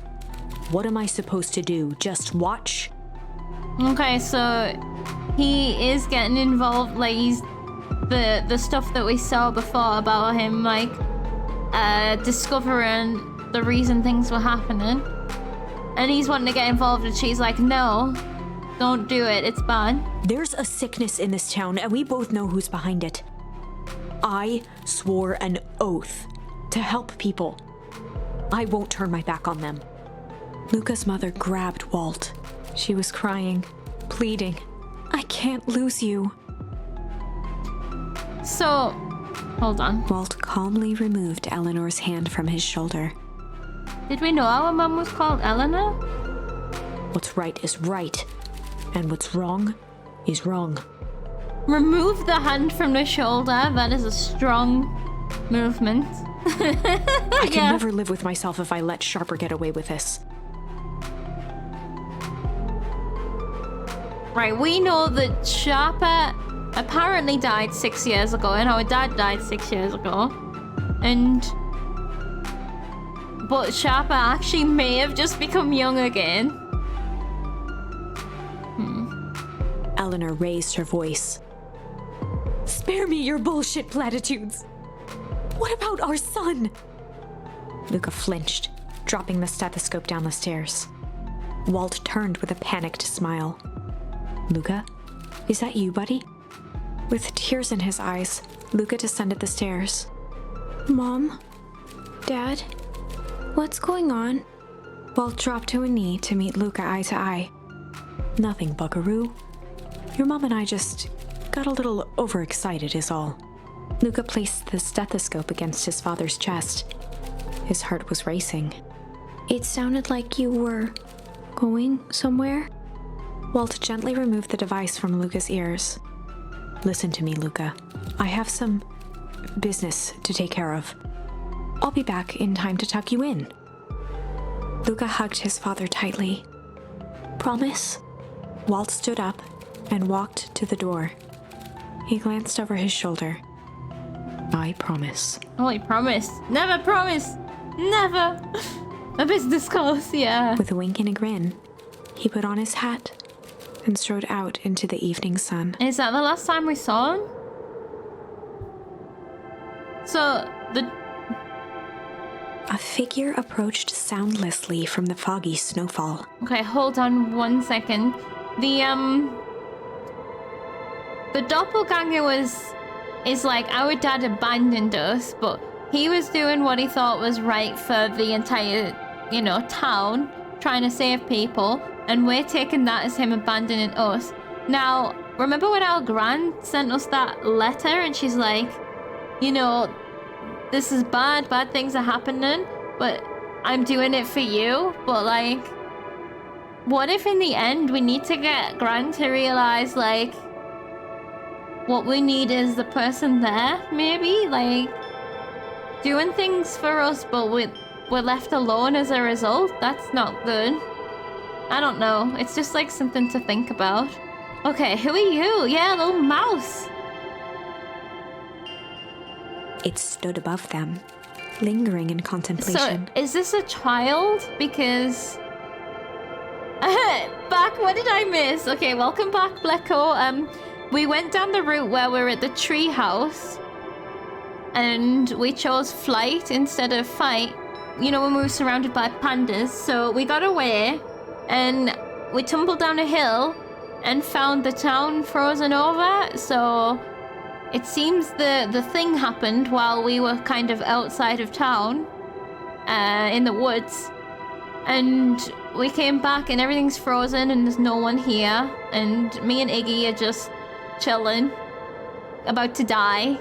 What am I supposed to do? Just watch? Okay, so he is getting involved, like he's the stuff that we saw before about him, like discovering the reason things were happening. And he's wanting to get involved and she's like, no, don't do it, it's bad. There's a sickness in this town and we both know who's behind it. I swore an oath to help people. I won't turn my back on them. Luca's mother grabbed Walt. She was crying, pleading. I can't lose you. So, hold on. Walt calmly removed Eleanor's hand from his shoulder. Did we know our mom was called Eleanor? What's right is right, and what's wrong is wrong. Remove the hand from the shoulder. That is a strong movement. I can never live with myself if I let Sharper get away with this. Right, we know that Sharper apparently died 6 years ago, and our dad died 6 years ago. But Sharper actually may have just become young again. Eleanor raised her voice. Spare me your bullshit platitudes. What about our son? Luca flinched, dropping the stethoscope down the stairs. Walt turned with a panicked smile. Luca, is that you, buddy? With tears in his eyes, Luca descended the stairs. Mom? Dad? What's going on? Walt dropped to a knee to meet Luca eye to eye. Nothing, buckaroo. Your mom and I just got a little overexcited is all. Luca placed the stethoscope against his father's chest. His heart was racing. It sounded like you were going somewhere? Walt gently removed the device from Luca's ears. Listen to me, Luca. I have some business to take care of. I'll be back in time to tuck you in. Luca hugged his father tightly. Promise? Walt stood up and walked to the door. He glanced over his shoulder. I promise. Oh, he promised. Never promise. Never. A business course, yeah. With a wink and a grin, he put on his hat and strode out into the evening sun. Is that the last time we saw him? So, A figure approached soundlessly from the foggy snowfall. Okay, hold on 1 second. The doppelganger is like our dad abandoned us, but he was doing what he thought was right for the entire, town, trying to save people, and we're taking that as him abandoning us. Now, remember when our grand sent us that letter and she's like, this is bad things are happening, but I'm doing it for you. But like, what if in the end we need to get Gran to realize like what we need is the person there, maybe? Like doing things for us, but we're left alone as a result? That's not good. I don't know. It's just like something to think about. Okay, who are you? Yeah, little mouse. It stood above them, lingering in contemplation. So, is this a child? Because... back, what did I miss? Okay, welcome back, Blecko. We went down the route where we're at the tree house, and we chose flight instead of fight, when we were surrounded by pandas. So we got away, and we tumbled down a hill, and found the town frozen over, so... It seems the thing happened while we were kind of outside of town, in the woods, and we came back and everything's frozen and there's no one here, and me and Iggy are just chilling, about to die.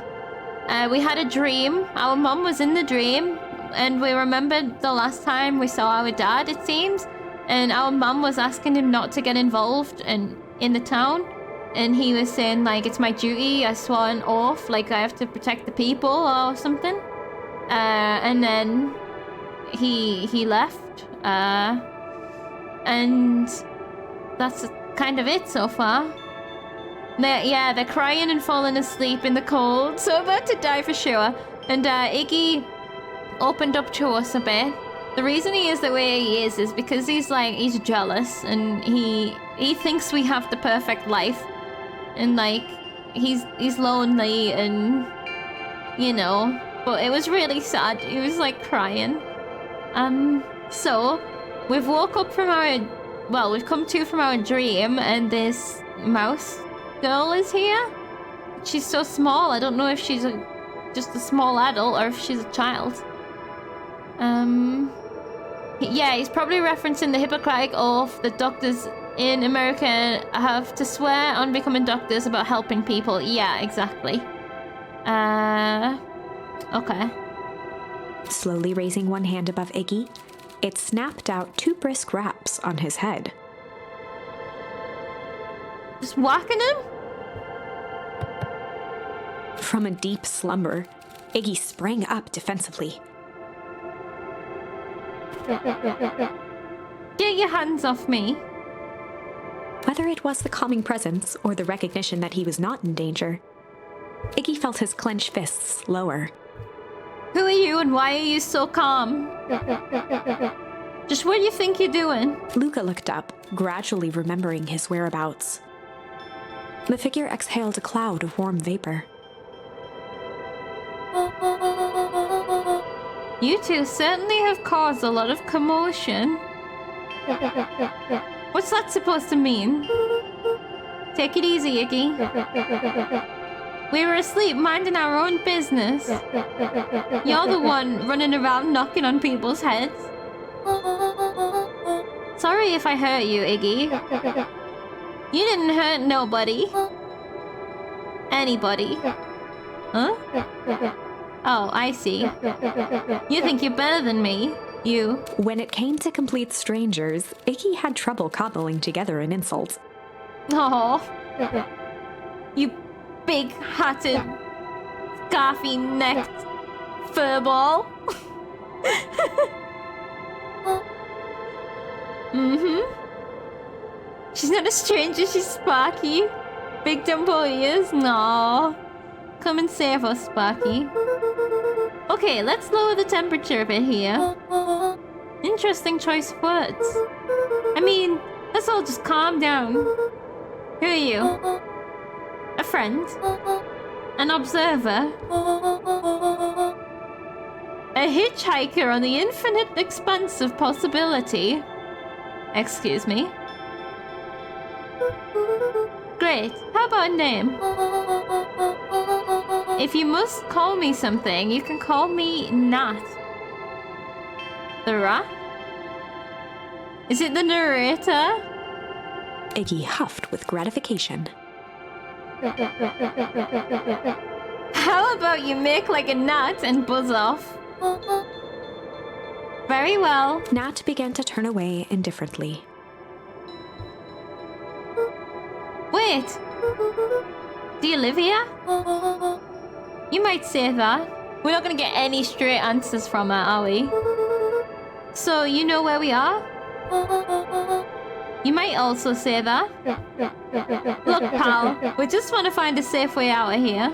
We had a dream. Our mum was in the dream, and we remembered the last time we saw our dad, it seems, and our mum was asking him not to get involved in the town. And he was saying, like, it's my duty, I swore an oath, like, I have to protect the people or something. And then he left. And that's kind of it so far. They're crying and falling asleep in the cold, so about to die for sure. And Iggy opened up to us a bit. The reason he is the way he is because he's jealous, and he thinks we have the perfect life. And like, he's lonely, and but it was really sad. He was like crying. So we've come to from our dream, and this mouse girl is here. She's so small. I don't know if she's just a small adult or if she's a child. Yeah, he's probably referencing the Hippocratic Oath that doctors in America have to swear on becoming doctors about helping people. Yeah, exactly. Okay. Slowly raising one hand above Iggy, it snapped out 2 brisk raps on his head. Just whacking him? From a deep slumber, Iggy sprang up defensively. Get your hands off me. Whether it was the calming presence or the recognition that he was not in danger, Iggy felt his clenched fists lower. Who are you and why are you so calm? Just what do you think you're doing? Luca looked up, gradually remembering his whereabouts. The figure exhaled a cloud of warm vapor. You two certainly have caused a lot of commotion. What's that supposed to mean? Take it easy, Iggy. We were asleep, minding our own business. You're the one running around knocking on people's heads. Sorry if I hurt you, Iggy. You didn't hurt nobody. Anybody. Huh? Oh, I see. You think you're better than me. You. When it came to complete strangers, Iggy had trouble cobbling together an insult. Oh. You big-hatted, scarfy-necked furball. She's not a stranger, she's Sparky. Big dumbo ears? No. Come and save us, Sparky. Okay, let's lower the temperature a bit here. Interesting choice of words. I mean, let's all just calm down. Who are you? A friend? An observer? A hitchhiker on the infinite expanse of possibility? Excuse me? Great. How about a name? If you must call me something, you can call me Nat. The rat? Is it the narrator? Iggy huffed with gratification. How about you make like a gnat and buzz off? Very well. Nat began to turn away indifferently. Wait. Do you live here? You might say that. We're not gonna get any straight answers from her, are we? So, you know where we are? You might also say that. Look, pal, we just want to find a safe way out of here.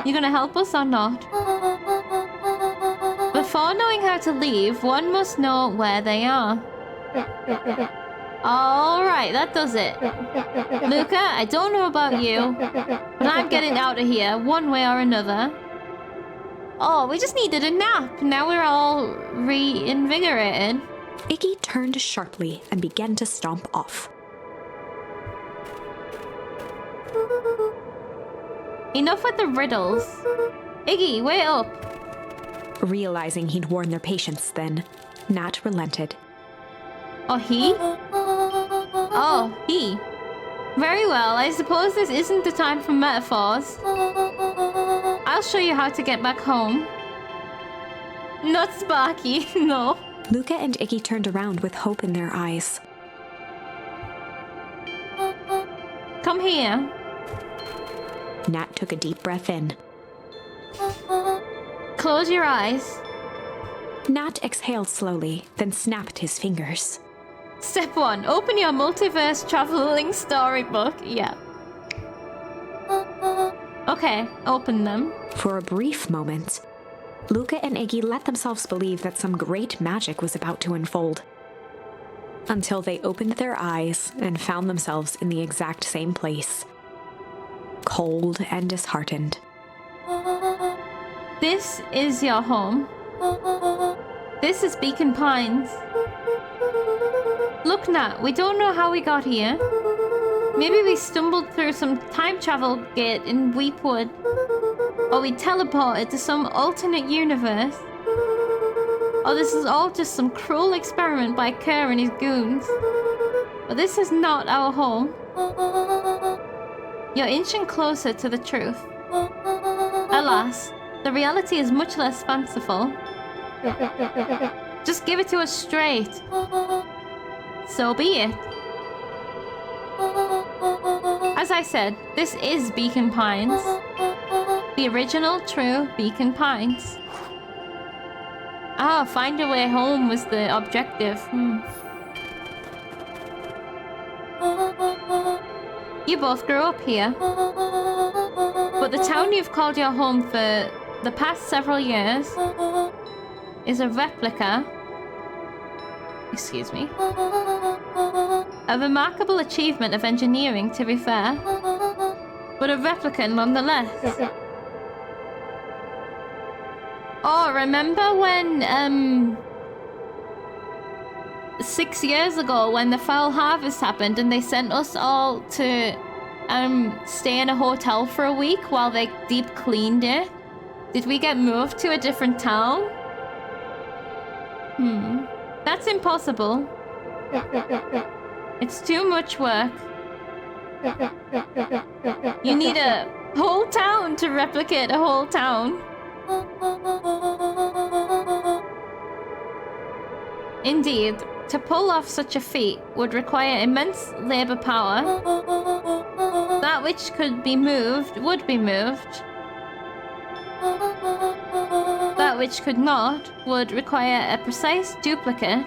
You gonna help us or not? Before knowing how to leave, one must know where they are. Alright, that does it. Luca, I don't know about you, but I'm getting out of here one way or another. Oh, we just needed a nap. Now we're all reinvigorated. Iggy turned sharply and began to stomp off. Enough with the riddles. Iggy, wait up. Realizing he'd worn their patience then, Nat relented. Oh, he? Oh, he. Very well, I suppose this isn't the time for metaphors. I'll show you how to get back home. Not Sparky, no. Luca and Iggy turned around with hope in their eyes. Come here. Nat took a deep breath in. Close your eyes. Nat exhaled slowly, then snapped his fingers. Step 1. Open your multiverse traveling storybook. Yeah. Okay, open them. For a brief moment, Luca and Iggy let themselves believe that some great magic was about to unfold. Until they opened their eyes and found themselves in the exact same place. Cold and disheartened. This is your home. This is Beacon Pines. Look, Nat, we don't know how we got here. Maybe we stumbled through some time travel gate in Weepwood. Or we teleported to some alternate universe. Or this is all just some cruel experiment by Kerr and his goons. But this is not our home. You're inching closer to the truth. Alas, the reality is much less fanciful. Just give it to us straight. So be it. As I said, this is Beacon Pines. The original, true Beacon Pines. Ah, find a way home was the objective. You both grew up here. But the town you've called your home for the past several years is a replica, excuse me, a remarkable achievement of engineering, to be fair, but a replica nonetheless. Oh, remember when, 6 years ago when the foul harvest happened and they sent us all to stay in a hotel for a week while they deep cleaned it? Did we get moved to a different town? That's impossible. It's too much work. You need a whole town to replicate a whole town. Indeed, to pull off such a feat would require immense labor power. That which could be moved would be moved. That which could not would require a precise duplicate.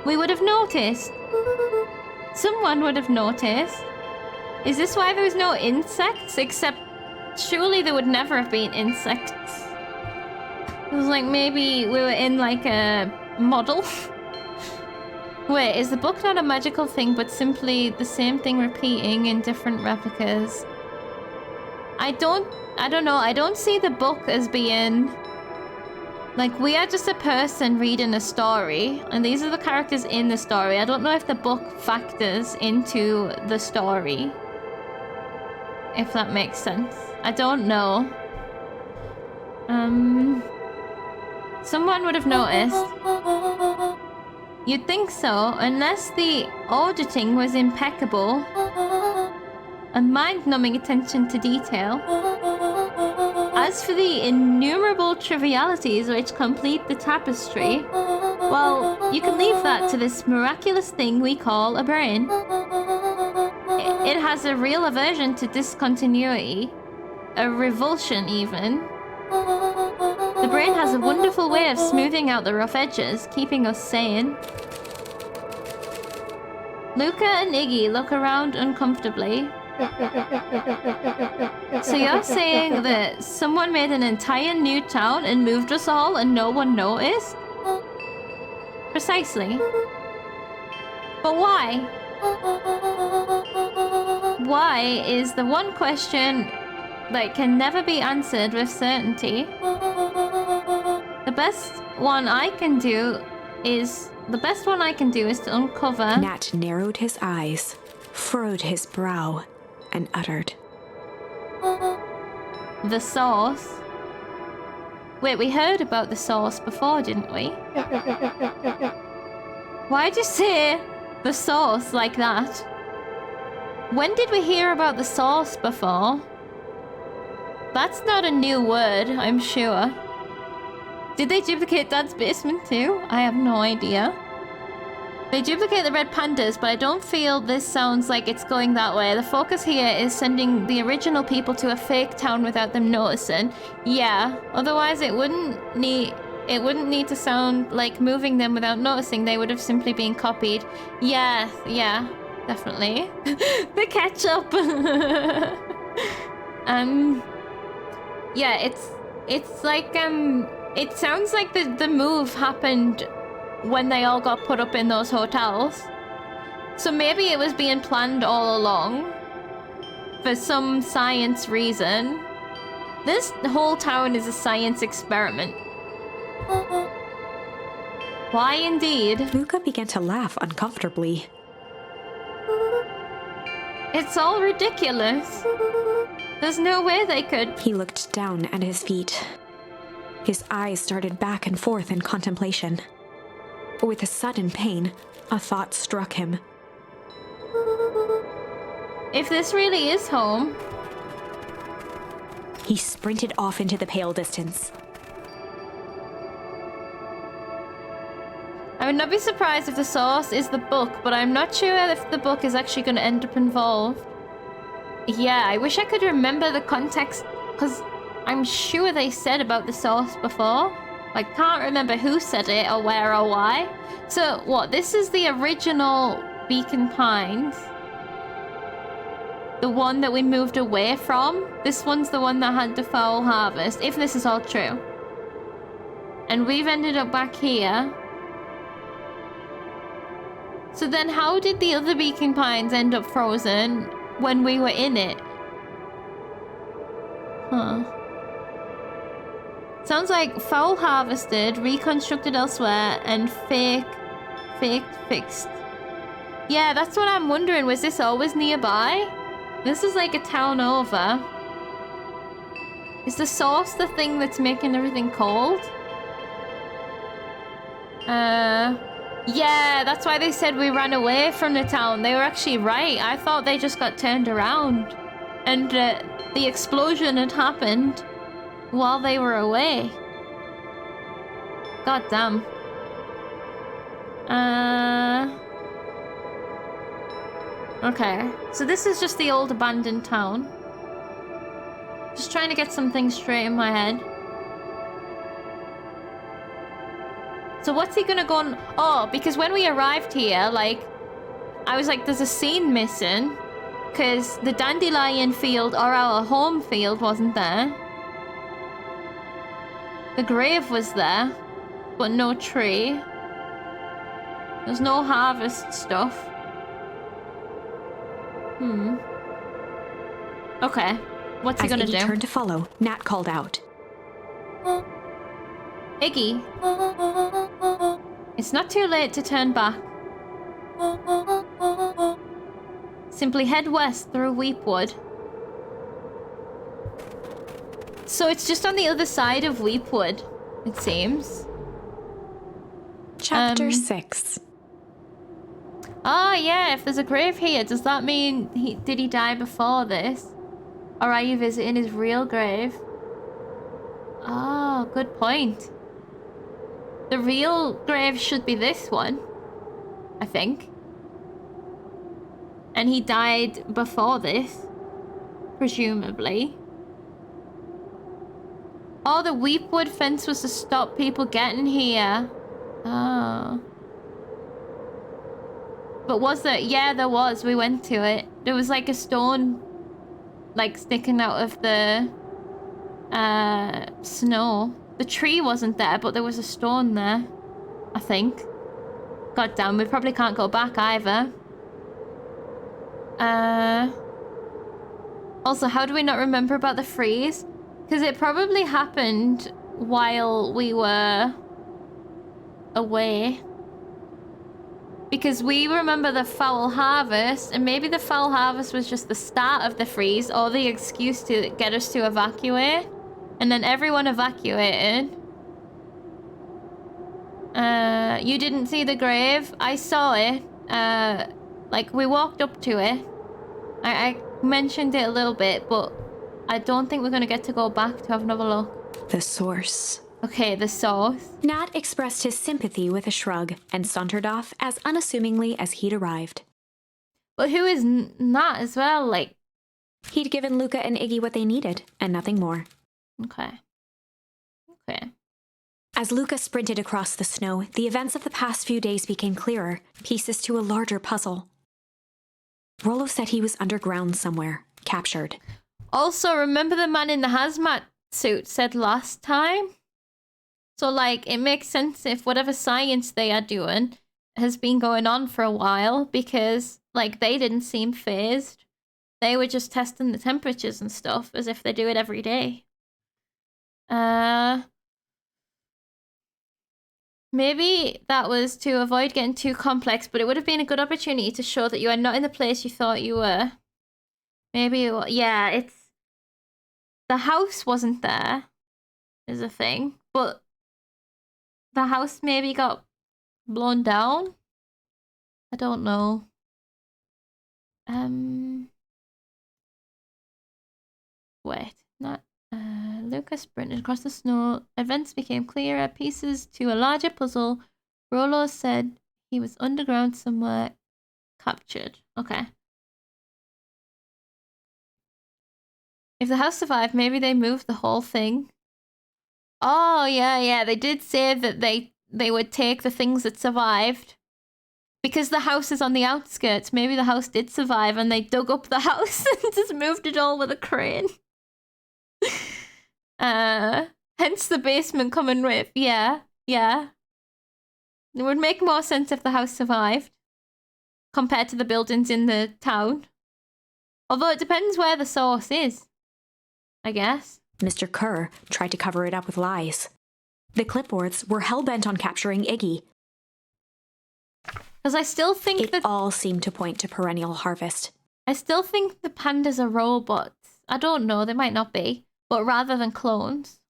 We would have noticed. Someone would have noticed. Is this why there was no insects? Except, surely there would never have been insects. It was like maybe we were in like a model. Wait, is the book not a magical thing but simply the same thing repeating in different replicas? I don't know, I don't see the book as being... Like, we are just a person reading a story, and these are the characters in the story. I don't know if the book factors into the story. If that makes sense. I don't know. Someone would have noticed. You'd think so, unless the auditing was impeccable. A mind-numbing attention to detail. As for the innumerable trivialities which complete the tapestry, well, you can leave that to this miraculous thing we call a brain. It has a real aversion to discontinuity, a revulsion even. The brain has a wonderful way of smoothing out the rough edges, keeping us sane. Luca and Iggy look around uncomfortably. So you're saying that someone made an entire new town and moved us all and no one noticed? Precisely. But why? Why is the one question that can never be answered with certainty. The best one I can do is to uncover... Nat narrowed his eyes, furrowed his brow, and uttered, the source. Wait, we heard about the source before, didn't we? Why'd you say the source like that? When did we hear about the source before? That's not a new word, I'm sure. Did they duplicate Dad's basement too? I have no idea. They duplicate the red pandas, but I don't feel this sounds like it's going that way. The focus here is sending the original people to a fake town without them noticing. Yeah, otherwise it wouldn't need to sound like moving them without noticing. They would have simply been copied. Yeah, definitely. The ketchup. Yeah, it's like it sounds like the move happened when they all got put up in those hotels. So maybe it was being planned all along for some science reason. This whole town is a science experiment. Why indeed? Luca began to laugh uncomfortably. It's all ridiculous. There's no way they could... He looked down at his feet. His eyes started back and forth in contemplation. With a sudden pain, a thought struck him. If this really is home... He sprinted off into the pale distance. I would not be surprised if the source is the book, but I'm not sure if the book is actually going to end up involved. Yeah, I wish I could remember the context, because I'm sure they said about the source before. I can't remember who said it or where or why. So, what? This is the original Beacon Pines. The one that we moved away from. This one's the one that had the foul harvest, if this is all true. And we've ended up back here. So then how did the other Beacon Pines end up frozen when we were in it? Huh. Sounds like foul harvested, reconstructed elsewhere, and fixed. Yeah, that's what I'm wondering. Was this always nearby? This is like a town over. Is the source the thing that's making everything cold? Yeah, that's why they said we ran away from the town. They were actually right. I thought they just got turned around. And the explosion had happened while they were away. God damn. Okay, so this is just the old abandoned town. Just trying to get some things straight in my head. So what's he gonna go on? Oh, because when we arrived here, like, I was like, there's a scene missing. Because the dandelion field, or our home field, wasn't there. The grave was there, but no tree. There's no harvest stuff. Okay. What's he gonna do? As Iggy turned to follow, Nat called out. Iggy. It's not too late to turn back. Simply head west through Weepwood. So it's just on the other side of Weepwood, it seems. Chapter 6. Oh yeah, if there's a grave here, does that mean did he die before this? Or are you visiting his real grave? Oh, good point. The real grave should be this one, I think. And he died before this, presumably. Oh, the Weepwood fence was to stop people getting here. Oh. But was there? Yeah, there was. We went to it. There was like a stone, like, sticking out of the snow. The tree wasn't there, but there was a stone there, I think. God damn, we probably can't go back either. Also, how do we not remember about the freeze? Because it probably happened while we were away. Because we remember the foul harvest, and maybe the foul harvest was just the start of the freeze, or the excuse to get us to evacuate. And then everyone evacuated. You didn't see the grave? I saw it. Like, we walked up to it. I mentioned it a little bit, but I don't think we're going to get to go back to have another look. The source. Okay, the source. Nat expressed his sympathy with a shrug and sauntered off as unassumingly as he'd arrived. But who is Nat as well? Like, he'd given Luca and Iggy what they needed, and nothing more. Okay. Okay. As Luca sprinted across the snow, the events of the past few days became clearer, pieces to a larger puzzle. Rollo said he was underground somewhere, captured. Also, remember the man in the hazmat suit said last time? So, like, it makes sense if whatever science they are doing has been going on for a while, because, like, they didn't seem phased. They were just testing the temperatures and stuff as if they do it every day. Maybe that was to avoid getting too complex, but it would have been a good opportunity to show that you are not in the place you thought you were. Maybe, yeah, it's... The house wasn't there, is a thing, but the house maybe got blown down? I don't know. Wait, not... Lucas sprinted across the snow. Events became clearer. Pieces to a larger puzzle. Rollo said he was underground somewhere. Captured. Okay. If the house survived, maybe they moved the whole thing. Oh, yeah. They did say that they would take the things that survived. Because the house is on the outskirts. Maybe the house did survive and they dug up the house and just moved it all with a crane. Hence the basement coming with. Yeah. It would make more sense if the house survived compared to the buildings in the town. Although it depends where the source is, I guess. Mr. Kerr tried to cover it up with lies. The clipboards were hell-bent on capturing Iggy. Because I still think It that all seemed to point to perennial harvest. I still think the pandas are robots. I don't know, they might not be, but rather than clones.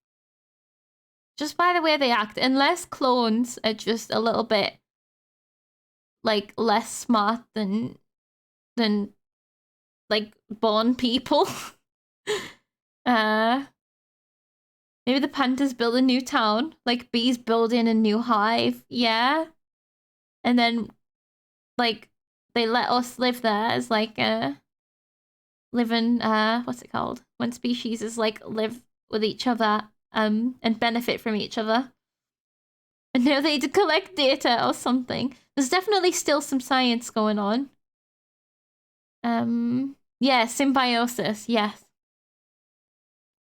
Just by the way they act, unless clones are just a little bit like less smart than like born people. Maybe the pandas build a new town, like bees building a new hive, yeah. And then like they let us live there as like living what's it called? When species is like live with each other and benefit from each other. And now they need to collect data or something. There's definitely still some science going on. Yeah, symbiosis, yes.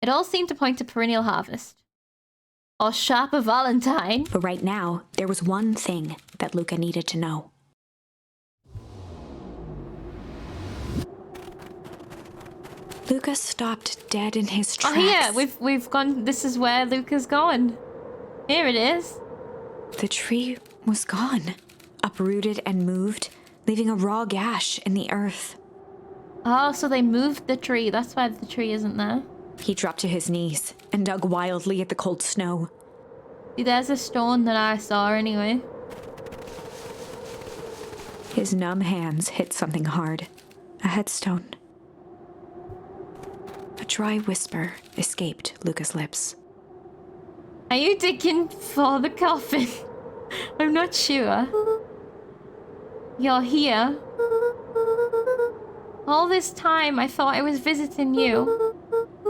It all seemed to point to perennial harvest. Or Sharper Valentine. But right now, there was one thing that Luca needed to know. Luca stopped dead in his tracks. Oh yeah, we've gone. This is where Luca's going. Here it is. The tree was gone, uprooted and moved, leaving a raw gash in the earth. Oh, so they moved the tree. That's why the tree isn't there. He dropped to his knees and dug wildly at the cold snow. See, there's a stone that I saw anyway. His numb hands hit something hard. A headstone. A dry whisper escaped Luca's lips. Are you digging for the coffin? I'm not sure. You're here. All this time I thought I was visiting you.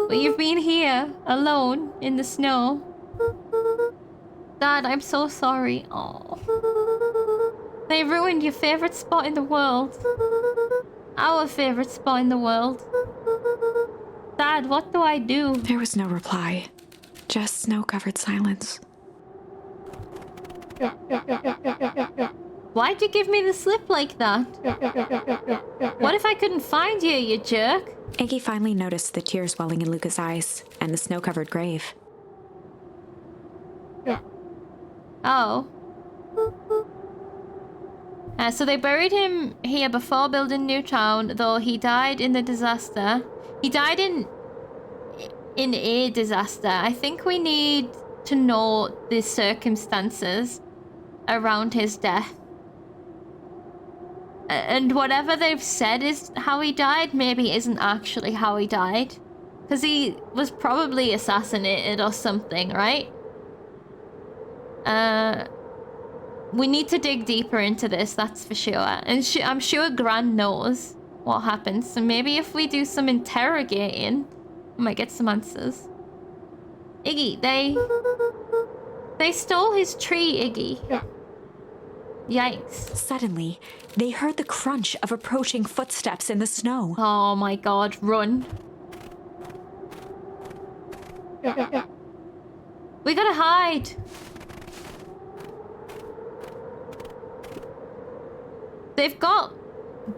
But you've been here, alone, in the snow. Dad, I'm so sorry. Oh. They ruined your favorite spot in the world. Our favorite spot in the world. Dad, what do I do? There was no reply. Just snow-covered silence. Why'd you give me the slip like that? What if I couldn't find you, you jerk? Iggy finally noticed the tears welling in Luca's eyes and the snow-covered grave. Oh. So they buried him here before building New Town, though he died in the disaster. He died in a disaster. I think we need to know the circumstances around his death. And whatever they've said is how he died, maybe isn't actually how he died. Because he was probably assassinated or something, right? We need to dig deeper into this, that's for sure. And I'm sure Gran knows what happened. So maybe if we do some interrogating, we might get some answers. Iggy, they stole his tree, Iggy. Yikes. Suddenly, they heard the crunch of approaching footsteps in the snow. Oh my god, run. We gotta hide. They've got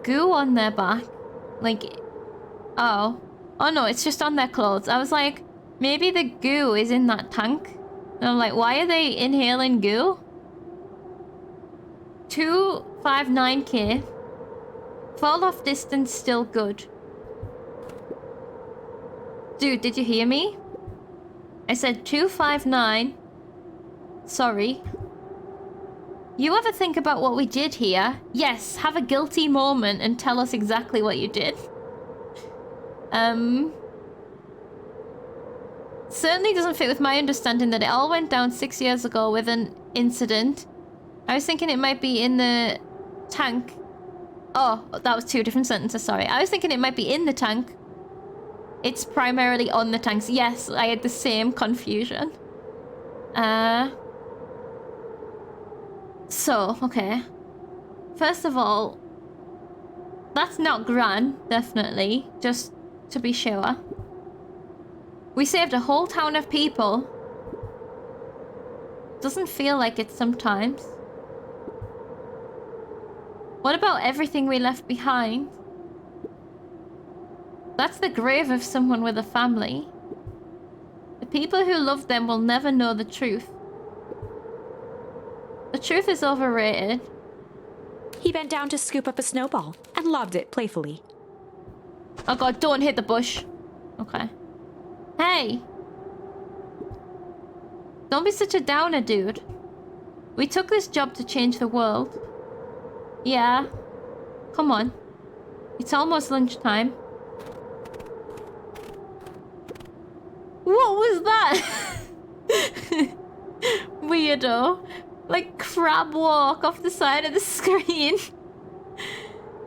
goo on their back. Like, oh. Oh no, it's just on their clothes. I was like, maybe the goo is in that tank. And I'm like, why are they inhaling goo? 259k. Fall off distance still good. Dude, did you hear me? I said 259. Sorry. You ever think about what we did here? Yes, have a guilty moment and tell us exactly what you did. Certainly doesn't fit with my understanding that it all went down 6 years ago with an incident. I was thinking it might be in the tank. Oh, that was two different sentences, sorry. I was thinking it might be in the tank. It's primarily on the tanks. Yes, I had the same confusion. So, okay. First of all, that's not Gran, definitely. Just to be sure. We saved a whole town of people. Doesn't feel like it sometimes. What about everything we left behind? That's the grave of someone with a family. The people who love them will never know the truth. The truth is overrated. He bent down to scoop up a snowball and lobbed it playfully. Oh god, don't hit the bush. Okay. Hey! Don't be such a downer, dude. We took this job to change the world. Yeah. Come on. It's almost lunchtime. What was that? Weirdo. Like crab walk off the side of the screen.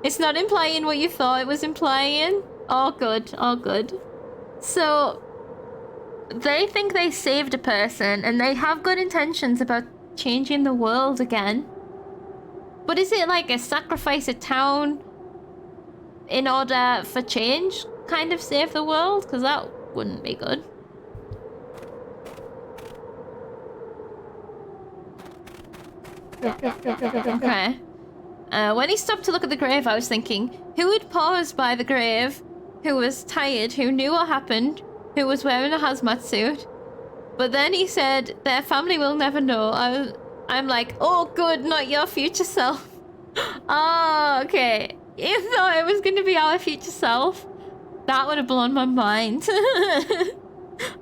It's not implying what you thought it was implying. All good, all good. So, they think they saved a person and they have good intentions about changing the world again. But is it like a sacrifice a town in order for change kind of save the world? Because that wouldn't be good. Okay. When he stopped to look at the grave, I was thinking, who had paused by the grave, who was tired, who knew what happened, who was wearing a hazmat suit? But then he said, their family will never know. I'm like, oh good, not your future self. Oh, okay. You thought it was going to be our future self? That would have blown my mind.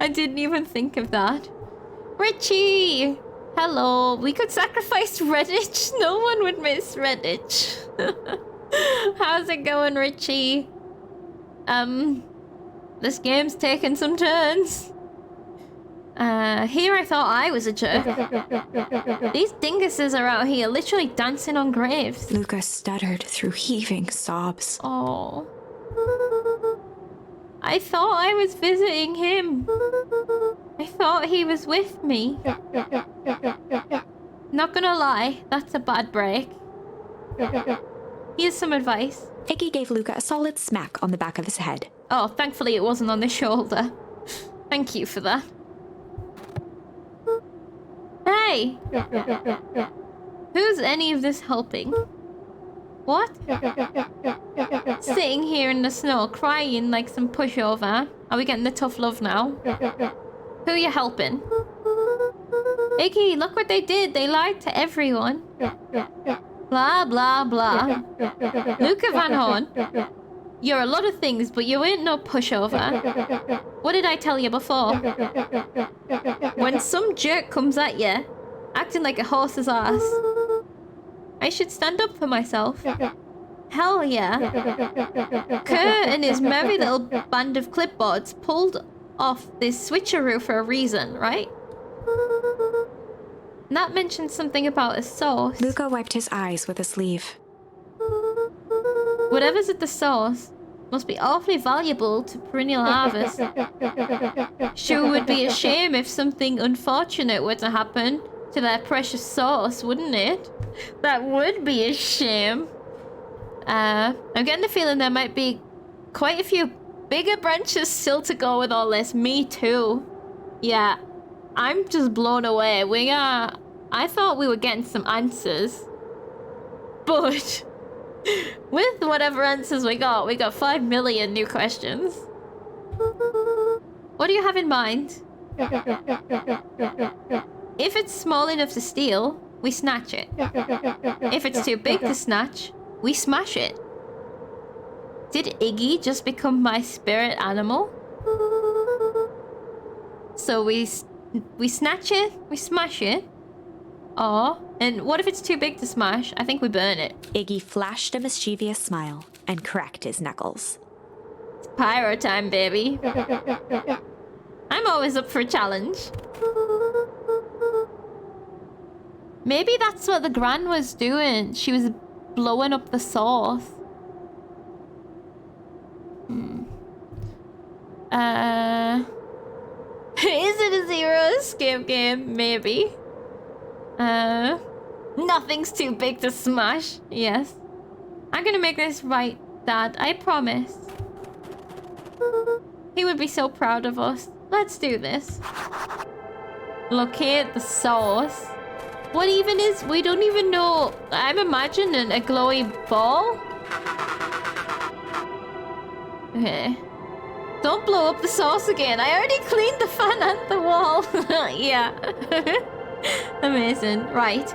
I didn't even think of that. Richie! Hello. We could sacrifice Redditch. No one would miss Redditch. How's it going, Richie? This game's taking some turns. Here I thought I was a jerk. These dinguses are out here literally dancing on graves. Luca stuttered through heaving sobs. Oh. I thought I was visiting him. I thought he was with me. Not gonna lie, that's a bad break. Here's some advice. Iggy gave Luca a solid smack on the back of his head. Oh, thankfully it wasn't on the shoulder. Thank you for that. Hey! Who's any of this helping? What? Sitting here in the snow, crying like some pushover. Are we getting the tough love now? Who are you helping? Iggy, look what they did. They lied to everyone. Blah, blah, blah. Luca Van Horn, you're a lot of things, but you ain't no pushover. What did I tell you before? When some jerk comes at you, acting like a horse's ass, I should stand up for myself. Hell yeah. Kurt and his merry little band of clipboards pulled off this switcheroo for a reason, right? Nat mentioned something about a source. Luca wiped his eyes with a sleeve. Whatever's at the source must be awfully valuable to perennial harvest. Sure would be a shame if something unfortunate were to happen to their precious source, wouldn't it? That would be a shame. I'm getting the feeling there might be quite a few bigger branches still to go with all this. Me too. Yeah, I'm just blown away. I thought we were getting some answers. But with whatever answers we got 5 million new questions. What do you have in mind? If it's small enough to steal, we snatch it. If it's too big to snatch, we smash it. Did Iggy just become my spirit animal? So we snatch it, we smash it. Oh, and what if it's too big to smash? I think we burn it. Iggy flashed a mischievous smile and cracked his knuckles. It's pyro time, baby. I'm always up for a challenge. Maybe that's what the Gran was doing. She was blowing up the source. Is it a zero escape game? Maybe. Nothing's too big to smash. Yes. I'm gonna make this right, Dad. I promise. He would be so proud of us. Let's do this. Locate the source. What even is... We don't even know... I'm imagining a glowy ball. Okay. Don't blow up the source again. I already cleaned the fan and the wall. Yeah. Amazing. Right.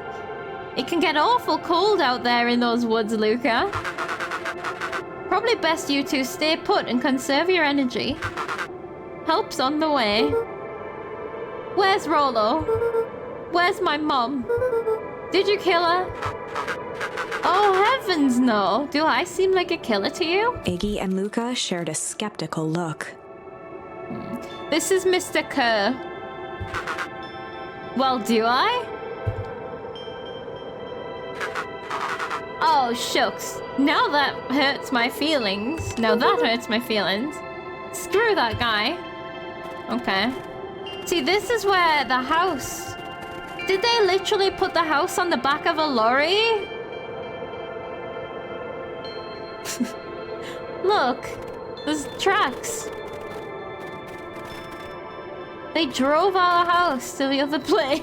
It can get awful cold out there in those woods, Luca. Probably best you two stay put and conserve your energy. Help's on the way. Where's Rollo? Where's my mom? Did you kill her? Oh, heavens no. Do I seem like a killer to you? Iggy and Luca shared a skeptical look. This is Mr. Kerr. Well, do I? Oh, shucks. Now that hurts my feelings. Now that hurts my feelings. Screw that guy. Okay. See, this is where the house... Did they literally put the house on the back of a lorry? Look. There's tracks. They drove our house to the other place.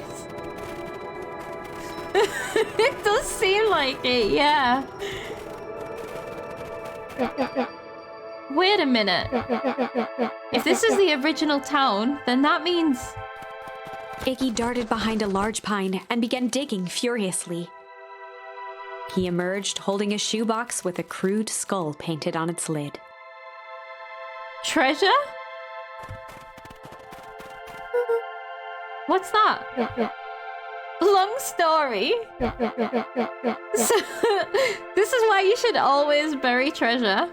It does seem like it, yeah. Wait a minute. If this is the original town, then that means... Iggy darted behind a large pine and began digging furiously. He emerged holding a shoebox with a crude skull painted on its lid. Treasure? What's that? Long story. So, this is why you should always bury treasure.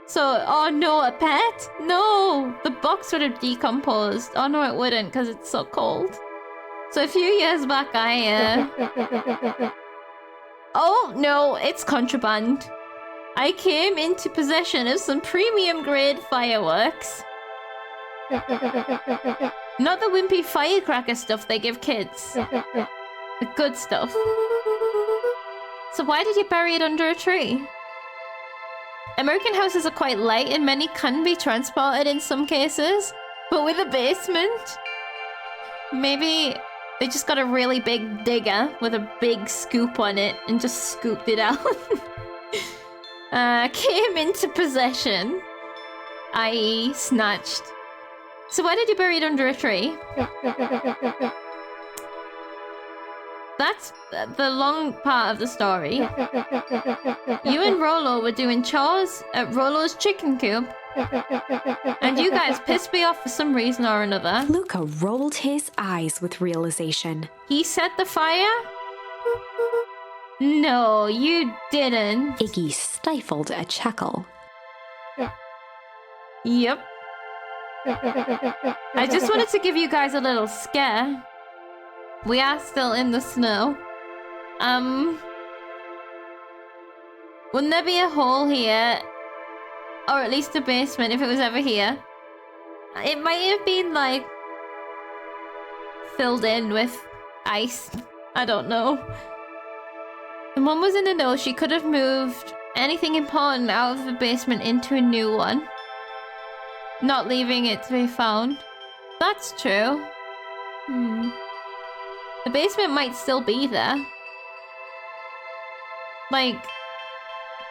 So, oh no, a pet? No! The box would have decomposed. Oh no, it wouldn't, because it's so cold. So a few years back, Oh no, it's contraband. I came into possession of some premium grade fireworks. Not the wimpy firecracker stuff they give kids. The good stuff. So why did you bury it under a tree? American houses are quite light and many can be transported in some cases. But with a basement? Maybe they just got a really big digger with a big scoop on it and just scooped it out. Came into possession. I.e. snatched. So why did you bury it under a tree? That's the long part of the story. You and Rollo were doing chores at Rollo's chicken coop. And you guys pissed me off for some reason or another. Luca rolled his eyes with realization. He set the fire? No, you didn't. Iggy stifled a chuckle. Yep. I just wanted to give you guys a little scare. We are still in the snow. Wouldn't there be a hole here? Or at least a basement if it was ever here? It might have been, like, filled in with ice. I don't know. The mom was in the know. She could have moved anything important out of the basement into a new one. Not leaving it to be found. That's true. The basement might still be there. Like,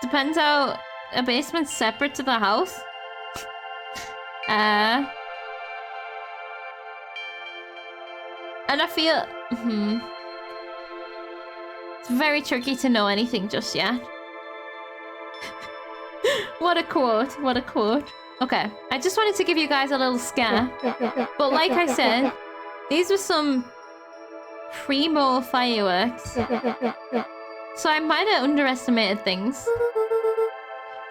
depends how a basement's separate to the house. And I feel... It's very tricky to know anything just yet. What a quote. What a quote. Okay, I just wanted to give you guys a little scare. But like I said, these were some primo fireworks. So I might have underestimated things.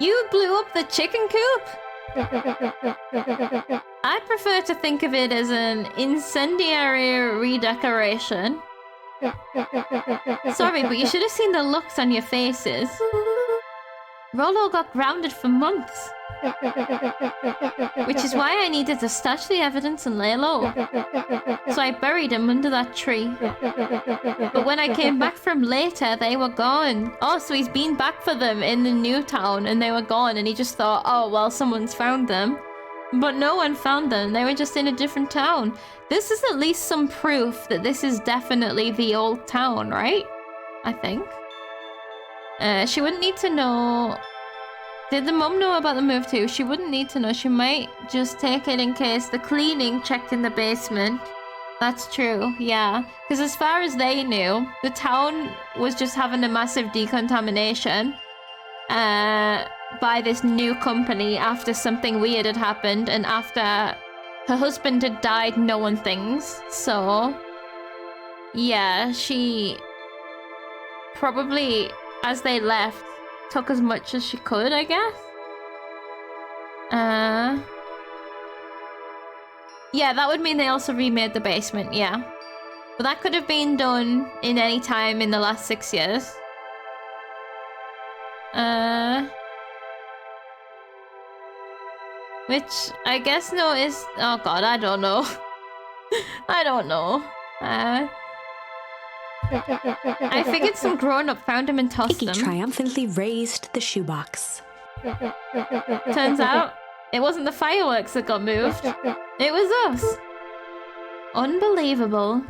You blew up the chicken coop? I prefer to think of it as an incendiary redecoration. Sorry, but you should have seen the looks on your faces. Rollo got grounded for months. Which is why I needed to stash the evidence and lay low. So I buried him under that tree. But when I came back from later, they were gone. Oh, so he's been back for them in the new town and they were gone and he just thought, oh, well, someone's found them. But no one found them. They were just in a different town. This is at least some proof that this is definitely the old town, right? I think. She wouldn't need to know... Did the mum know about the move too? She wouldn't need to know. She might just take it in case the cleaning checked in the basement That's true, yeah. Because as far as they knew, the town was just having a massive decontamination by this new company after something weird had happened and after her husband had died knowing things. So, yeah, she probably, as they left, took as much as she could, I guess. Yeah, that would mean they also remade the basement, yeah. But that could have been done in any time in the last 6 years. Which I guess no is... Oh god, I don't know. I don't know. I figured some grown-up found him and tossed Iggy them. triumphantly raised the shoebox. Turns out, it wasn't the fireworks that got moved. It was us. Unbelievable.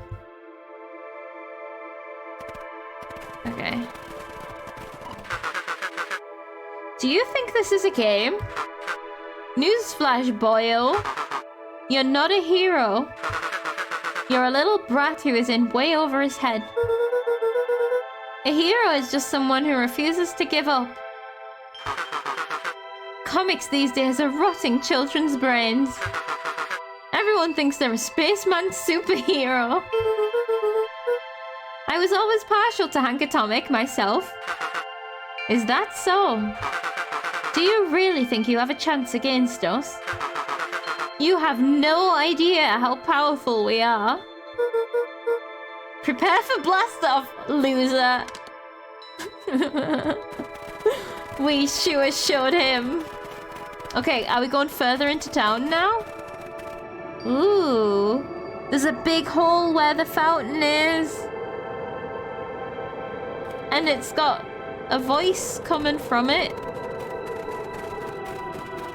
Okay. Do you think this is a game? Newsflash, boyo. You're not a hero. You're a little brat who is in way over his head. A hero is just someone who refuses to give up. Comics these days are rotting children's brains. Everyone thinks they're a spaceman superhero. I was always partial to Hank Atomic myself. Is that so? Do you really think you have a chance against us? You have no idea how powerful we are. Prepare for blast off, loser. We sure showed him. Okay, are we going further into town now? Ooh, there's a big hole where the fountain is. And it's got a voice coming from it.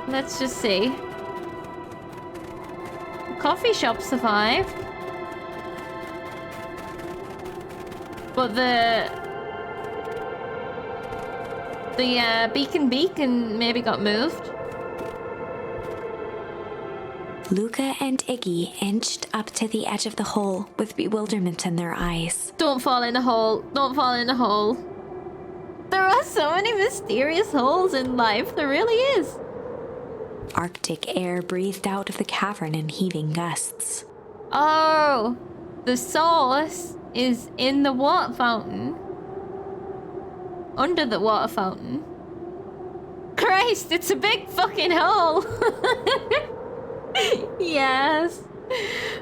Let's just see. The coffee shop survived. But the beacon maybe got moved. Luca and Iggy inched up to the edge of the hole with bewilderment in their eyes. Don't fall in the hole. Don't fall in the hole. There are so many mysterious holes in life. There really is. Arctic air breathed out of the cavern in heaving gusts. Oh, the source is in the water fountain. Under the water fountain. Christ, it's a big fucking hole. Yes.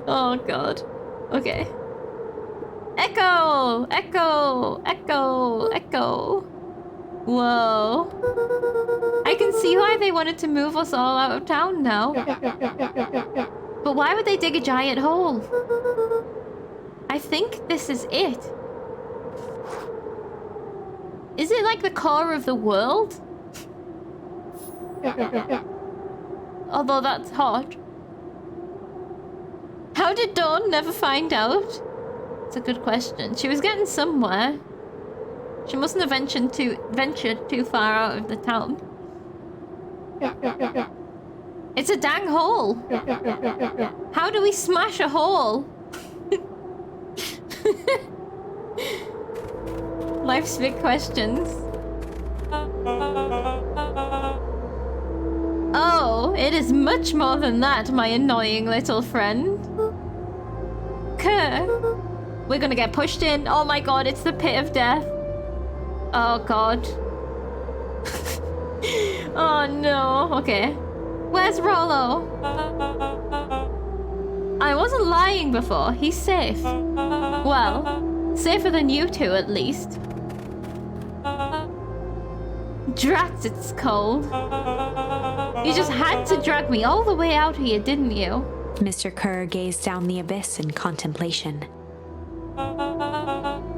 Oh god. Okay. Echo! Echo! Echo! Echo! Whoa. I can see why they wanted to move us all out of town now. But why would they dig a giant hole? I think this is it. Is it like the core of the world? Although that's hot. How did Dawn never find out? It's a good question. She was getting somewhere. She mustn't have ventured too far out of the town. It's a dang hole. How do we smash a hole? Life's big questions. Oh, it is much more than that, my annoying little friend. Kerr. We're gonna get pushed in. Oh my god, it's the pit of death. Oh god. Oh no. Okay. Where's Rollo? I wasn't lying before. He's safe. Well, safer than you two at least. Drat, it's cold. You just had to drag me all the way out here, didn't you? Mr. Kerr gazed down the abyss in contemplation.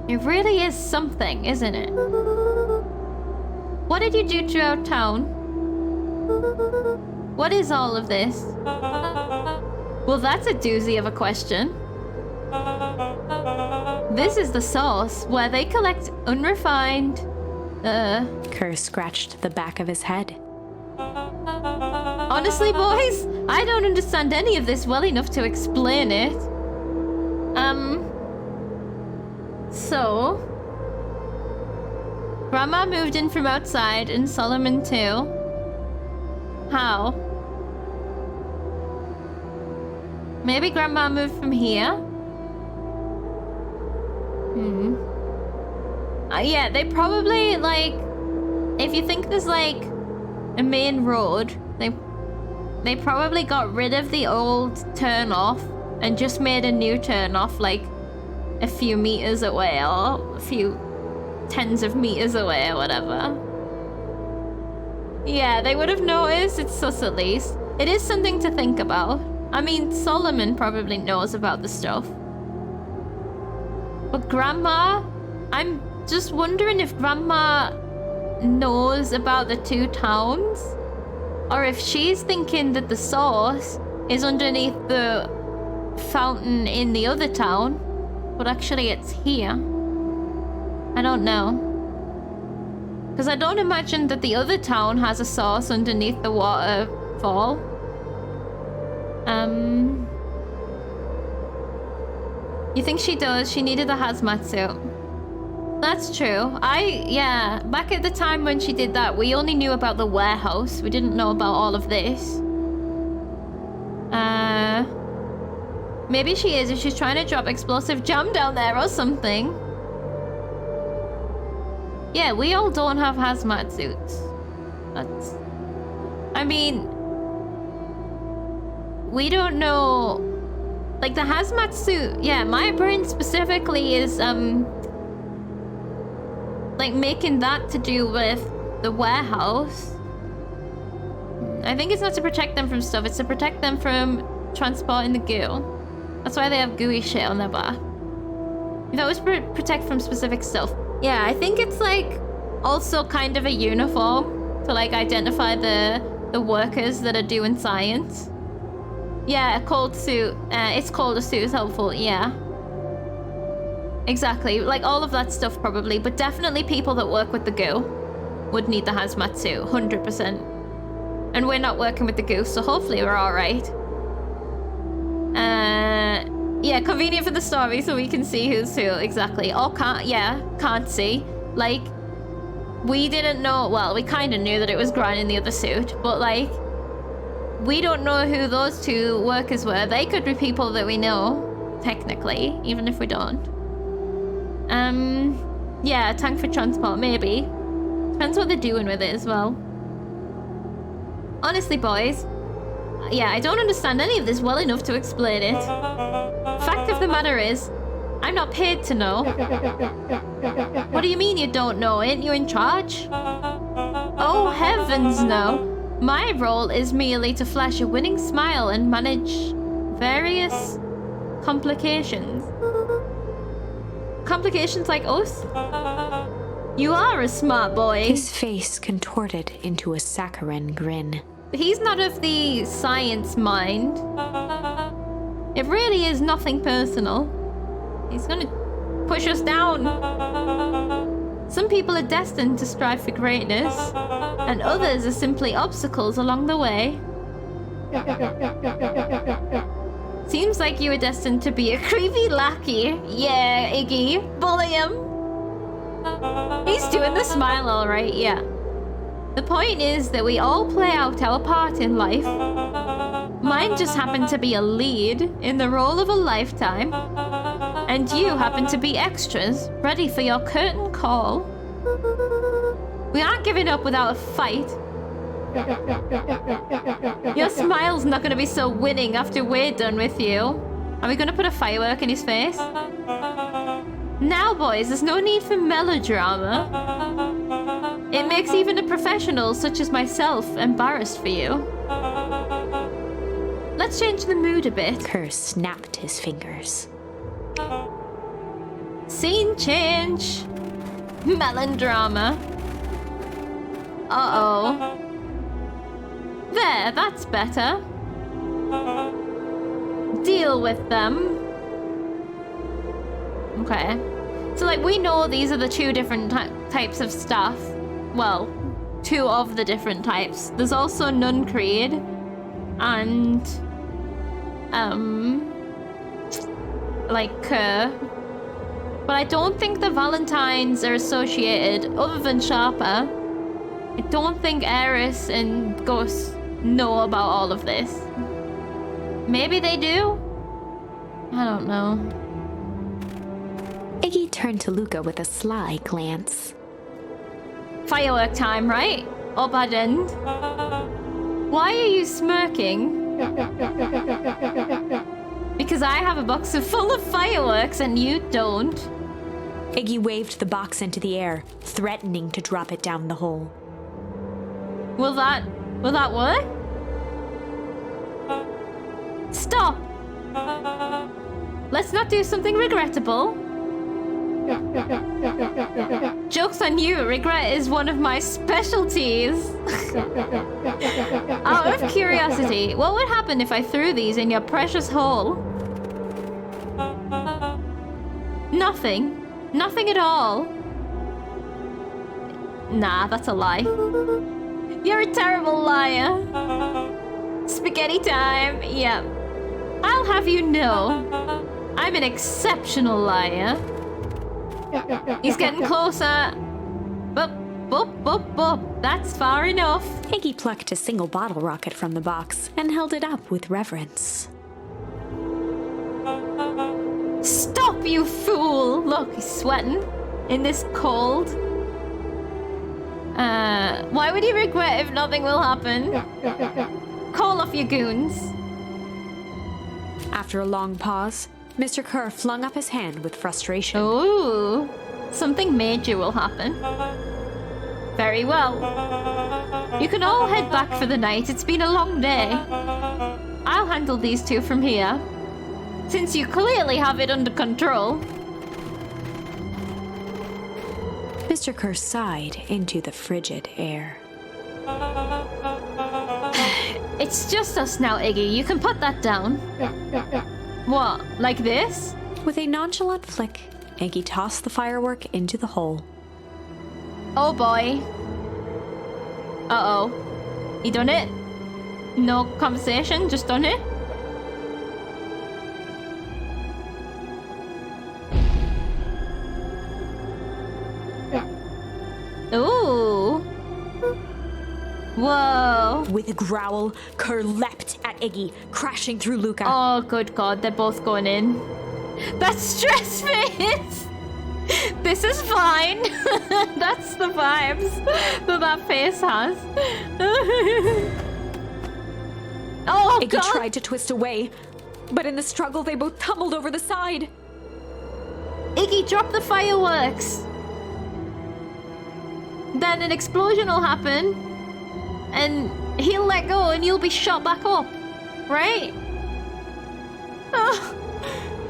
It really is something, isn't it? What did you do throughout town? What is all of this? Well, that's a doozy of a question. This is the source where they collect unrefined... Kerr scratched the back of his head. Honestly, boys, I don't understand any of this well enough to explain it. So Grandma moved in from outside and Solomon too. How? Maybe Grandma moved from here? Yeah, they probably, like, if you think there's, like, a main road, they probably got rid of the old turn-off and just made a new turn-off, like, a few meters away or a few tens of meters away or whatever. Yeah, they would have noticed. It's sus at least. It is something to think about. I mean, Solomon probably knows about the stuff. But Grandma, I'm just wondering if Grandma knows about the two towns, or if she's thinking that the source is underneath the fountain in the other town, but actually it's here. I don't know. Because I don't imagine that the other town has a source underneath the waterfall. You think she does? She needed a hazmat suit. That's true. Yeah, back at the time when she did that, we only knew about the warehouse. We didn't know about all of this. Maybe she is if she's trying to drop explosive jam down there or something. Yeah, we all don't have hazmat suits. That's... I mean... We don't know... Like, the hazmat suit... Yeah, my brain specifically is, like, making that to do with the warehouse. I think it's not to protect them from stuff, it's to protect them from transporting the goo. That's why they have gooey shit on their back. That was protect from specific stuff. Yeah, I think it's like also kind of a uniform to like identify the workers that are doing science. Yeah, a cold suit. It's called a suit is helpful, yeah. Exactly, like all of that stuff probably, but definitely people that work with the goo would need the hazmat suit, 100%. And we're not working with the goo, so hopefully we're alright. Yeah, convenient for the story so we can see who's who, exactly. Or can't see. Like, we didn't know, well, we kind of knew that it was Gran in the other suit, but like, we don't know who those two workers were. They could be people that we know, technically, even if we don't. Yeah, a tank for transport, maybe. Depends what they're doing with it as well. Honestly, boys, yeah, I don't understand any of this well enough to explain it. Fact of the matter is, I'm not paid to know. What do you mean you don't know? Ain't you in charge? Oh, heavens no. My role is merely to flash a winning smile and manage various complications. Complications like us? You are a smart boy. His face contorted into a saccharine grin. He's not of the science mind. It really is nothing personal. He's gonna push us down. Some people are destined to strive for greatness, and others are simply obstacles along the way. Seems like you were destined to be a creepy lackey. Yeah, Iggy, bully him. He's doing the smile all right, yeah. The point is that we all play out our part in life. Mine just happened to be a lead in the role of a lifetime. And you happen to be extras, ready for your curtain call. We aren't giving up without a fight. Your smile's not going to be so winning after we're done with you. Are we going to put a firework in his face? Now, boys, there's no need for melodrama. It makes even a professional such as myself embarrassed for you. Let's change the mood a bit. Kerr snapped his fingers. Scene change. Melodrama. Uh-oh. There, that's better. Deal with them. Okay. So, like, we know these are the two different types of staff. Well, two of the different types. There's also Nun Creed and, like Kerr. But I don't think the Valentines are associated, other than Sharper. I don't think Eris and Gus know about all of this. Maybe they do? I don't know. Iggy turned to Luca with a sly glance. Firework time, right? Or bad end? Why are you smirking? Because I have a box full of fireworks and you don't. Iggy waved the box into the air, threatening to drop it down the hole. Will that work? Stop! Let's not do something regrettable. Joke's on you, regret is one of my specialties. Out of curiosity, what would happen if I threw these in your precious hole? Nothing. Nothing at all. Nah, that's a lie. You're a terrible liar. Spaghetti time, yep. I'll have you know, I'm an exceptional liar. He's getting closer. Boop, boop, boop, boop. That's far enough. Iggy plucked a single bottle rocket from the box and held it up with reverence. Stop, you fool! Look, he's sweating in this cold. Why would he regret if nothing will happen? Call off your goons. After a long pause, Mr. Kerr flung up his hand with frustration. Ooh, something major will happen. Very well. You can all head back for the night. It's been a long day. I'll handle these two from here, since you clearly have it under control. Mr. Kerr sighed into the frigid air. It's just us now, Iggy. You can put that down. What, like this? With a nonchalant flick, Iggy tossed the firework into the hole. Oh boy. Uh-oh. He done it? No conversation, just done it? Ooh. Whoa. With a growl, Kerr leapt at Iggy, crashing through Luca. Oh, good God, they're both going in. That's stress face! This is fine. That's the vibes that face has. Oh, Iggy God. tried to twist away, but in the struggle they both tumbled over the side. Iggy, drop the fireworks. Then an explosion will happen, and he'll let go and you'll be shot back up, right?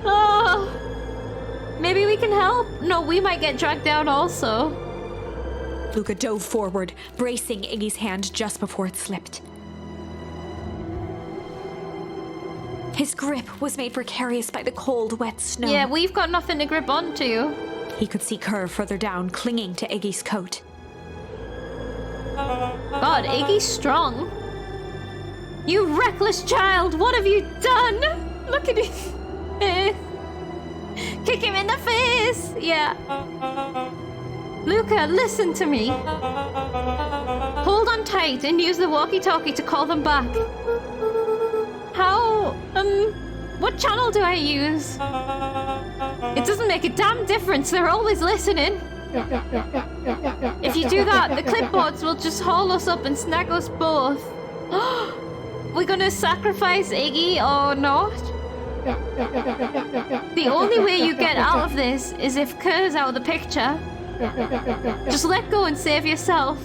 Oh. Maybe we can help? No, we might get dragged down also. Luca dove forward, bracing Iggy's hand just before it slipped. His grip was made precarious by the cold, wet snow. Yeah, we've got nothing to grip onto. He could see Kerr further down, clinging to Iggy's coat. God, Iggy's strong. You reckless child, what have you done? Look at him. Kick him in the face. Yeah. Luca, listen to me. Hold on tight and use the walkie-talkie to call them back. How, what channel do I use? It doesn't make a damn difference. They're always listening. If you do that, the clipboards will just haul us up and snag us both. We're gonna sacrifice Iggy or not? The only way you get out of this is if Kerr's out of the picture. Just let go and save yourself.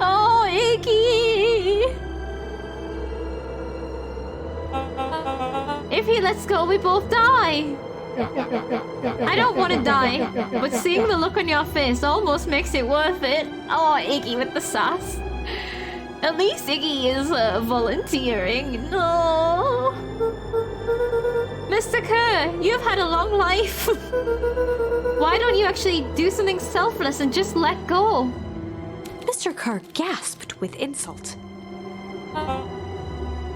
Oh, Iggy! If he lets go, we both die. I don't want to die, but seeing the look on your face almost makes it worth it. Oh, Iggy with the sass. At least Iggy is volunteering. No. Mr. Kerr, you've had a long life. Why don't you actually do something selfless and just let go? Mr. Kerr gasped with insult.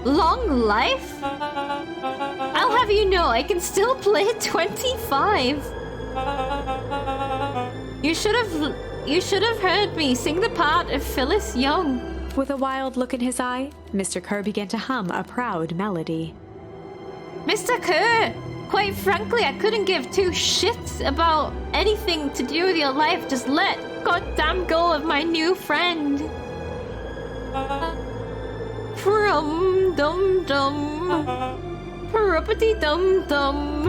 Long life? I'll have you know, I can still play 25. You should have heard me sing the part of Phyllis Young. With a wild look in his eye, Mr. Kerr began to hum a proud melody. Mr. Kerr, quite frankly, I couldn't give two shits about anything to do with your life. Just let goddamn go of my new friend. Prum dum dum. Property dum dum.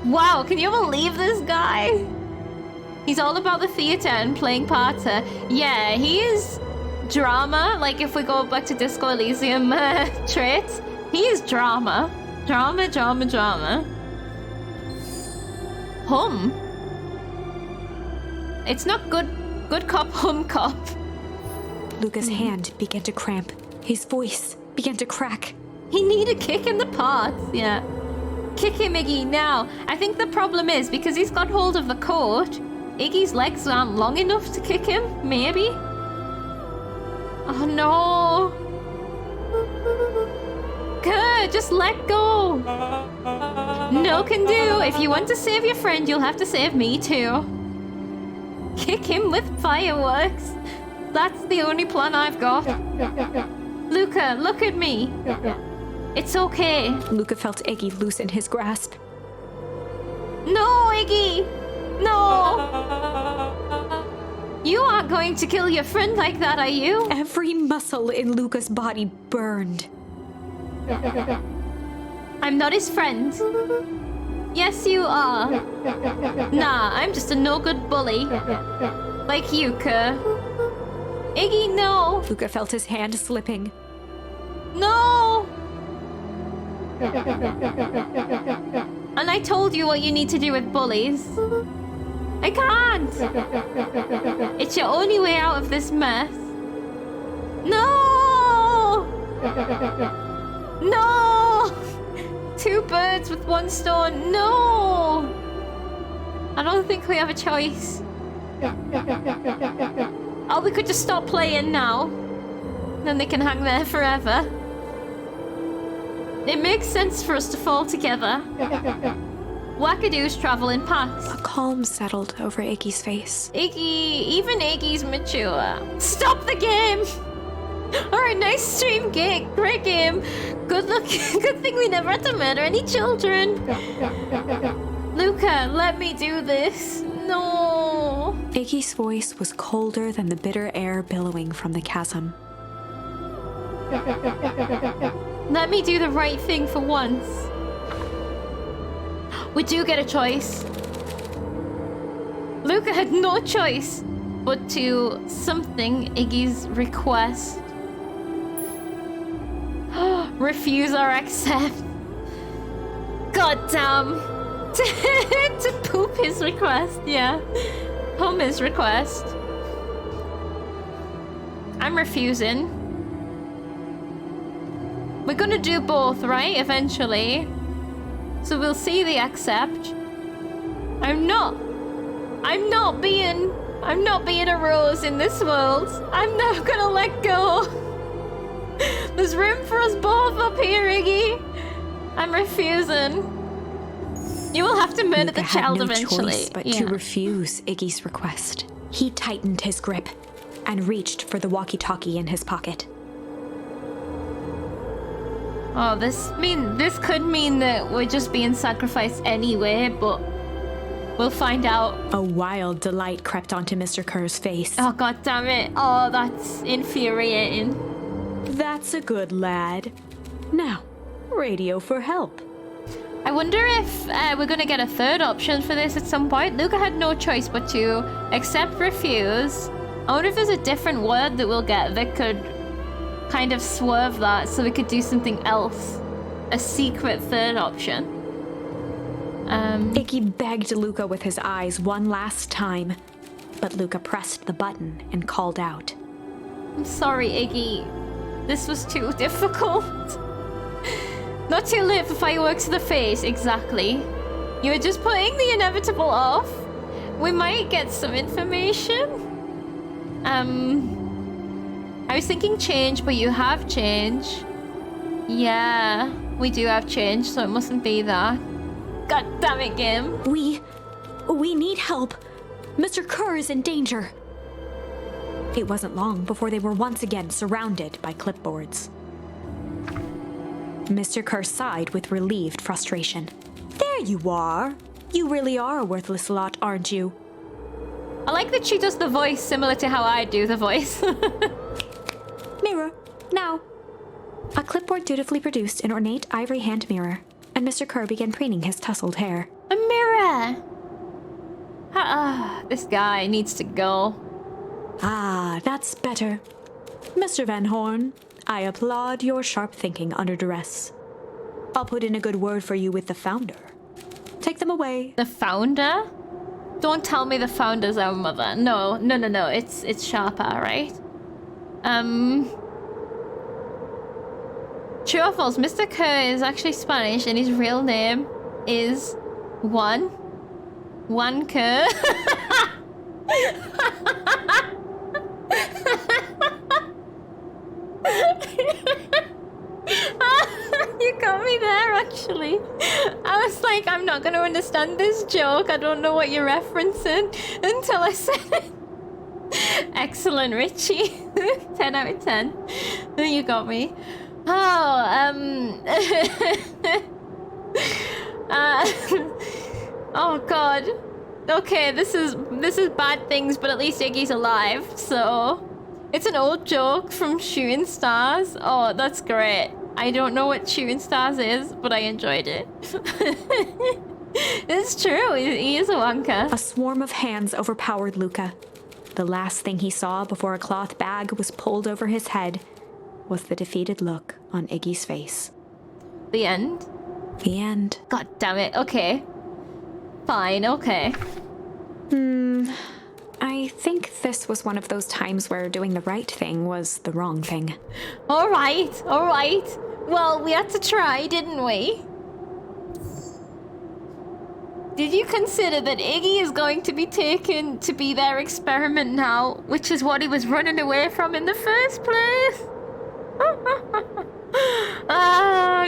Wow, can you believe this guy? He's all about the theatre and playing parts. Yeah, he is drama. Like if we go back to Disco Elysium traits, he is drama. Drama, drama, drama. Hum. It's not good cop, hum cop. Luca's hand began to cramp. His voice began to crack. He needed a kick in the parts, yeah. Kick him, Iggy, now. I think the problem is because he's got hold of the coat, Iggy's legs aren't long enough to kick him, maybe? Oh no. Kerr, just let go. No can do. If you want to save your friend, you'll have to save me too. Kick him with fireworks. That's the only plan I've got. Luca, look at me. It's okay. Luca felt Iggy loosen his grasp. No, Iggy! No! You aren't going to kill your friend like that, are you? Every muscle in Luca's body burned. I'm not his friend. Yes, you are. Nah, I'm just a no-good bully. Like you, Kerr. Iggy, no! Luca felt his hand slipping. No! And I told you what you need to do with bullies. I can't! It's your only way out of this mess. No! No! Two birds with one stone. No! I don't think we have a choice. Oh, we could just stop playing now. Then they can hang there forever. It makes sense for us to fall together. Wackadoos travel in packs. A calm settled over Iggy's face. Even Iggy's mature. Stop the game! Alright, nice stream, great game. Good luck. Good thing we never had to murder any children. Luca, let me do this. No. Iggy's voice was colder than the bitter air billowing from the chasm. Let me do the right thing for once. We do get a choice. Luca had no choice but to something Iggy's request. Refuse or accept. God damn. To poop his request, yeah. Hum his request. I'm refusing. We're gonna do both, right? Eventually. So we'll see the accept. I'm not being a rose in this world. I'm not gonna let go. There's room for us both up here, Iggy. I'm refusing. You will have to murder the child eventually. Choice but to refuse Iggy's request. He tightened his grip and reached for the walkie-talkie in his pocket. Oh, this could mean that we're just being sacrificed anyway, but we'll find out. A wild delight crept onto Mr. Kerr's face. Oh, god damn it. Oh, that's infuriating. That's a good lad. Now, radio for help. I wonder if we're gonna get a third option for this at some point. Luca had no choice but to accept, refuse. I wonder if there's a different word that we'll get that could kind of swerve that so we could do something else. A secret third option. Iggy begged Luca with his eyes one last time, but Luca pressed the button and called out. I'm sorry, Iggy. This was too difficult. Not too late for fireworks to the face, exactly. You were just putting the inevitable off. We might get some information. I I was thinking change, but you have change. Yeah, we do have change, so it mustn't be that. God damn it, game. We need help. Mr. Kerr is in danger. It wasn't long before they were once again surrounded by clipboards. Mr. Kerr sighed with relieved frustration. There you are. You really are a worthless lot, aren't you? I like that she does the voice similar to how I do the voice. Mirror, now. A clipboard dutifully produced an ornate ivory hand mirror, and Mr. Kerr began preening his tousled hair. A mirror! This guy needs to go. Ah, that's better. Mr. Van Horn, I applaud your sharp thinking under duress. I'll put in a good word for you with the founder. Take them away. The founder? Don't tell me the founder's our mother. No. It's Sharpa, right? True or false? Mr. Kerr is actually Spanish and his real name is Juan Kerr. You got me there, actually. I was like, I'm not going to understand this joke. I don't know what you're referencing until I said it. Excellent, Richie. 10 out of 10. You got me. Oh God. Okay, this is bad things, but at least Iggy's alive. So it's an old joke from Shooting Stars. Oh, that's great. I don't know what Shooting Stars is, but I enjoyed it. It's true. He is a wanker. A swarm of hands overpowered Luca. The last thing he saw before a cloth bag was pulled over his head was the defeated look on Iggy's face. The end? The end. God damn it. Okay. Fine, okay. I think this was one of those times where doing the right thing was the wrong thing. All right. Well, we had to try, didn't we? Did you consider that Iggy is going to be taken to be their experiment now, which is what he was running away from in the first place?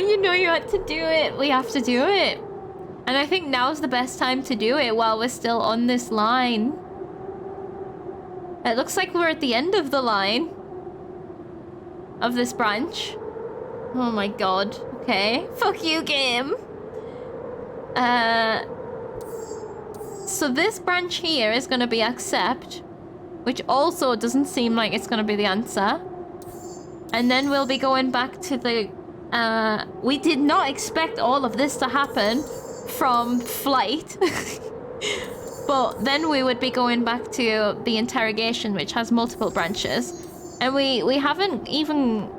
You know you had to do it. We have to do it. And I think now's the best time to do it while we're still on this line. It looks like we're at the end of the line of this branch. Oh my God. Okay. Fuck you, game. So this branch here is going to be accept, which also doesn't seem like it's going to be the answer. And then we'll be going back to the... we did not expect all of this to happen from flight. But then we would be going back to the interrogation, which has multiple branches. And we haven't even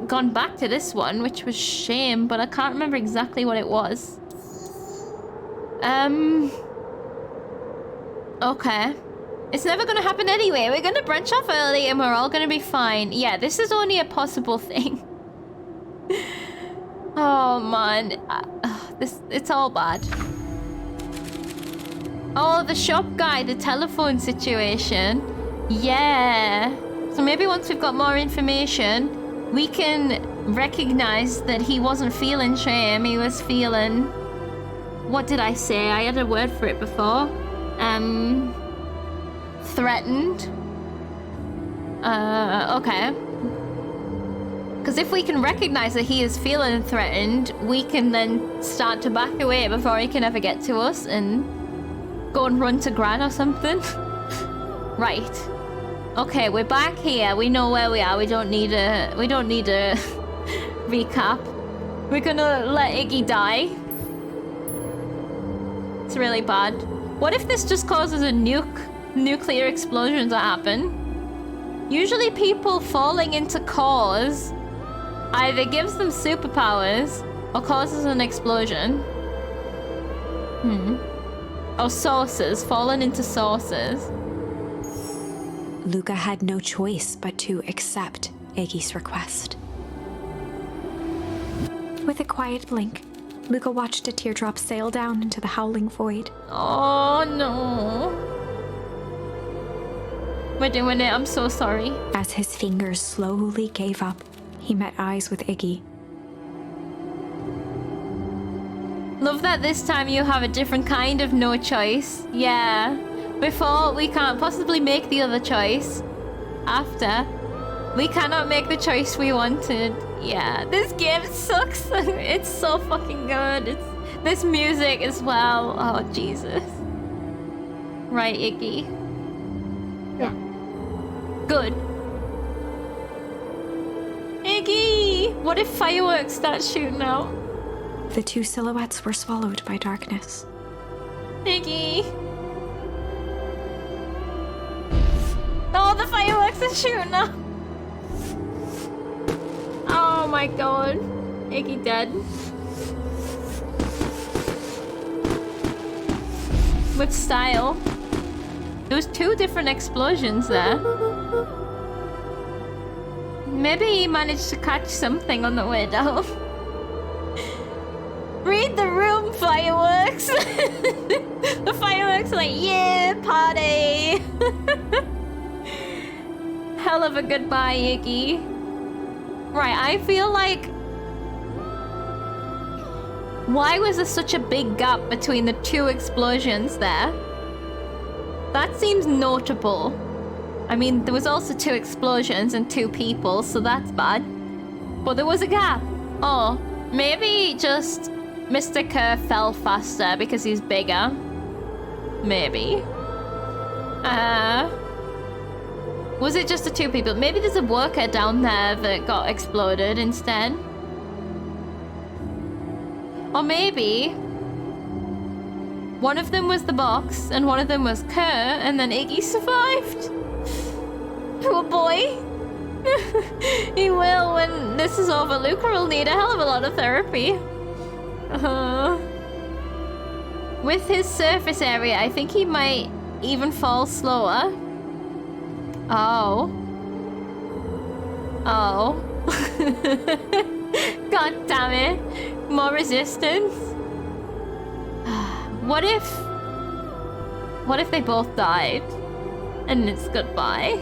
gone back to this one, which was shame, but I can't remember exactly what it was. Okay. It's never gonna happen anyway. We're gonna branch off early and we're all gonna be fine. Yeah, this is only a possible thing. Oh man. It's all bad. Oh, the shop guy, the telephone situation. Yeah. So maybe once we've got more information, we can recognize that he wasn't feeling shame. He was feeling... What did I say? I had a word for it before. Threatened. Okay. Because if we can recognize that he is feeling threatened, we can then start to back away before he can ever get to us and go and run to Gran or something. Right. Okay, we're back here. We know where we are. We don't need a recap. We're gonna let Iggy die. It's really bad. What if this just causes a nuclear explosion to happen? Usually people falling into cores either gives them superpowers or causes an explosion. Or saucers, falling into saucers. Luca had no choice but to accept Iggy's request. With a quiet blink, Luca watched a teardrop sail down into the howling void. Oh no. We're doing it. I'm so sorry. As his fingers slowly gave up, he met eyes with Iggy. Love that this time you have a different kind of no choice. Yeah. Before, we can't possibly make the other choice. After, we cannot make the choice we wanted. Yeah, this game sucks. It's so fucking good. This music as well. Oh, Jesus. Right, Iggy. Yeah. Good. Iggy! What if fireworks start shooting out? The two silhouettes were swallowed by darkness. Iggy! Oh, the fireworks are shooting out! Oh my god. Iggy dead. With style. There was 2 different explosions there. Maybe he managed to catch something on the way down. Read the room, fireworks! The fireworks are like, yeah, party! Hell of a goodbye, Iggy. Right, I feel like... Why was there such a big gap between the 2 explosions there? That seems notable. I mean, there was also 2 explosions and 2 people, so that's bad. But there was a gap. Oh, maybe just Mr. Kerr fell faster because he's bigger. Maybe. Was it just the 2 people? Maybe there's a worker down there that got exploded instead. Or maybe one of them was the box and one of them was Kerr, and then Iggy survived. Poor boy. He will when this is over. Luca will need a hell of a lot of therapy. With his surface area, I think he might even fall slower. Oh. Oh. God damn it. More resistance. What if they both died? And it's goodbye?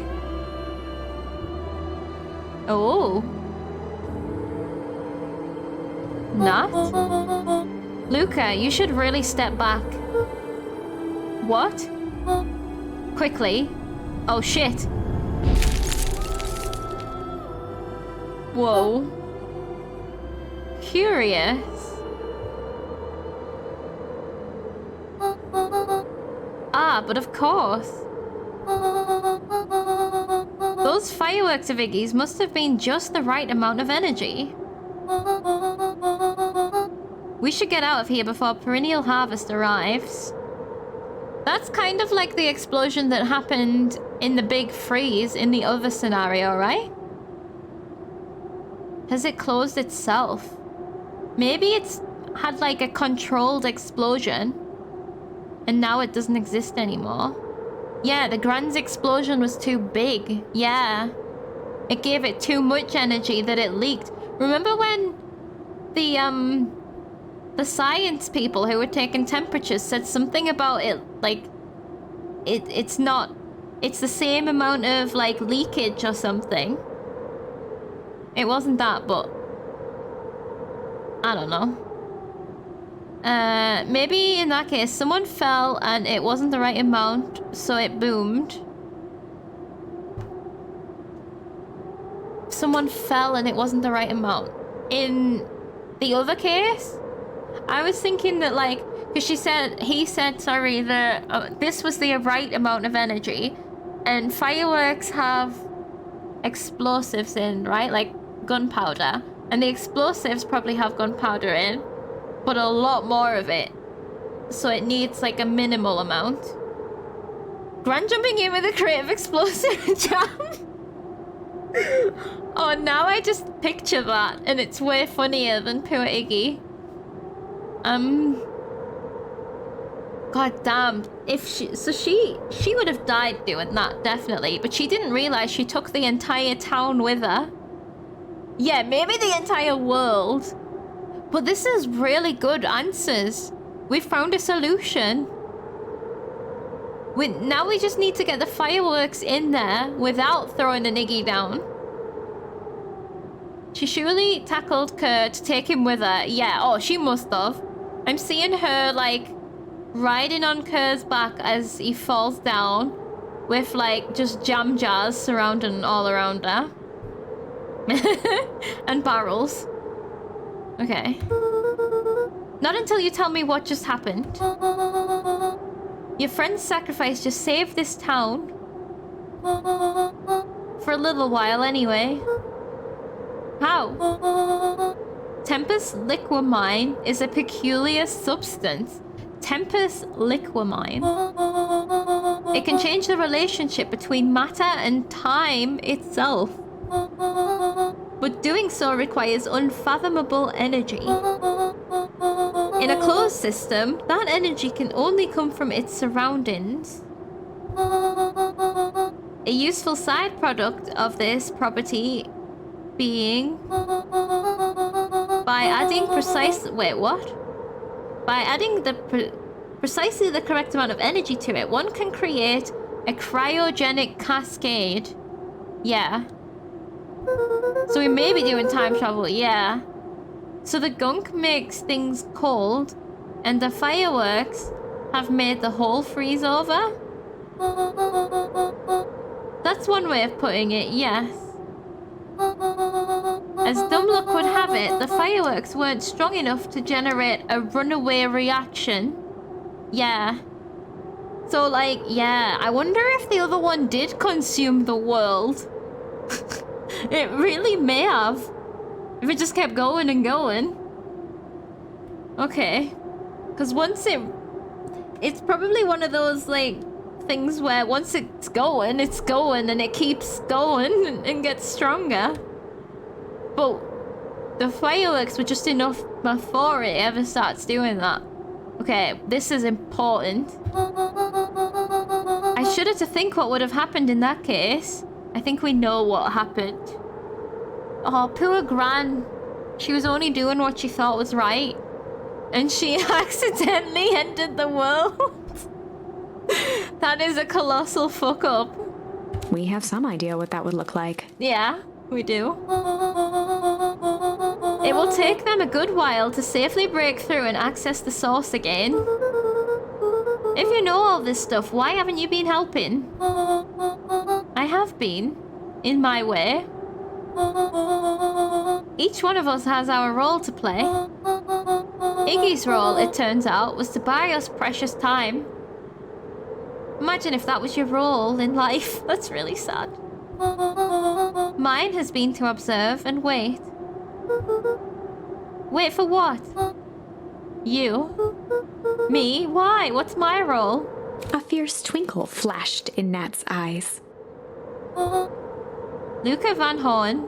Oh. Not? Luca, you should really step back. What? Quickly. Oh shit. Whoa. Curious. Ah, but of course. Those fireworks of Iggy's must have been just the right amount of energy. We should get out of here before perennial harvest arrives. That's kind of like the explosion that happened in the big freeze in the other scenario, right? Has it closed itself? Maybe it's had like a controlled explosion and now it doesn't exist anymore. Yeah, the Grand's explosion was too big. Yeah. It gave it too much energy that it leaked. Remember when the science people who were taking temperatures said something about it, like, it's the same amount of, like, leakage or something. It wasn't that, but I don't know. Maybe in that case, someone fell and it wasn't the right amount, so it boomed. Someone fell and it wasn't the right amount. In the other case, I was thinking that, like, because he said, sorry, that this was the right amount of energy, and fireworks have explosives in, right? Like gunpowder, and the explosives probably have gunpowder in, but a lot more of it, so it needs like a minimal amount. Grand jumping in with a crate of explosive jam. Oh, now I just picture that, and it's way funnier than poor Iggy. God damn. If she would have died doing that, definitely, but she didn't realize she took the entire town with her. Yeah, maybe the entire world. But this is really good answers. We found a solution. Now we just need to get the fireworks in there without throwing an Iggy down. She surely tackled Kerr to take him with her. Yeah, oh, she must have. I'm seeing her, like, riding on Kerr's back as he falls down with, like, just jam jars surrounding all around her. And barrels. Okay. Not until you tell me what just happened. Your friend's sacrifice just saved this town. For a little while, anyway. How? Tempest liquamine is a peculiar substance. Tempest liquamine. It can change the relationship between matter and time itself. But doing so requires unfathomable energy. In a closed system, that energy can only come from its surroundings. A useful side product of this property being by adding precisely the correct amount of energy to it, one can create a cryogenic cascade. Yeah. So we may be doing time travel, yeah. So the gunk makes things cold, and the fireworks have made the whole freeze over? That's one way of putting it, yes. As dumb luck would have it, the fireworks weren't strong enough to generate a runaway reaction. Yeah. So, like, yeah, I wonder if the other one did consume the world. It really may have. If it just kept going and going. Okay. Because once it's probably one of those, like, things where once it's going and it keeps going and gets stronger. But the fireworks were just enough before it ever starts doing that. Okay, this is important. I shudder to think what would have happened in that case. I think we know what happened. Oh, poor Gran. She was only doing what she thought was right. And she accidentally ended the world. That is a colossal fuck up. We have some idea what that would look like. Yeah, we do. It will take them a good while to safely break through and access the source again. If you know all this stuff, why haven't you been helping? I have been, in my way. Each one of us has our role to play. Iggy's role, it turns out, was to buy us precious time. Imagine if that was your role in life. That's really sad. Mine has been to observe and wait. Wait for what? You? Me? Why? What's my role? A fierce twinkle flashed in Nat's eyes. Luca Van Horn,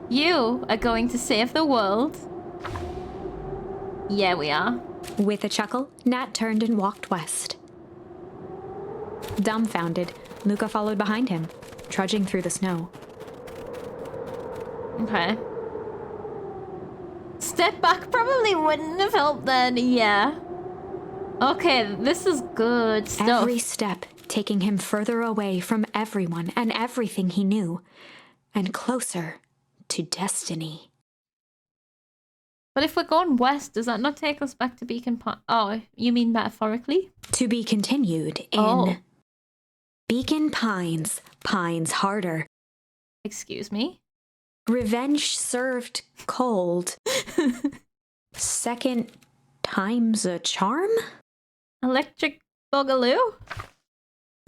you are going to save the world. Yeah, we are. With a chuckle, Nat turned and walked west. Dumbfounded, Luca followed behind him, trudging through the snow. Okay. Step back probably wouldn't have helped then, yeah. Okay, this is good stuff. Every step taking him further away from everyone and everything he knew, and closer to destiny. But if we're going west, does that not take us back to Beacon Pines? Oh, you mean metaphorically? To be continued in Beacon Pines, Pines Harder. Excuse me? Revenge served cold. Second time's a charm? Electric Boogaloo?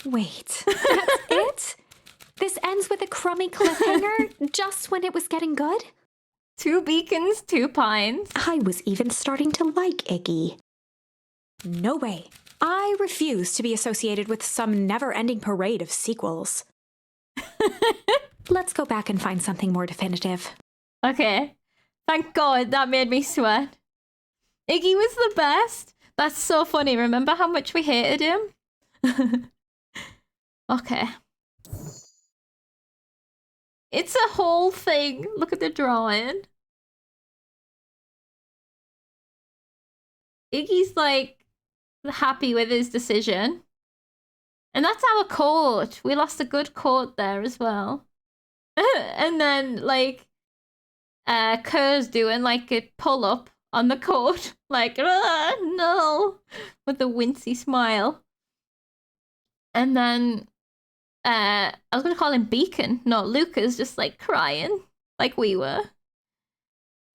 Wait, that's it? This ends with a crummy cliffhanger just when it was getting good? 2 beacons, 2 pines. I was even starting to like Iggy. No way. I refuse to be associated with some never-ending parade of sequels. Let's go back and find something more definitive. Okay. Thank God, that made me sweat. Iggy was the best. That's so funny. Remember how much we hated him? Okay. It's a whole thing. Look at the drawing. Iggy's like happy with his decision. And that's our court. We lost a good court there as well. And then, like, Kerr's doing, like, a pull-up on the court. Like, no! With a wincy smile. And then, I was gonna call him Beacon. No, Luca's just, like, crying. Like we were.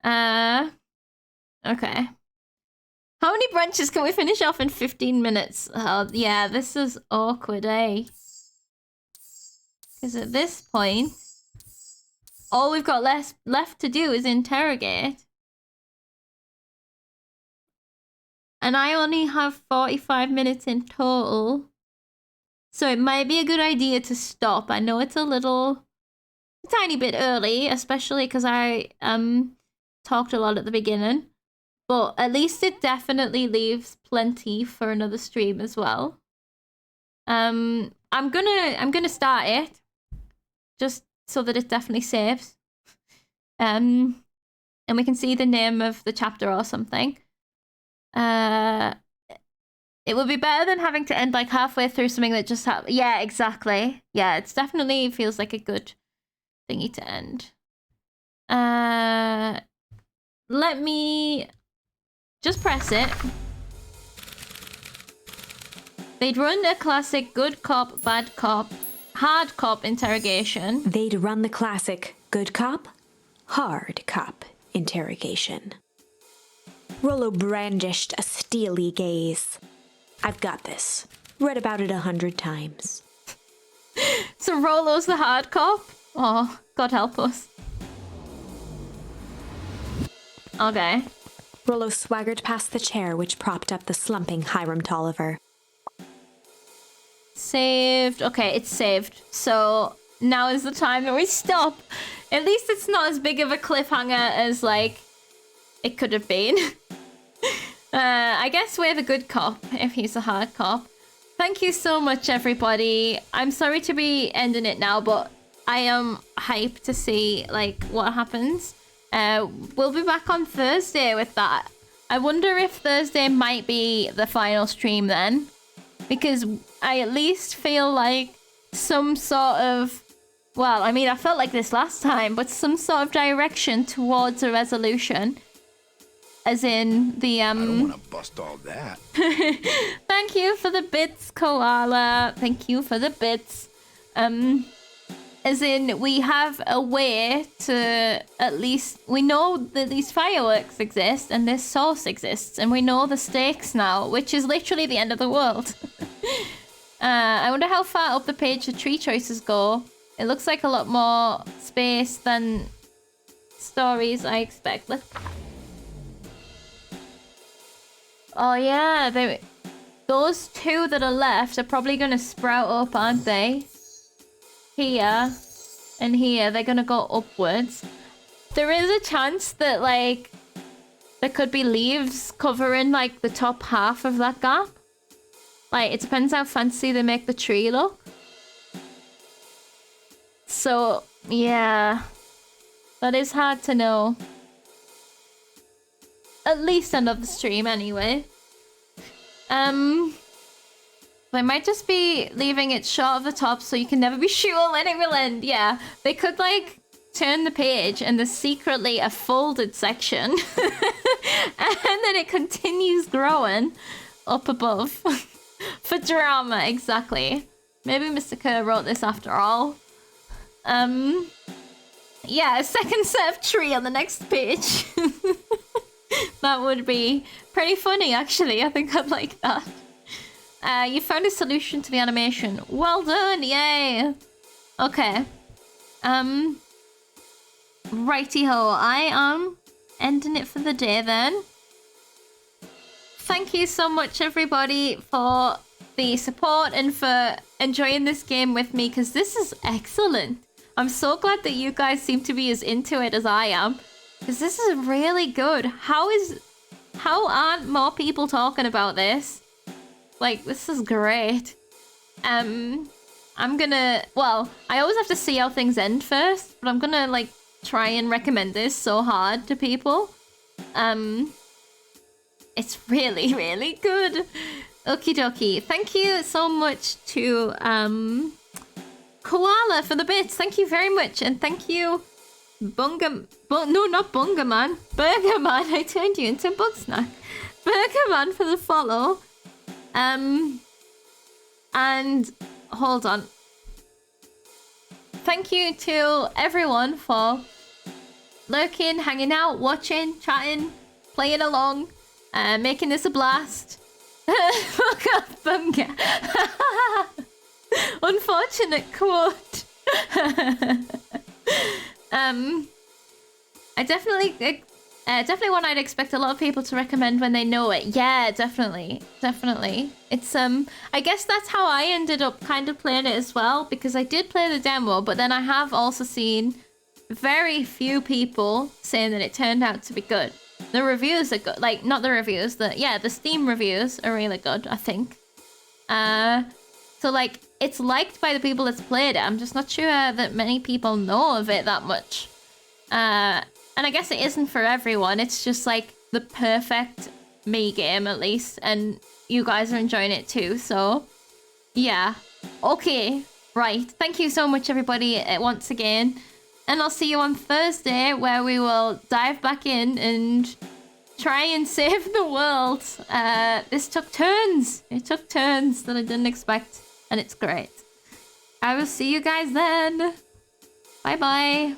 Okay. How many branches can we finish off in 15 minutes? Oh, yeah, this is awkward, eh? Because at this point, all we've got left to do is interrogate. And I only have 45 minutes in total. So it might be a good idea to stop. I know it's a tiny bit early, especially because I talked a lot at the beginning. But at least it definitely leaves plenty for another stream as well. I'm gonna start it just so that it definitely saves. And we can see the name of the chapter or something. It would be better than having to end like halfway through something that just happened. Yeah, exactly. Yeah, it's definitely feels like a good thingy to end. Let me just press it. They'd run a classic good cop, bad cop, hard cop interrogation. They'd run the classic good cop, hard cop interrogation. Rollo brandished a steely gaze. I've got this. Read about it 100 times. So Rollo's the hard cop? Oh, God help us. Okay. Rollo swaggered past the chair which propped up the slumping Hiram Tolliver. Saved. Okay, it's saved. So now is the time that we stop. At least it's not as big of a cliffhanger as, like, it could have been. I guess we're the good cop if he's a hard cop. Thank you so much, everybody. I'm sorry to be ending it now, but I am hyped to see, like, what happens. We'll be back on Thursday with that. I wonder if Thursday might be the final stream then. Because I at least feel like some sort of... Well, I mean, I felt like this last time, but some sort of direction towards a resolution. As in the, I don't want to bust all that. Thank you for the bits, Koala. Thank you for the bits. As in, we have a way to at least... We know that these fireworks exist and this source exists. And we know the stakes now, which is literally the end of the world. I wonder how far up the page the tree choices go. It looks like a lot more space than stories I expect. Oh yeah, those two that are left are probably going to sprout up, aren't they? Here and here, they're going to go upwards. There is a chance that, like, there could be leaves covering, like, the top half of that gap. Like, it depends how fancy they make the tree look. So, yeah. That is hard to know. At least end of the stream, anyway. They might just be leaving it short of the top so you can never be sure when it will end. Yeah, they could, like, turn the page and there's secretly a folded section. And then it continues growing up above. For drama, exactly. Maybe Mr. Kerr wrote this after all. Yeah, a second set of tree on the next page. That would be pretty funny, actually. I think I'd like that. You found a solution to the animation. Well done, yay! Okay. Righty-ho, I am ending it for the day then. Thank you so much, everybody, for the support and for enjoying this game with me, because this is excellent. I'm so glad that you guys seem to be as into it as I am, because this is really good. How aren't more people talking about this? Like, this is great. I'm gonna... Well, I always have to see how things end first, but I'm gonna, like, try and recommend this so hard to people. It's really, really good. Okie dokie. Thank you so much to Koala for the bits. Thank you very much. And thank you no, not Bungaman. Burgerman. I turned you into Bugsnack. Burgerman for the follow. And hold on. Thank you to everyone for lurking, hanging out, watching, chatting, playing along, making this a blast. Fuck up, Bunga. Unfortunate quote. I definitely one I'd expect a lot of people to recommend when they know it. Yeah, definitely. It's I guess that's how I ended up kind of playing it as well, because I did play the demo, but then I have also seen very few people saying that it turned out to be good. The reviews are good, like not the reviews, the Steam reviews are really good, I think. So like it's liked by the people that's played it. I'm just not sure that many people know of it that much. And I guess it isn't for everyone. It's just like the perfect me game at least, and you guys are enjoying it too. So yeah, okay, right. Thank you so much, everybody, once again, and I'll see you on Thursday, where we will dive back in and try and save the world. This took turns. It took turns that I didn't expect, and it's great. I will see you guys then. Bye bye.